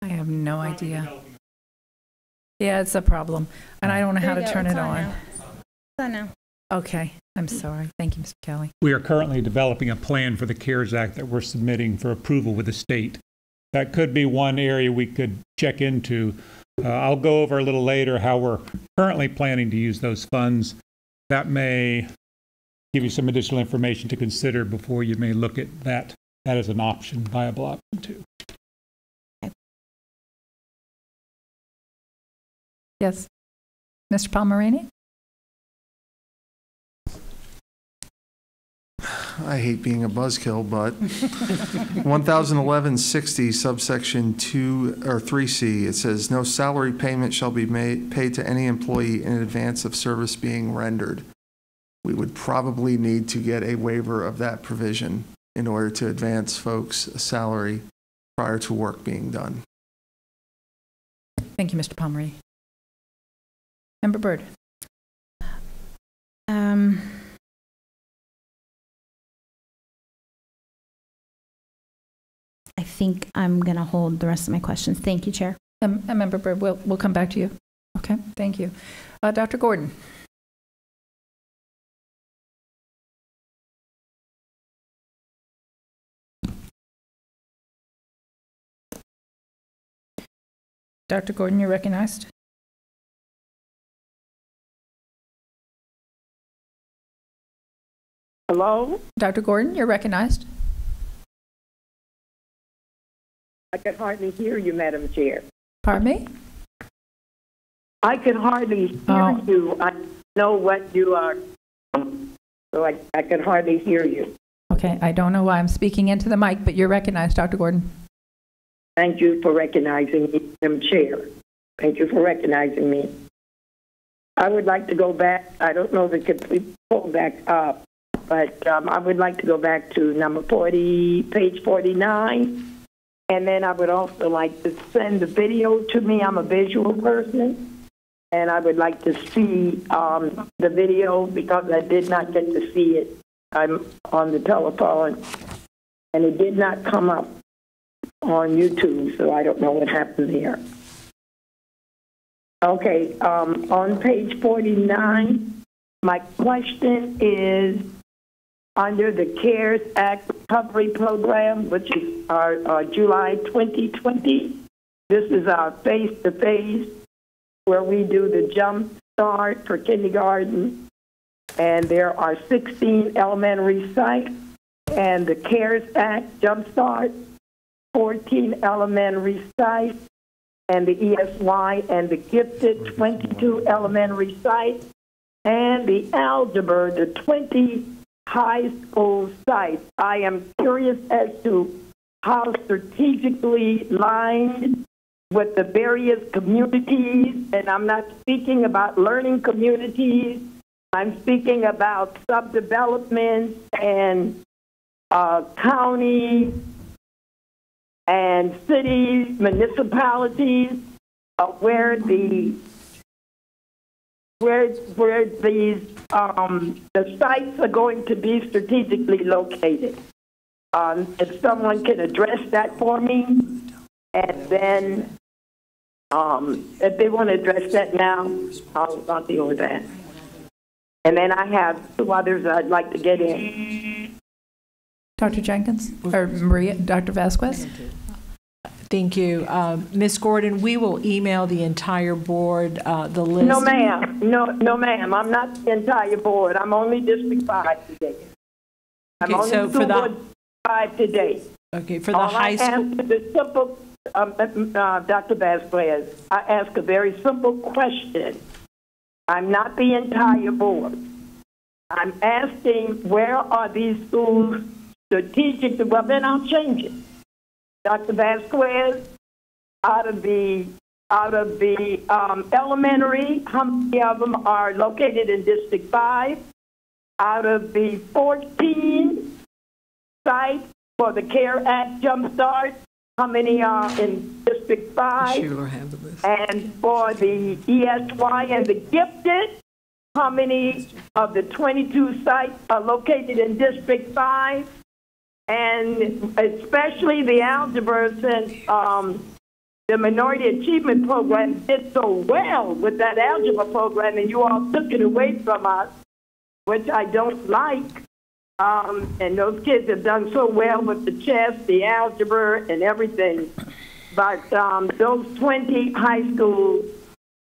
I have no idea. Yeah, it's a problem. And I don't know how to turn it on. No. Okay, I'm sorry. Thank you, Mr. Kelly. We are currently developing a plan for the CARES Act that we're submitting for approval with the state. That could be one area we could check into. I'll go over a little later how we're currently planning to use those funds. That may give you some additional information to consider before you may look at that as an option, viable option too. Yes. Mr. Palmerini? I hate being a buzzkill, but 1011-60 subsection 2 or 3C, it says no salary payment shall be paid to any employee in advance of service being rendered. We would probably need to get a waiver of that provision in order to advance folks a salary prior to work being done. Thank you, Mr. Palmerini. Member Byrd. I think I'm going to hold the rest of my questions. Thank you, Chair. Member Byrd, we'll come back to you. Okay, thank you. Dr. Gordon. Dr. Gordon, you're recognized. Hello? Dr. Gordon, you're recognized. I can hardly hear you, Madam Chair. Pardon me? I can hardly hear you. I know what you are, so I can hardly hear you. Okay, I don't know why I'm speaking into the mic, but you're recognized, Dr. Gordon. Thank you for recognizing me, Madam Chair. Thank you for recognizing me. I would like to go back. I don't know if it could be pulled back up, but I would like to go back to number 40, page 49. And then I would also like to send the video to me. I'm a visual person, and I would like to see the video because I did not get to see it. I'm on the telephone, and it did not come up on YouTube, so I don't know what happened here. Okay, on page 49, my question is, under the CARES Act Recovery Program, which is our July 2020, this is our face-to-face where we do the jump start for kindergarten, and there are 16 elementary sites, and the CARES Act Jump Start, 14 elementary sites, and the ESY and the gifted 22 elementary sites, and the algebra, the 20 high school sites. I am curious as to how strategically lined with the various communities, and I'm not speaking about learning communities, I'm speaking about subdevelopments and counties and cities, municipalities, where these the sites are going to be strategically located. If someone can address that for me, and then if they want to address that now, I'll deal with that. And then I have two others I'd like to get in. Dr. Jenkins or Maria, Dr. Vasquez? Thank you. Ms. Gordon, we will email the entire board the list. No, ma'am. No, ma'am. I'm not the entire board. I'm only District 5 today. I'm Okay, only so for Board 5 today. Okay, for the high school. The simple, Dr. Vasquez, I ask a very simple question. I'm not the entire board. I'm asking where are these schools strategic? Well, then I'll change it. Dr. Vasquez, out of the elementary, how many of them are located in District 5? Out of the 14 sites for the CARE Act Jumpstart, how many are in District 5? Schuler have the list. And for the ESY and the gifted, how many of the 22 sites are located in District 5? And especially the algebra, since the Minority Achievement Program did so well with that algebra program, and you all took it away from us, which I don't like. And those kids have done so well with the chess, the algebra, and everything. But those 20 high schools,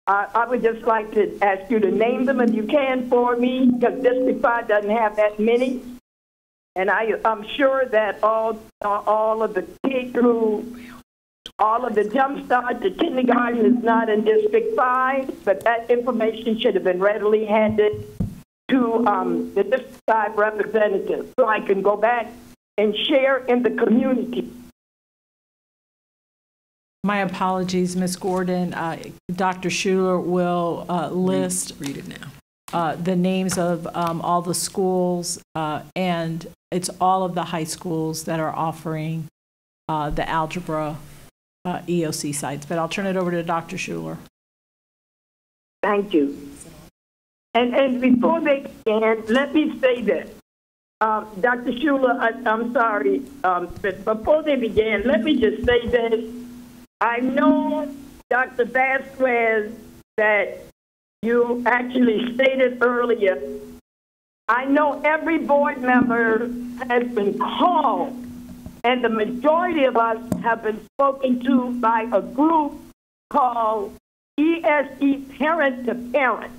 I would just like to ask you to name them if you can for me, because District 5 doesn't have that many. And I'm sure that all of the K through, all of the Jump Start, the kindergarten is not in District 5, but that information should have been readily handed to the District 5 representatives so I can go back and share in the community. My apologies, Ms. Gordon. Dr. Schuler will list read it now. The names of all the schools, and it's all of the high schools that are offering the algebra EOC sites. But I'll turn it over to Dr. Schuler. Thank you. And before they begin, let me say this. Dr. Schuler, I'm sorry, but before they begin, let me just say this. I know, Dr. Vasquez, that you actually stated earlier, I know every board member has been called, and the majority of us have been spoken to by a group called ESE Parent to Parent.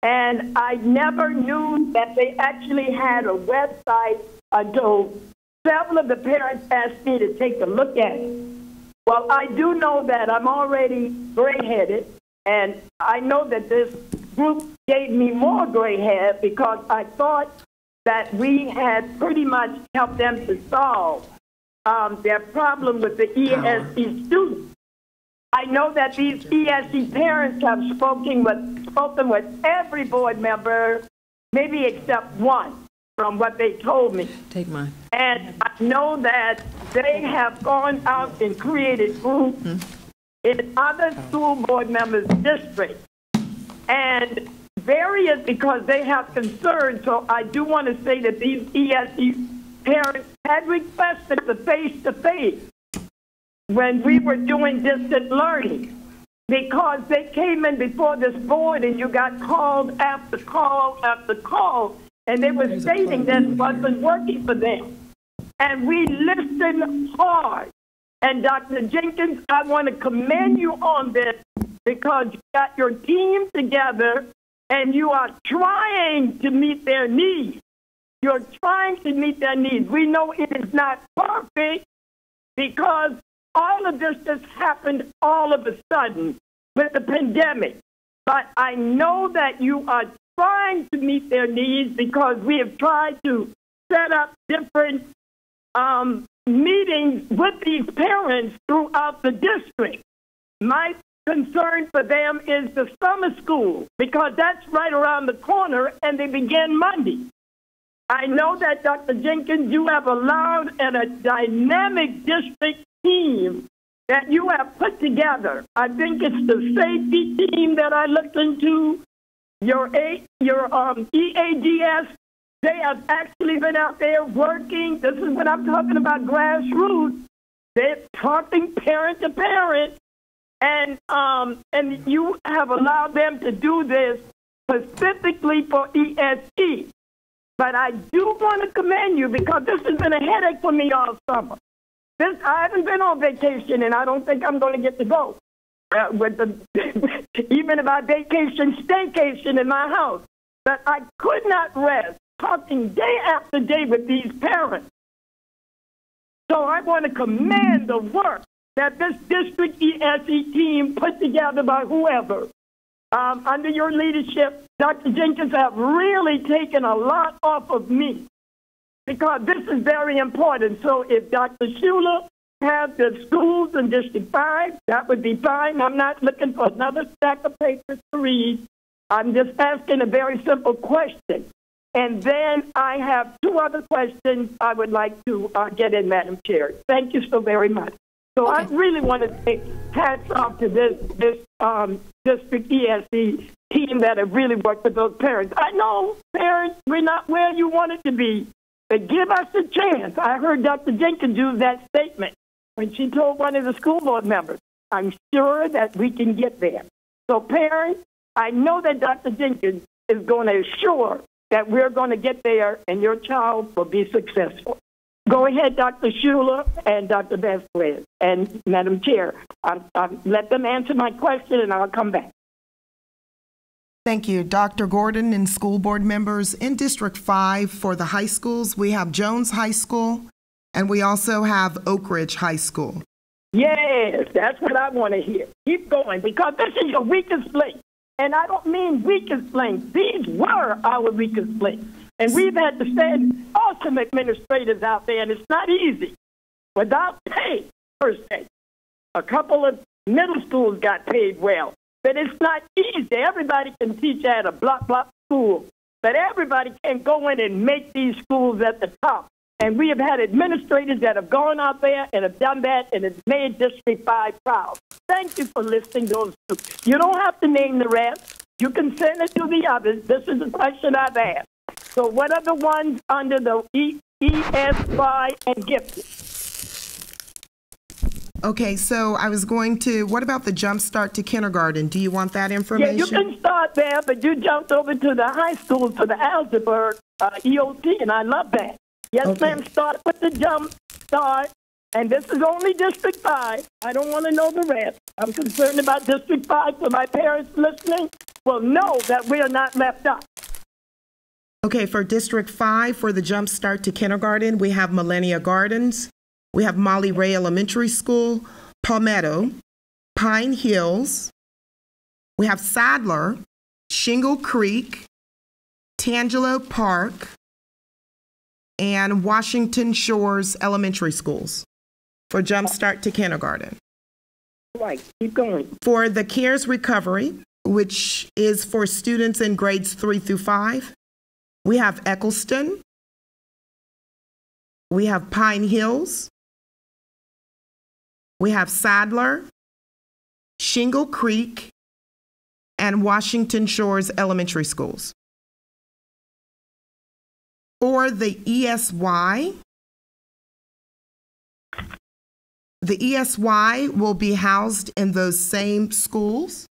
And I never knew that they actually had a website until several of the parents asked me to take a look at it. Well, I do know that I'm already gray-headed, and I know that this group gave me more gray hair because I thought that we had pretty much helped them to solve their problem with the ESE students. I know that these ESE parents have spoken with every board member, maybe except one, from what they told me. Take mine. And I know that they have gone out and created groups in other school board members' districts. And various, because they have concerns, so I do want to say that these ESE parents had requested the face-to-face when we were doing distant learning, because they came in before this board and you got called after call after call, and they were stating this wasn't working for them. And we listened hard. And Dr. Jenkins, I want to commend you on this because you got your team together and you are trying to meet their needs. You're trying to meet their needs. We know it is not perfect because all of this just happened all of a sudden with the pandemic. But I know that you are trying to meet their needs because we have tried to set up different meetings with these parents throughout the district. My concern for them is the summer school because that's right around the corner and they begin Monday. I know that, Dr. Jenkins, you have allowed a dynamic district team that you have put together. I think it's the safety team that I looked into, your EADS. They have actually been out there working. This is what I'm talking about, grassroots. They're talking parent to parent, and you have allowed them to do this specifically for ESE. But I do want to commend you because this has been a headache for me all summer. I haven't been on vacation, and I don't think I'm going to get to go. Even if I vacation, staycation in my house. But I could not rest talking day after day with these parents. So I want to commend the work that this district ESE team put together by whoever. Under your leadership, Dr. Jenkins, have really taken a lot off of me because this is very important. So if Dr. Schuler had the schools in District 5, that would be fine. I'm not looking for another stack of papers to read. I'm just asking a very simple question. And then I have two other questions I would like to get in, Madam Chair. Thank you so very much. So I really want to take hats off to this district ESE team that have really worked with those parents. I know, parents, we're not where you wanted to be, but give us a chance. I heard Dr. Jenkins use that statement when she told one of the school board members. I'm sure that we can get there. So parents, I know that Dr. Jenkins is going to assure that we're going to get there and your child will be successful. Go ahead, Dr. Schuler and Dr. Vasquez. And Madam Chair, let them answer my question and I'll come back. Thank you. Dr. Gordon and school board members. In District 5 for the high schools, we have Jones High School and we also have Oak Ridge High School. Yes, that's what I want to hear. Keep going because this is your weakest link. And I don't mean weakest link. These were our weakest links. And we've had to send awesome administrators out there, and it's not easy. Without pay, per se. A couple of middle schools got paid well. But it's not easy. Everybody can teach at a block school. But everybody can go in and make these schools at the top. And we have had administrators that have gone out there and have done that and have made District 5 proud. Thank you for listing those two. You don't have to name the rest. You can send it to the others. This is the question I've asked. So what are the ones under the ESY and gifted? Okay, so I was going to, what about the jump start to kindergarten? Do you want that information? Yeah, you can start there, but you jumped over to the high school for the algebra EOT, and I love that. Yes, okay. Ma'am, start with the jump start And this is only District 5. I don't want to know the rest. I'm concerned about District 5, so my parents listening will know that we are not left out. Okay, for District 5, for the Jump Start to Kindergarten, we have Millennia Gardens, we have Molly Ray Elementary School, Palmetto, Pine Hills, we have Sadler, Shingle Creek, Tangelo Park, and Washington Shores Elementary Schools for Jump Start to Kindergarten. Right, keep going. For the CARES Recovery, which is for students in grades 3 through 5, we have Eccleston, we have Pine Hills, we have Sadler, Shingle Creek, and Washington Shores Elementary Schools. For the ESY will be housed in those same schools.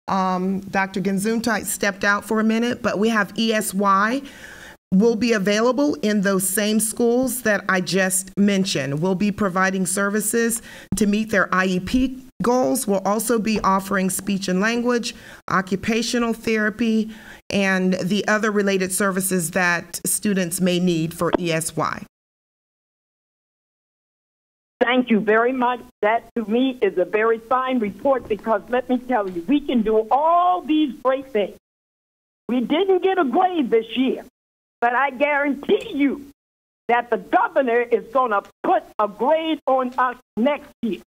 Dr. Genzuntite stepped out for a minute, but we have ESY will be available in those same schools that I just mentioned. We'll be providing services to meet their IEP goals. We'll also be offering speech and language, occupational therapy, and the other related services that students may need for ESY. Thank you very much. That, to me, is a very fine report because, let me tell you, we can do all these great things. We didn't get a grade this year, but I guarantee you that the governor is going to put a grade on us next year.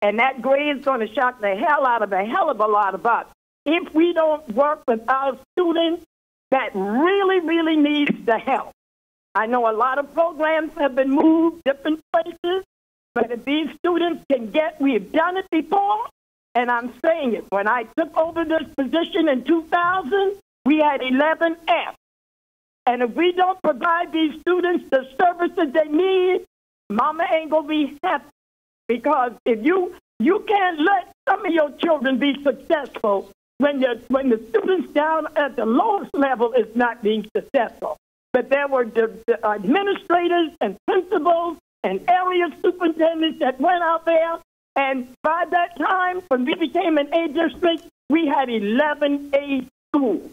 And that grade is going to shock the hell out of a hell of a lot of us. If we don't work with our students that really, really needs the help. I know a lot of programs have been moved different places, but if these students can get, we've done it before, and I'm saying it. When I took over this position in 2000, we had 11 F. And if we don't provide these students the services they need, mama ain't going to be happy. Because if you can't let some of your children be successful when the students down at the lowest level is not being successful. But there were the administrators and principals and area superintendents that went out there, and by that time, when we became an A district, we had 11 A schools.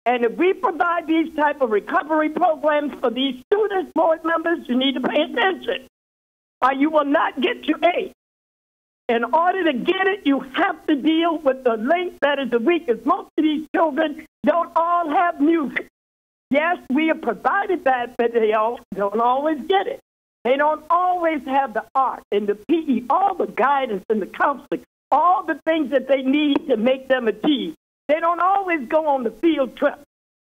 And if we provide these type of recovery programs for these students, board members, you need to pay attention, or you will not get your A. In order to get it, you have to deal with the link that is the weakest. Most of these children don't all have music. Yes, we have provided that, but they all don't always get it. They don't always have the art and the PE, all the guidance and the counseling, all the things that they need to make them achieve. They don't always go on the field trip.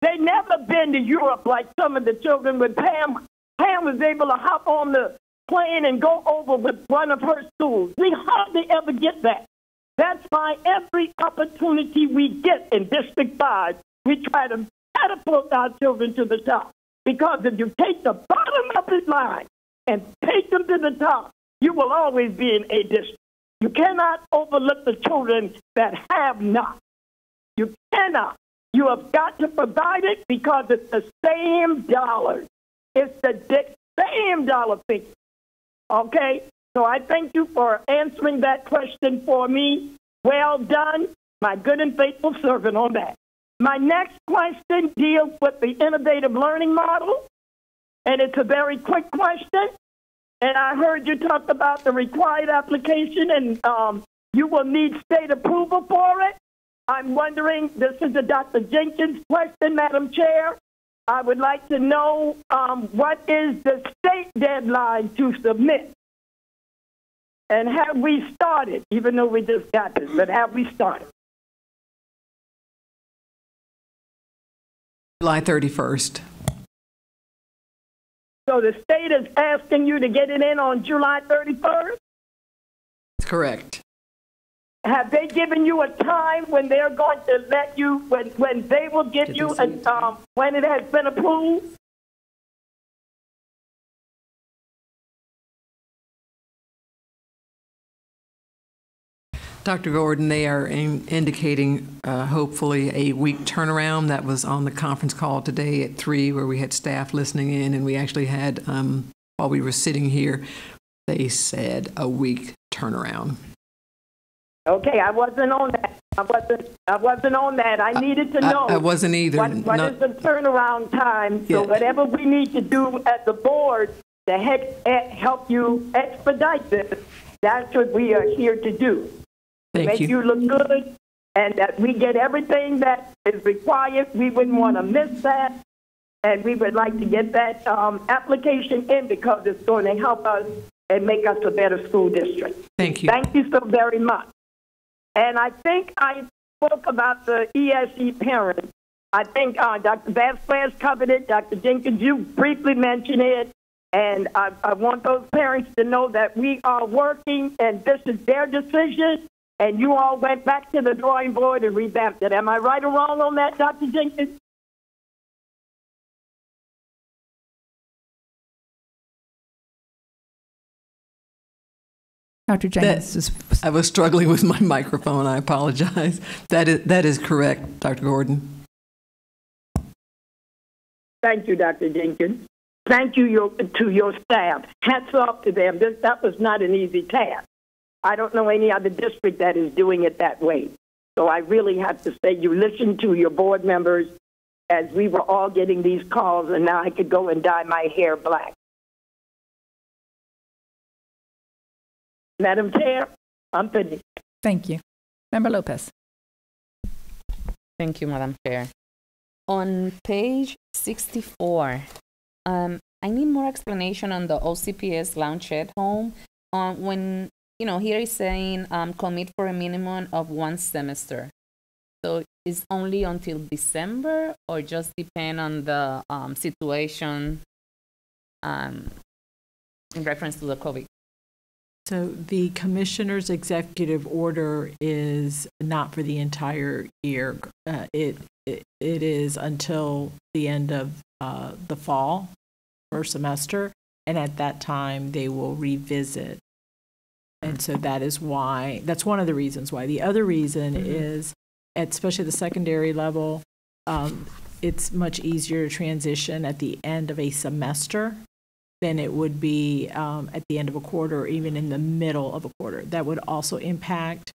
They never been to Europe like some of the children with Pam. Pam was able to hop on the plane and go over with one of her schools. We hardly ever get that. That's why every opportunity we get in District 5, we try to catapult our children to the top. Because if you take the bottom of the line and take them to the top, you will always be in a district. You cannot overlook the children that have not. You cannot. You have got to provide it because it's the same dollars. It's the same dollar figure. Okay? So I thank you for answering that question for me. Well done, my good and faithful servant on that. My next question deals with the innovative learning model, and it's a very quick question. And I heard you talk about the required application, and you will need state approval for it. I'm wondering, this is a Dr. Jenkins question, Madam Chair. I would like to know what is the state deadline to submit? And have we started, even though we just got this, but have we started? July 31st. So the state is asking you to get it in on July 31st? That's correct. Have they given you a time when they're going to let you, when they will give you, when it has been approved? Dr. Gordon, they are indicating hopefully a week turnaround. That was on the conference call today at 3 where we had staff listening in, and we actually had, while we were sitting here, they said a week turnaround. Okay, I wasn't on that. I wasn't on that. I needed to know. I wasn't either. What is the turnaround time? So whatever we need to do at the board to help you expedite this, that's what we are here to do. Make you look good, and that we get everything that is required. We wouldn't want to miss that, and we would like to get that application in because it's going to help us and make us a better school district. Thank you. Thank you so very much. And I think I spoke about the ESE parents. I think Dr. Vasquez covered it. Dr. Jenkins, you briefly mentioned it. And I want those parents to know that we are working, and this is their decision. And you all went back to the drawing board and revamped it. Am I right or wrong on that, Dr. Jenkins? Dr. Jenkins. I was struggling with my microphone. I apologize. That is correct, Dr. Gordon. Thank you, Dr. Jenkins. Thank you to your staff. Hats off to them. That was not an easy task. I don't know any other district that is doing it that way. So I really have to say you listened to your board members as we were all getting these calls, and now I could go and dye my hair black. Madam Chair, I'm finished. Thank you. Member Lopez. Thank you, Madam Chair. On page 64, I need more explanation on the OCPS lounge at home. When, here is saying commit for a minimum of 1 semester. So it's only until December, or just depend on the situation in reference to the COVID? So the commissioner's executive order is not for the entire year. It is until the end of the fall, first semester, and at that time they will revisit. And so that's one of the reasons why. The other reason is, especially the secondary level, it's much easier to transition at the end of a semester than it would be at the end of a quarter, or even in the middle of a quarter. That would also impact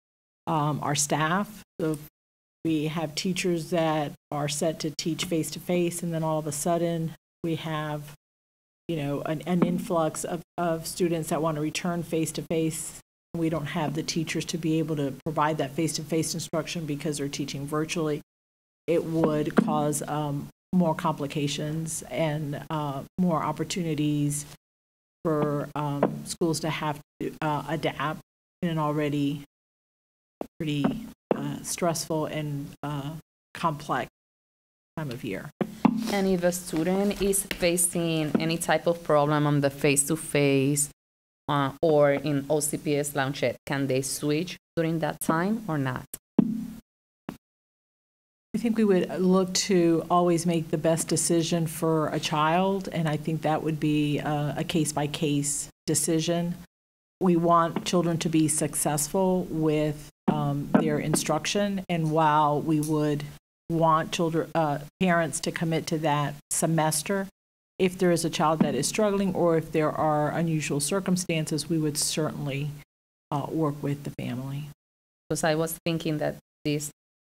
our staff. So if we have teachers that are set to teach face-to-face, and then all of a sudden we have, an influx of students that want to return face-to-face. We don't have the teachers to be able to provide that face-to-face instruction because they're teaching virtually. It would cause more complications and more opportunities for schools to have to adapt in an already pretty stressful and complex time of year. And if a student is facing any type of problem on the face-to-face or in OCPS Lounge, can they switch during that time or not? I think we would look to always make the best decision for a child, and I think that would be a case-by-case decision. We want children to be successful with their instruction, and while we would want parents to commit to that semester, if there is a child that is struggling or if there are unusual circumstances, we would certainly work with the family. Because I was thinking that this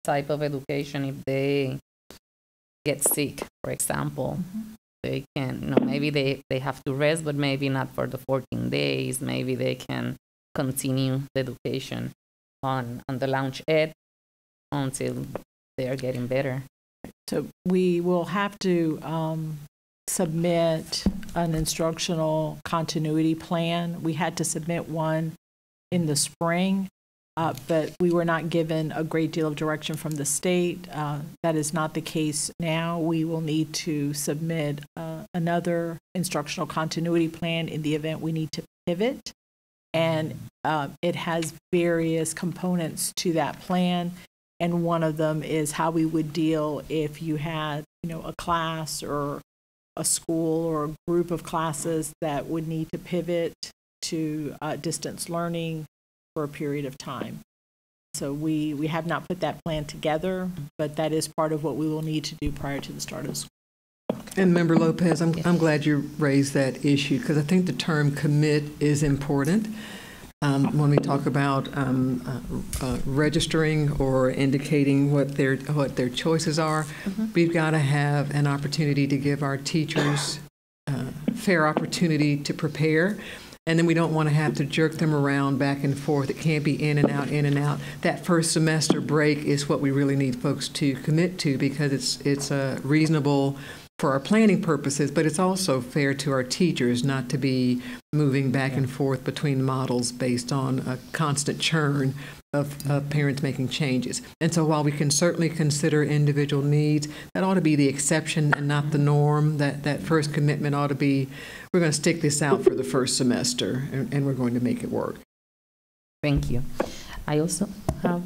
type of education, if they get sick, for example, they can, maybe they have to rest, but maybe not for the 14 days. Maybe they can continue the education on the Lounge Ed until they are getting better. So we will have to submit an instructional continuity plan. We had to submit one in the spring. But we were not given a great deal of direction from the state. That is not the case now. We will need to submit another instructional continuity plan in the event we need to pivot. And it has various components to that plan. And one of them is how we would deal if you had, a class or a school or a group of classes that would need to pivot to distance learning for a period of time. So we have not put that plan together, but that is part of what we will need to do prior to the start of school. And Member Lopez, I'm glad you raised that issue because I think the term commit is important. When we talk about registering or indicating what their choices are, we've got to have an opportunity to give our teachers fair opportunity to prepare. And then we don't want to have to jerk them around back and forth. It can't be in and out, in and out. That first semester break is what we really need folks to commit to because it's reasonable for our planning purposes, but it's also fair to our teachers not to be moving back and forth between models based on a constant churn of parents making changes. And so while we can certainly consider individual needs, that ought to be the exception and not the norm. That first commitment ought to be, we're going to stick this out for the first semester and we're going to make it work. Thank you. I also have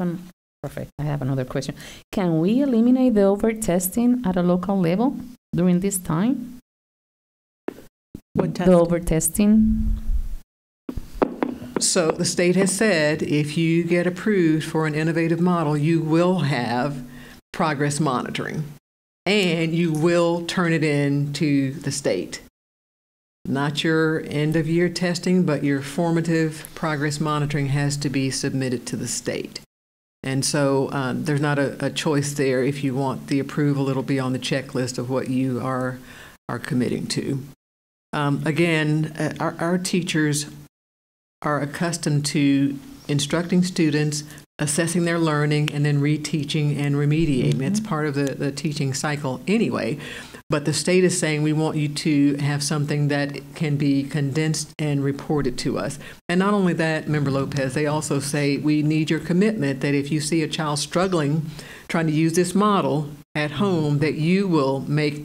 I have another question. Can we eliminate the over-testing at a local level during this time? What testing? The over-testing. So the state has said if you get approved for an innovative model, you will have progress monitoring and you will turn it in to the state. Not your end-of-year testing, but your formative progress monitoring has to be submitted to the state. And so there's not a choice there. If you want the approval, it'll be on the checklist of what you are committing to. Again, our teachers are accustomed to instructing students, assessing their learning, and then reteaching and remediating. It's part of the teaching cycle anyway. But the state is saying we want you to have something that can be condensed and reported to us. And not only that, Member Lopez, they also say we need your commitment that if you see a child struggling trying to use this model at home, that you will make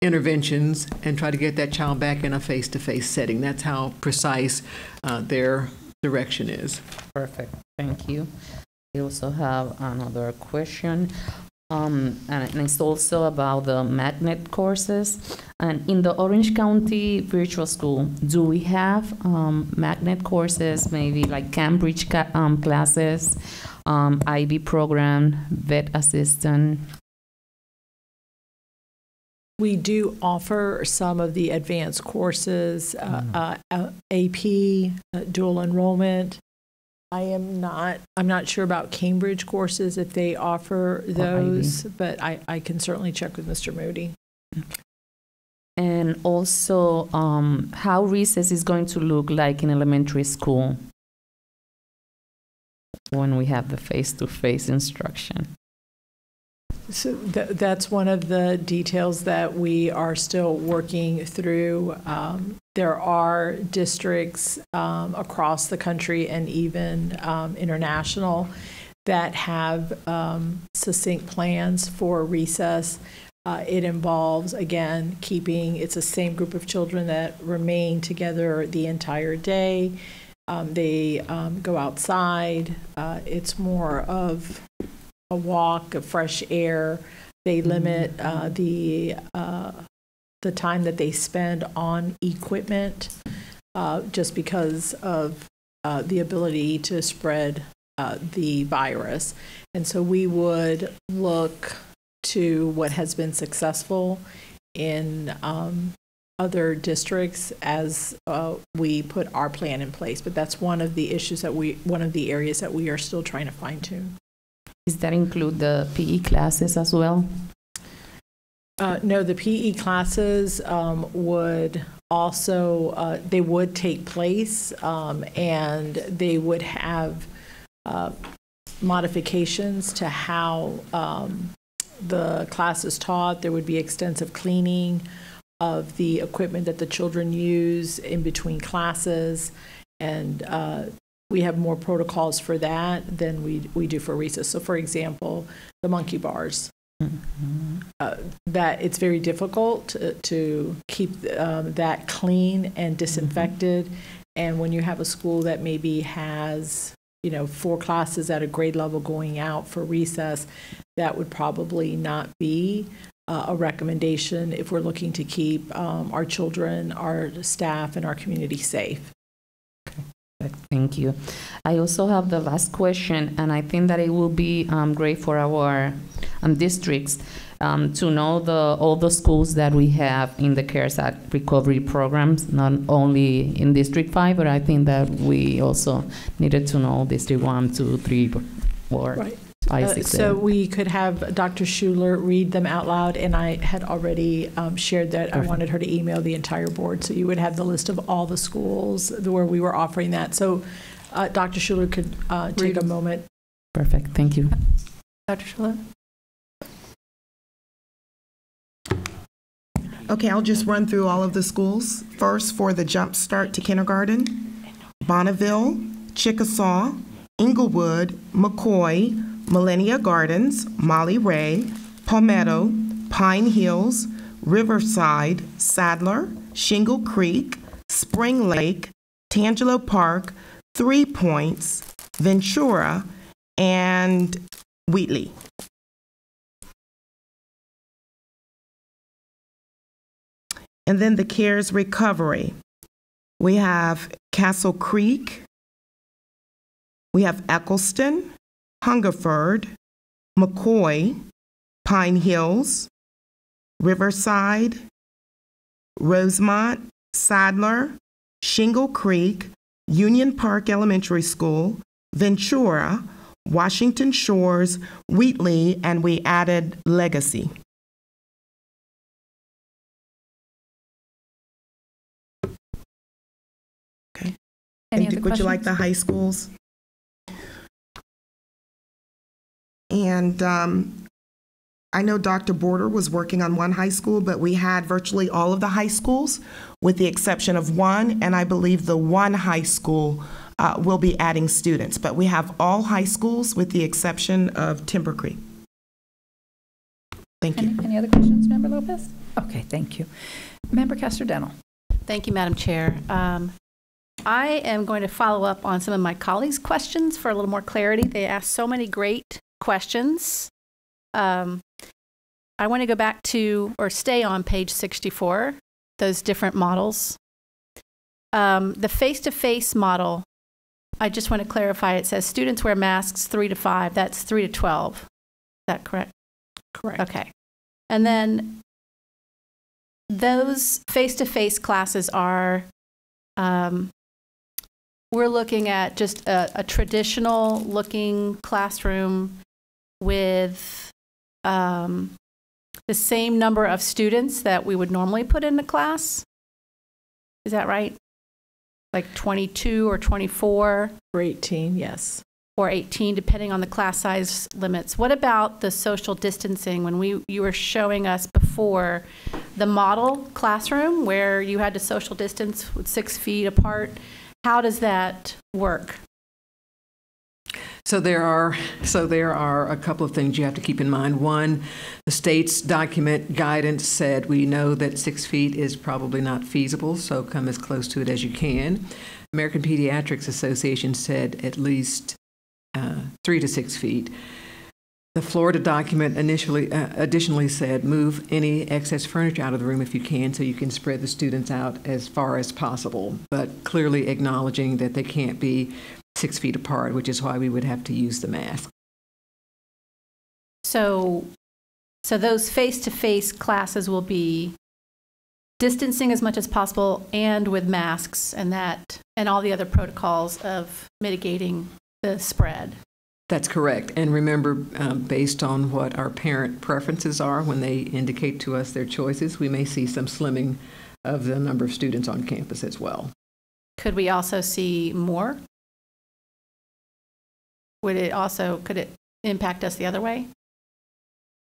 interventions and try to get that child back in a face-to-face setting. That's how precise their direction is. Perfect. Thank you. We also have another question. And it's also about the magnet courses. And in the Orange County Virtual School, do we have magnet courses, maybe like Cambridge classes, IB program, vet assistant? We do offer some of the advanced courses, AP, dual enrollment. I'm not sure about Cambridge courses if they offer those, but I can certainly check with Mr. Moody. And also, how recess is going to look like in elementary school when we have the face-to-face instruction. So that's one of the details that we are still working through. There are districts across the country and even international that have succinct plans for recess. It involves, again, it's the same group of children that remain together the entire day. They go outside. It's more of a walk, of fresh air. They limit the time that they spend on equipment just because of the ability to spread the virus. And so we would look to what has been successful in other districts as we put our plan in place. But that's one of the issues one of the areas that we are still trying to fine tune. Does that include the PE classes as well? No, the PE classes would also, they would take place and they would have modifications to how the class is taught. There would be extensive cleaning of the equipment that the children use in between classes, and we have more protocols for that than we do for recess. So, for example, the monkey bars. That it's very difficult to keep that clean and disinfected. And when you have a school that maybe has 4 classes at a grade level going out for recess, that would probably not be a recommendation if we're looking to keep our children, our staff, and our community safe. Thank you. I also have the last question, and I think that it will be great for our districts. to know all the schools that we have in the CARES Act recovery programs, not only in District 5, but I think that we also needed to know District 1, 2, 3, 4, Right. 5, 6, So 7. we could have Dr. Schuler read them out loud, and I had already shared that I wanted her to email the entire board, so you would have the list of all the schools where we were offering that. So Dr. Schuler could take a moment. Perfect, thank you. Dr. Schuler? Okay, I'll just run through all of the schools. First, for the Jump Start to Kindergarten, Bonneville, Chickasaw, Inglewood, McCoy, Millennia Gardens, Molly Ray, Palmetto, Pine Hills, Riverside, Sadler, Shingle Creek, Spring Lake, Tangelo Park, 3 Points, Ventura, and Wheatley. And then the CARES recovery. We have Castle Creek, we have Eccleston, Hungerford, McCoy, Pine Hills, Riverside, Rosemont, Sadler, Shingle Creek, Union Park Elementary School, Ventura, Washington Shores, Wheatley, and we added Legacy. Okay. Would you like the high schools? And I know Dr. Border was working on one high school, but we had virtually all of the high schools with the exception of one, and I believe the one high school will be adding students. But we have all high schools with the exception of Timber Creek. Thank you. Any other questions, Member Lopez? Okay, thank you. Member Castor-Dental. Thank you, Madam Chair. I am going to follow up on some of my colleagues' questions for a little more clarity. They asked so many great questions. I want to go back to, or stay on page 64, those different models. The face-to-face model, I just want to clarify, it says students wear masks 3 to 5, that's 3 to 12. Is that correct? Correct. Okay. And then those face-to-face classes are, we're looking at just a traditional looking classroom with the same number of students that we would normally put in the class. Is that right? Like 22 or 24? Or 18, yes. Or 18, depending on the class size limits. What about the social distancing? When you were showing us before the model classroom where you had to social distance with 6 feet apart, how does that work? So there are a couple of things you have to keep in mind. One, the state's document guidance said we know that 6 feet is probably not feasible, so come as close to it as you can. American Pediatrics Association said at least 3 to 6 feet. The Florida document additionally said move any excess furniture out of the room if you can, so you can spread the students out as far as possible, but clearly acknowledging that they can't be 6 feet apart, which is why we would have to use the mask. So those face-to-face classes will be distancing as much as possible and with masks and all the other protocols of mitigating the spread. That's correct. And remember, based on what our parent preferences are, when they indicate to us their choices, we may see some slimming of the number of students on campus as well. Could we also see more? Could it impact us the other way?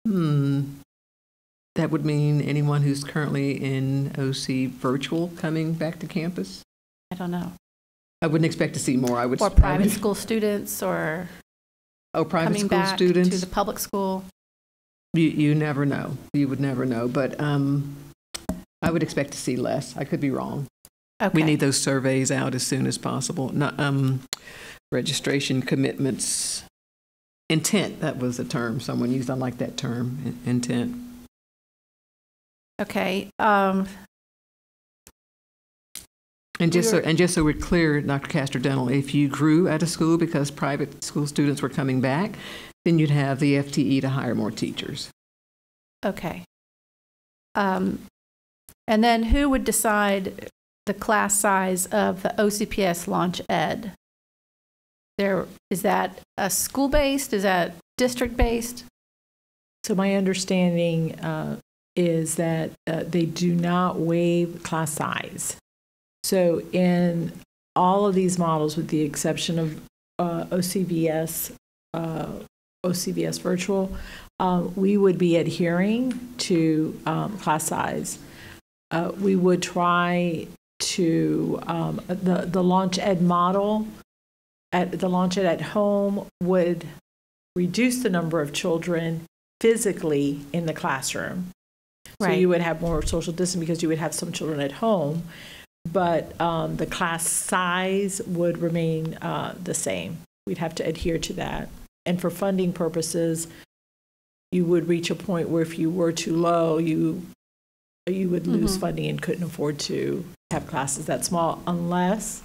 That would mean anyone who's currently in OC virtual coming back to campus? I don't know. I wouldn't expect to see more. Or private school students, or private coming school back students to the public school. You never know. You would never know. But I would expect to see less. I could be wrong. Okay. We need those surveys out as soon as possible. Registration commitments, intent. That was the term someone used. I like that term, intent. Okay. And just so we're clear, Dr. Castor-Dental, if you grew at a school because private school students were coming back, then you'd have the FTE to hire more teachers. Okay. And then who would decide the class size of the OCPS Launch Ed? Is that a school-based? Is that district-based? So my understanding is that they do not waive class size. So in all of these models, with the exception of OCPS virtual, we would be adhering to class size. We would try to, the Launch Ed model, the Launch Ed at home would reduce the number of children physically in the classroom. So you would have more social distance because you would have some children at home, but the class size would remain the same. We'd have to adhere to that. And for funding purposes, you would reach a point where if you were too low, you would lose funding and couldn't afford to have classes that small unless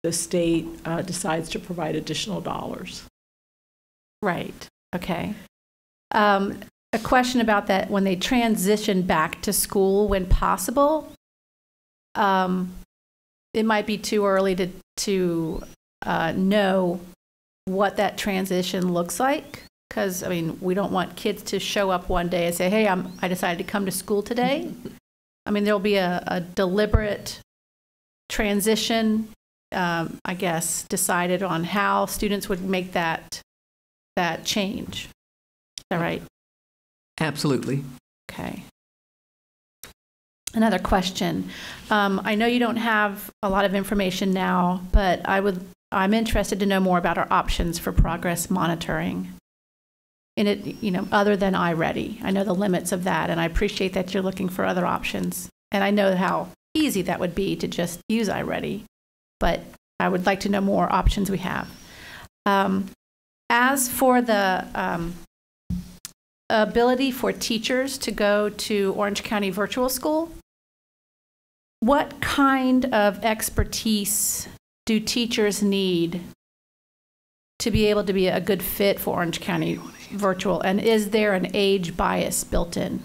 the state decides to provide additional dollars. Right. Okay. A question about that: when they transition back to school, when possible, it might be too early to know what that transition looks like. Because, I mean, we don't want kids to show up one day and say, hey, I decided to come to school today. I mean, there'll be a deliberate transition, I guess, decided on how students would make that change. Is that right? Absolutely. Okay. Another question. I know you don't have a lot of information now, but I'm interested to know more about our options for progress monitoring. In it, other than iReady. I know the limits of that, and I appreciate that you're looking for other options. And I know how easy that would be to just use iReady, but I would like to know more options we have. As for the ability for teachers to go to Orange County Virtual School, what kind of expertise do teachers need to be able to be a good fit for Orange County Virtual? And is there an age bias built in?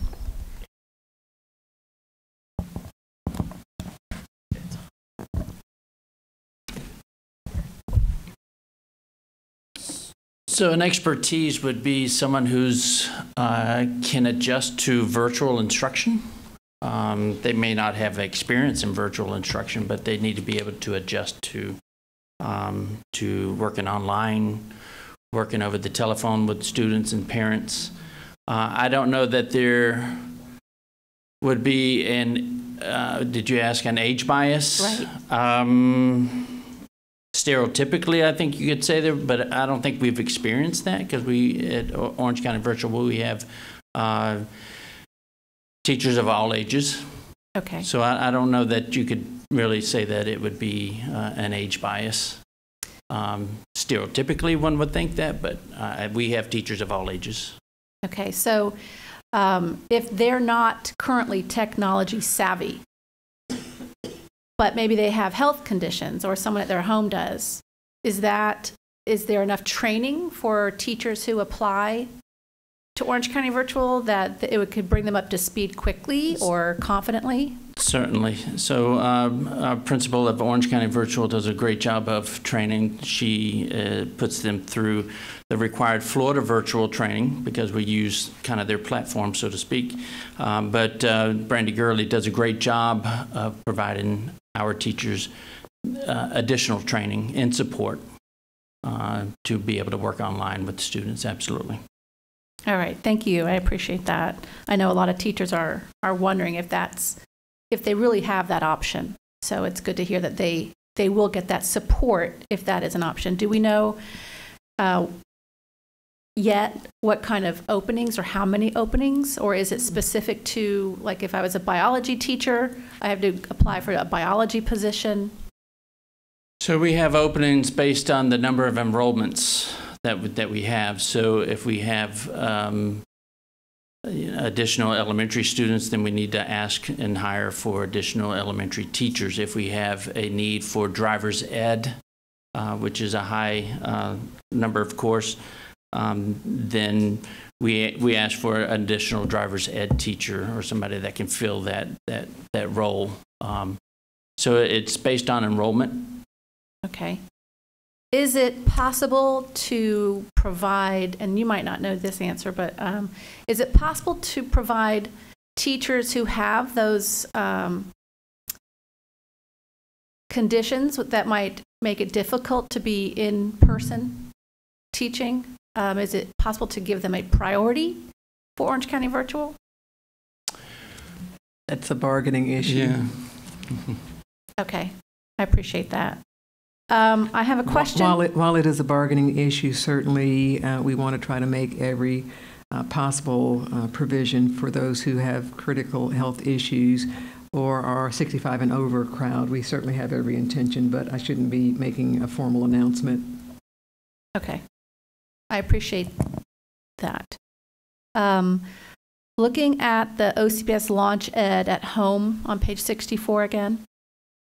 So an expertise would be someone who's can adjust to virtual instruction. They may not have experience in virtual instruction, but they need to be able to adjust to working online, working over the telephone with students and parents. I don't know that there would be did you ask an age bias? Right. Stereotypically, I think you could say there, but I don't think we've experienced that because we, at Orange County Virtual, we have teachers of all ages. Okay. So I don't know that you could really say that it would be an age bias. Stereotypically, one would think that, but we have teachers of all ages. Okay, so if they're not currently technology savvy, but maybe they have health conditions or someone at their home does, is there enough training for teachers who apply to Orange County Virtual that it could bring them up to speed quickly or confidently? Certainly. So our principal of Orange County Virtual does a great job of training. She puts them through the required Florida Virtual training because we use kind of their platform, so to speak. But Brandy Gurley does a great job of providing our teachers additional training and support to be able to work online with students. Absolutely. All right, thank you. I appreciate that. I know a lot of teachers are wondering if they really have that option. So it's good to hear that they will get that support if that is an option. Do we know yet what kind of openings or how many openings, or is it specific to, like, if I was a biology teacher, I have to apply for a biology position? So we have openings based on the number of enrollments that we have. So if we have additional elementary students, then we need to ask and hire for additional elementary teachers. If we have a need for driver's ed, which is a high number of course, then we asked for an additional driver's ed teacher or somebody that can fill that role. So it's based on enrollment. Okay. Is it possible to provide, and you might not know this answer, but is it possible to provide teachers who have those conditions that might make it difficult to be in person teaching? Is it possible to give them a priority for Orange County Virtual? That's a bargaining issue. Yeah. Okay, I appreciate that. I have a question. While it is a bargaining issue, certainly we want to try to make every possible provision for those who have critical health issues or are 65 and over crowd. We certainly have every intention, but I shouldn't be making a formal announcement. Okay, I appreciate that. Looking at the OCPS Launch Ed at Home on page 64 again,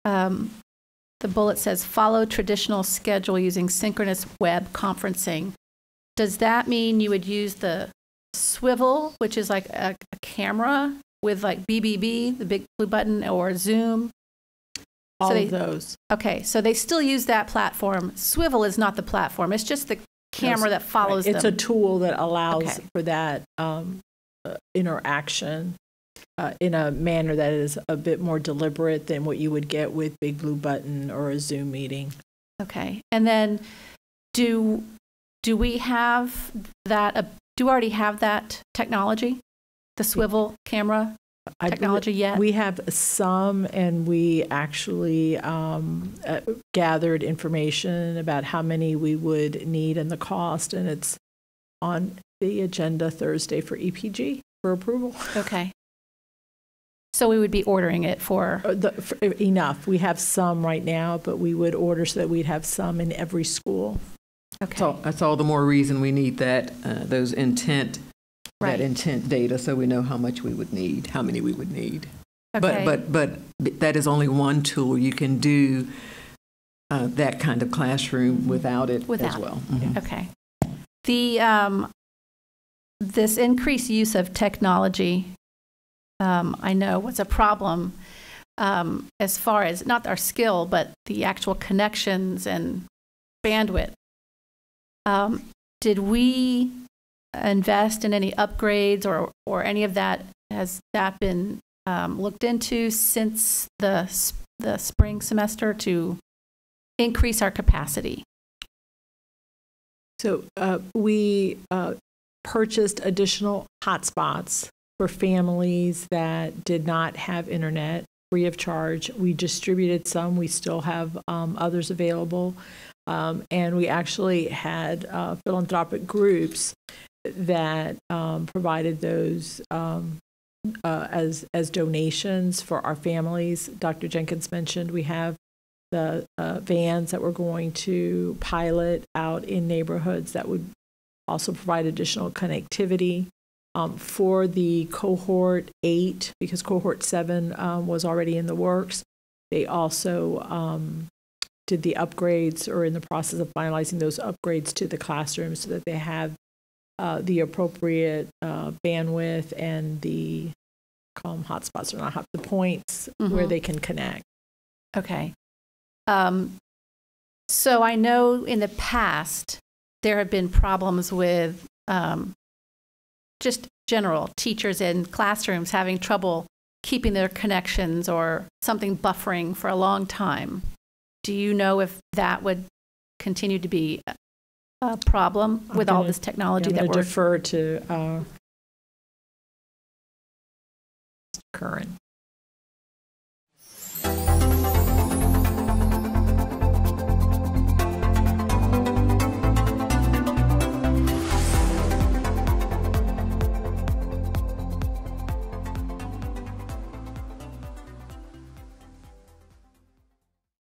the bullet says, follow traditional schedule using synchronous web conferencing. Does that mean you would use the swivel, which is like a camera with like BBB, the big blue button, or Zoom? All of those. Okay, so they still use that platform. Swivel is not the platform. It's just the camera that follows them. It's a tool that allows for that interaction in a manner that is a bit more deliberate than what you would get with Big Blue Button or a Zoom meeting. Okay, and then do we have that? Do we already have that technology, the swivel camera technology yet? We have some, and we actually gathered information about how many we would need and the cost, and it's on the agenda Thursday for EPG for approval. Okay. So we would be ordering it for enough. We have some right now, but we would order so that we'd have some in every school. Okay. So that's all the more reason we need that those intent data, so we know how much we would need, how many we would need. Okay. But that is only one tool. You can do that kind of classroom without it as well. Mm-hmm. Okay. The this increased use of technology, I know was a problem as far as not our skill, but the actual connections and bandwidth. Did we invest in any upgrades or any of that? Has that been looked into since the spring semester to increase our capacity? So we purchased additional hotspots for families that did not have internet free of charge. We distributed some. We still have others available. And we actually had philanthropic groups that provided those as donations for our families. Dr. Jenkins mentioned we have the vans that we're going to pilot out in neighborhoods that would also provide additional connectivity. For the cohort 8, because cohort 7 was already in the works, they also did the upgrades or in the process of finalizing those upgrades to the classrooms so that they have the appropriate bandwidth and the hotspots, or not the points where they can connect. Okay. So I know in the past there have been problems with just general teachers in classrooms having trouble keeping their connections or something buffering for a long time. Do you know if that would continue to be a problem with all this technology that we're... defer to Curran.